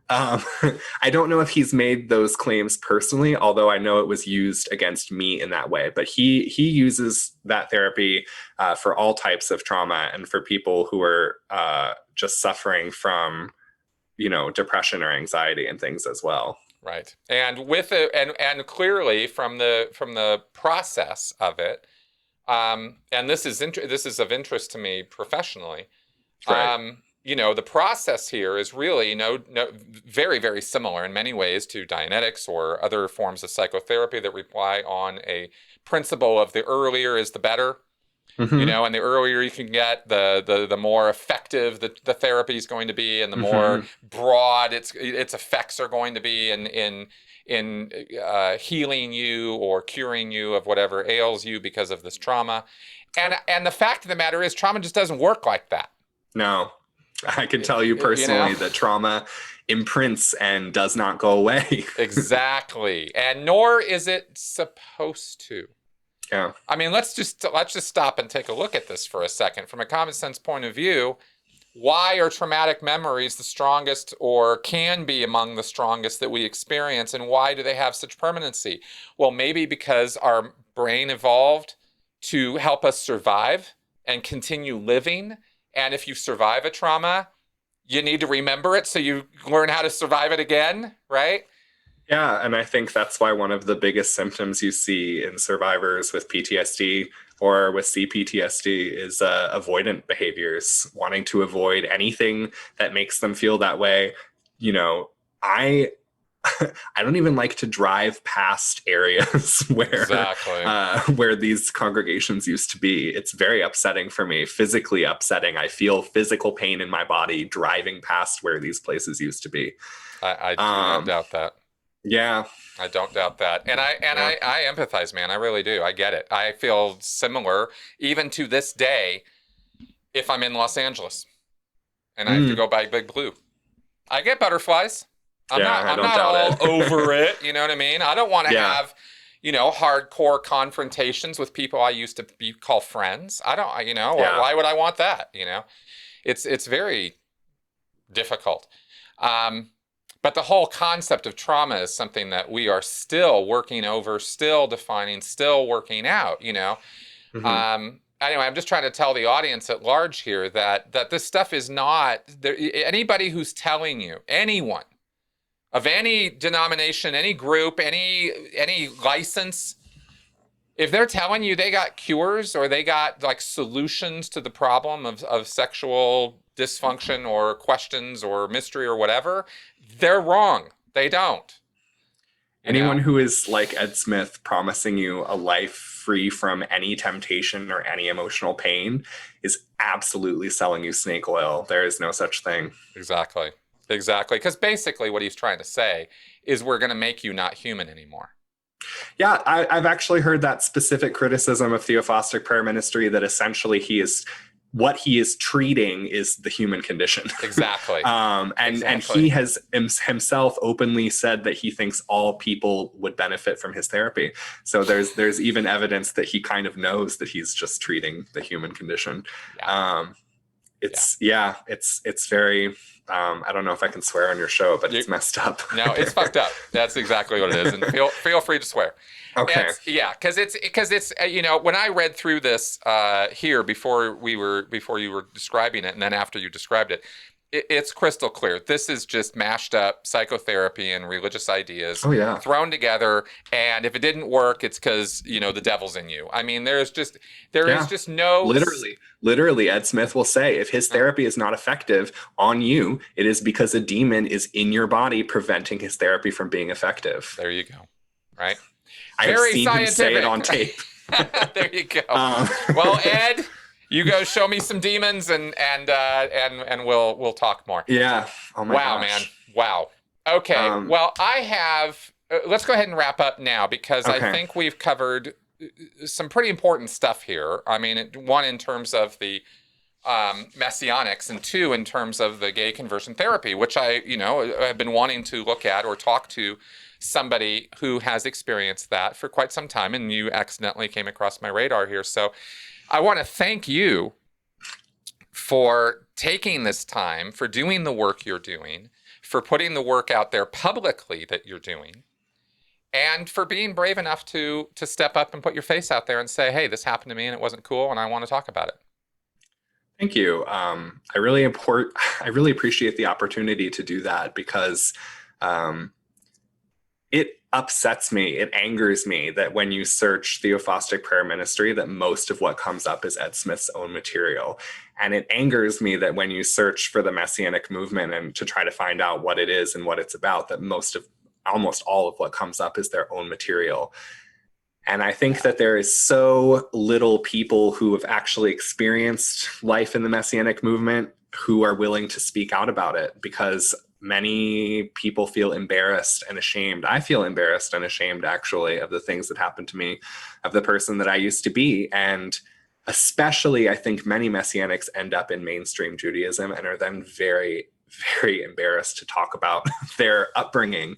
I don't know if he's made those claims personally, although I know it was used against me in that way. But he uses that therapy for all types of trauma and for people who are just suffering from, depression or anxiety and things as well. Right. And with it, and clearly from the process of it, and this is of interest to me professionally. Right. The process here is really very, very similar in many ways to Dianetics or other forms of psychotherapy that rely on a principle of the earlier is the better. Mm-hmm. And the earlier you can get, the more effective the therapy is going to be, and the more broad its effects are going to be in healing you or curing you of whatever ails you because of this trauma. And the fact of the matter is, trauma just doesn't work like that. No. I can tell you personally that trauma imprints and does not go away. Exactly. And nor is it supposed to. Yeah. I mean, let's just stop and take a look at this for a second. From a common sense point of view, why are traumatic memories the strongest, or can be among the strongest that we experience, and why do they have such permanency? Well, maybe because our brain evolved to help us survive and continue living. And if you survive a trauma, you need to remember it so you learn how to survive it again, right? Yeah, and I think that's why one of the biggest symptoms you see in survivors with PTSD or with CPTSD is avoidant behaviors, wanting to avoid anything that makes them feel that way. I I don't even like to drive past areas where these congregations used to be. It's very upsetting for me, physically upsetting. I feel physical pain in my body driving past where these places used to be. I do not doubt that. Yeah. I don't doubt that. And I empathize, man. I really do. I get it. I feel similar even to this day if I'm in Los Angeles and I have to go by Big Blue. I get butterflies. I'm not all over it. You know what I mean? I don't want to have, hardcore confrontations with people I used to call friends. I don't, why would I want that? It's very difficult. But the whole concept of trauma is something that we are still working over, still defining, still working out, Anyway, I'm just trying to tell the audience at large here that this stuff is not there. Anybody who's telling you, anyone of any denomination, any group, any license, if they're telling you they got cures or they got like solutions to the problem of sexual dysfunction or questions or mystery or whatever, they're wrong. They don't. Anyone who is like Ed Smith promising you a life free from any temptation or any emotional pain is absolutely selling you snake oil. There is no such thing. Exactly. Because basically what he's trying to say is we're going to make you not human anymore. Yeah, I've actually heard that specific criticism of Theophostic prayer ministry, that essentially what he is treating is the human condition. Exactly. And he has himself openly said that he thinks all people would benefit from his therapy. So there's even evidence that he kind of knows that he's just treating the human condition. It's very, I don't know if I can swear on your show, but it's messed up. No, it's fucked up. That's exactly what it is. And feel free to swear. Okay. Because it's when I read through this here before you were describing it, and then after you described it, it's crystal clear. This is just mashed up psychotherapy and religious ideas thrown together. And if it didn't work, it's because the devil's in you. I mean, there is just no literally. Ed Smith will say if his therapy is not effective on you, it is because a demon is in your body preventing his therapy from being effective. There you go. Right. I have Very seen him say it scientific. on tape. There you go. Um, Well, Ed, you go show me some demons, and we'll talk more. yeah. Oh my Wow, man. gosh. Wow. Okay. Um, Well, I have. Let's go ahead and wrap up now because I okay. think we've covered some pretty important stuff here. I mean, one in terms of the messianics, and two in terms of the gay conversion therapy, which have been wanting to look at or talk to somebody who has experienced that for quite some time, and you accidentally came across my radar here. So I want to thank you for taking this time, for doing the work you're doing, for putting the work out there publicly that you're doing, and for being brave enough to step up and put your face out there and say, hey, this happened to me and it wasn't cool and I want to talk about it. Thank you. I really appreciate the opportunity to do that because it upsets me, it angers me that when you search Theophostic prayer ministry, that most of what comes up is Ed Smith's own material. And it angers me that when you search for the Messianic movement and to try to find out what it is and what it's about, that almost all of what comes up is their own material. And I think that there is so little people who have actually experienced life in the Messianic movement who are willing to speak out about it, because many people feel embarrassed and ashamed. I feel embarrassed and ashamed, actually, of the things that happened to me, of the person that I used to be. And especially, I think many Messianics end up in mainstream Judaism and are then very, very embarrassed to talk about their upbringing.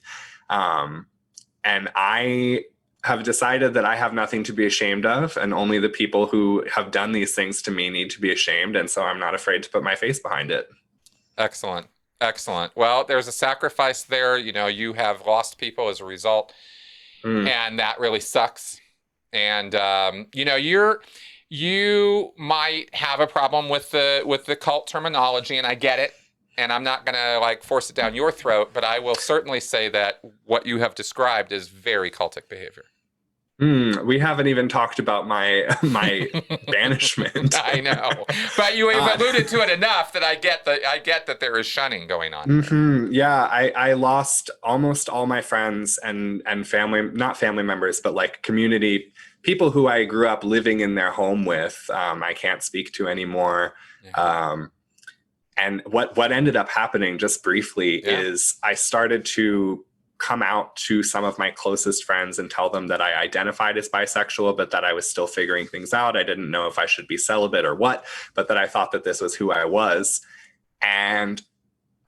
And I have decided that I have nothing to be ashamed of, and only the people who have done these things to me need to be ashamed. And so I'm not afraid to put my face behind it. Excellent. Excellent. Well, there's a sacrifice there. You have lost people as a result, and that really sucks. And you might have a problem with the cult terminology, and I get it. And I'm not going to force it down your throat, but I will certainly say that what you have described is very cultic behavior. We haven't even talked about my banishment. I know, but you have alluded to it enough that I get that there is shunning going on. Yeah, I lost almost all my friends and family, not family members, but community people who I grew up living in their home with. I can't speak to anymore. Yeah. And what ended up happening, just briefly, is I started to come out to some of my closest friends and tell them that I identified as bisexual, but that I was still figuring things out. I didn't know if I should be celibate or what, but that I thought that this was who I was. And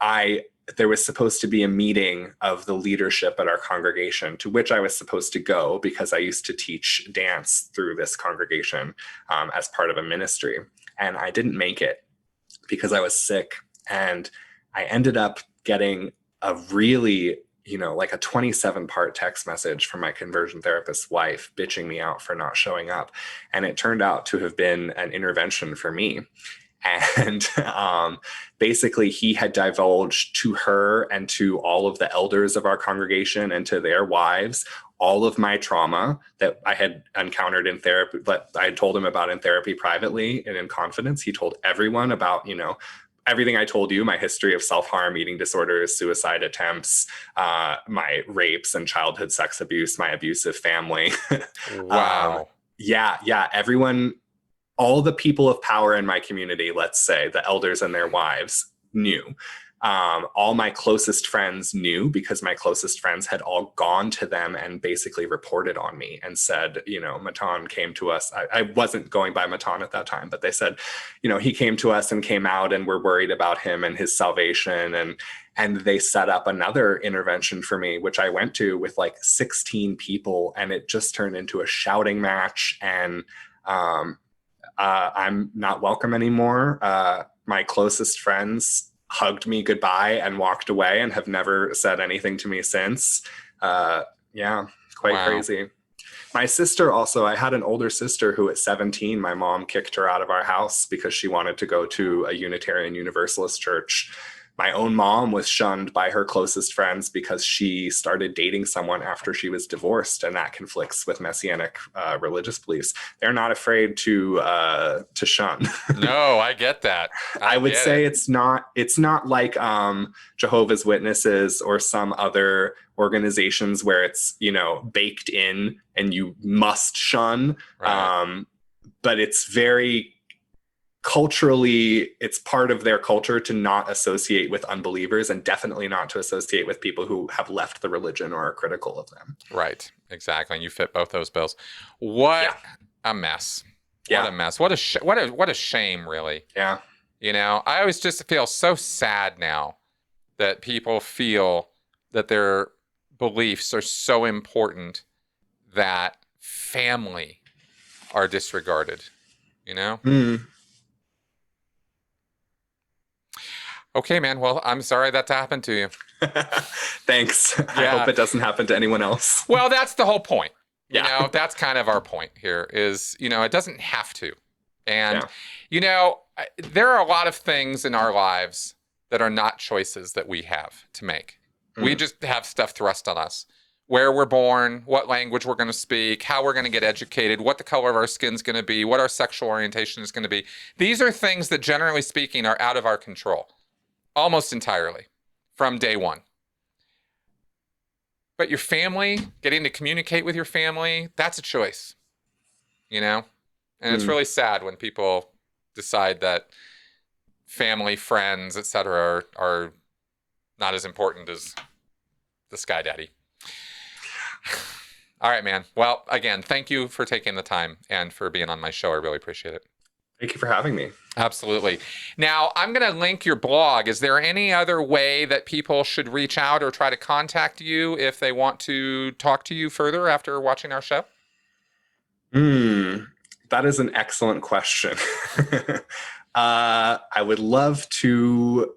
there was supposed to be a meeting of the leadership at our congregation, to which I was supposed to go because I used to teach dance through this congregation as part of a ministry. And I didn't make it because I was sick. And I ended up getting a really, a 27-part text message from my conversion therapist's wife bitching me out for not showing up. And it turned out to have been an intervention for me. And basically, he had divulged to her and to all of the elders of our congregation and to their wives all of my trauma that I had encountered in therapy, but I had told him about in therapy privately and in confidence. He told everyone about, everything I told you, my history of self-harm, eating disorders, suicide attempts, my rapes and childhood sex abuse, my abusive family. Wow. Yeah. Everyone, all the people of power in my community, let's say the elders and their wives, knew. All my closest friends knew, because my closest friends had all gone to them and basically reported on me and said, Matan came to us. I wasn't going by Matan at that time, but they said, he came to us and came out and we're worried about him and his salvation. And they set up another intervention for me, which I went to with 16 people, and it just turned into a shouting match. And I'm not welcome anymore. My closest friends hugged me goodbye and walked away and have never said anything to me since. Quite crazy. My sister also, I had an older sister who at 17, my mom kicked her out of our house because she wanted to go to a Unitarian Universalist church My own mom was shunned by her closest friends because she started dating someone after she was divorced, and that conflicts with Messianic religious beliefs. They're not afraid to shun. No, I get that. I would get say it. it's not like Jehovah's Witnesses or some other organizations where it's, you know, baked in and you must shun. Right. But it's very culturally, it's part of their culture to not associate with unbelievers, and definitely not to associate with people who have left the religion or are critical of them. Right. Exactly. And you fit both those bills. What Yeah. a mess. What Yeah. a mess. What a shame, really. Yeah. You know, I always just feel so sad now that people feel that their beliefs are so important that family are disregarded, you know? Mm. Okay, man. Well, I'm sorry that happened to you. Thanks. I hope Yeah. it doesn't happen to anyone else. Well, that's the whole point. You Yeah. know, that's kind of our point here is, you know, it doesn't have to. And, Yeah. you know, there are a lot of things in our lives that are not choices that we have to make. We Mm. just have stuff thrust on us. Where we're born, what language we're going to speak, how we're going to get educated, what the color of our skin's going to be, what our sexual orientation is going to be. These are things that, generally speaking, are out of our control almost entirely from day one. But your family, getting to communicate with your family, that's a choice, you know? And it's Mm. really sad when people decide that family, friends, etc., are not as important as the Sky Daddy. All right, man. Well, again, thank you for taking the time and for being on my show. I really appreciate it. Thank you for having me. Absolutely. Now, I'm going to link your blog. Is there any other way that people should reach out or try to contact you if they want to talk to you further after watching our show? That is an excellent question. I would love to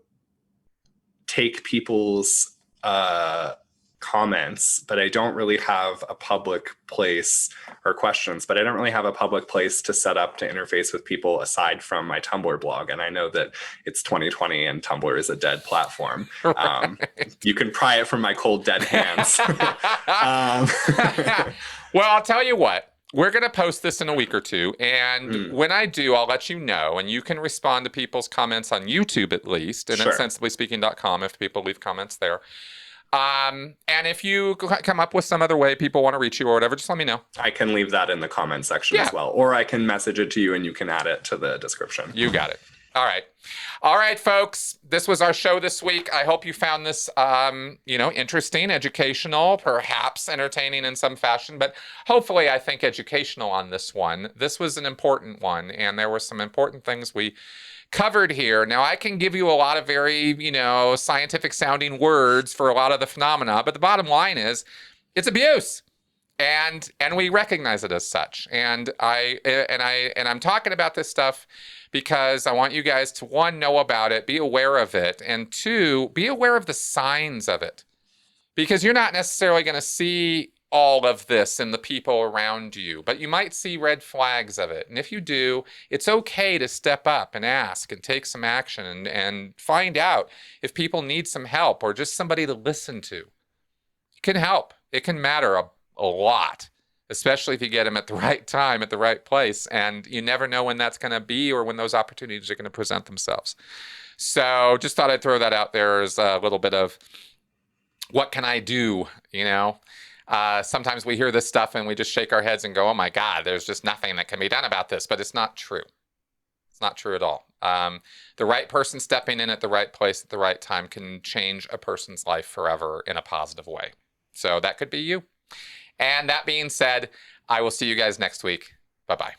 take people's comments, but I don't really have a public place, or questions, but I don't really have a public place to set up to interface with people aside from my Tumblr blog. And I know that it's 2020 and Tumblr is a dead platform. Right. You can pry it from my cold, dead hands. Well, I'll tell you what. We're going to post this in a week or two. And when I do, I'll let you know. And you can respond to people's comments on YouTube at least, and Sure. at sensiblyspeaking.com if people leave comments there. And if you come up with some other way people want to reach you or whatever, just let me know. I can leave that in the comment section as well. Or I can message it to you and you can add it to the description. You got it. All right. All right, folks. This was our show this week. I hope you found this, interesting, educational, perhaps entertaining in some fashion, but hopefully I think educational on this one. This was an important one, and there were some important things we covered here. Now, I can give you a lot of very, scientific sounding words for a lot of the phenomena, but the bottom line is it's abuse. And we recognize it as such. And I'm talking about this stuff because I want you guys to, one, know about it, be aware of it, and two, be aware of the signs of it. Because you're not necessarily going to see all of this in the people around you, but you might see red flags of it. And if you do, it's okay to step up and ask and take some action and find out if people need some help or just somebody to listen to. It can help. It can matter a lot, especially if you get them at the right time, at the right place. And you never know when that's going to be or when those opportunities are going to present themselves. So just thought I'd throw that out there as a little bit of what can I do, Sometimes we hear this stuff and we just shake our heads and go, oh my God, there's just nothing that can be done about this. But it's not true. It's not true at all. The right person stepping in at the right place at the right time can change a person's life forever in a positive way. So that could be you. And that being said, I will see you guys next week. Bye-bye.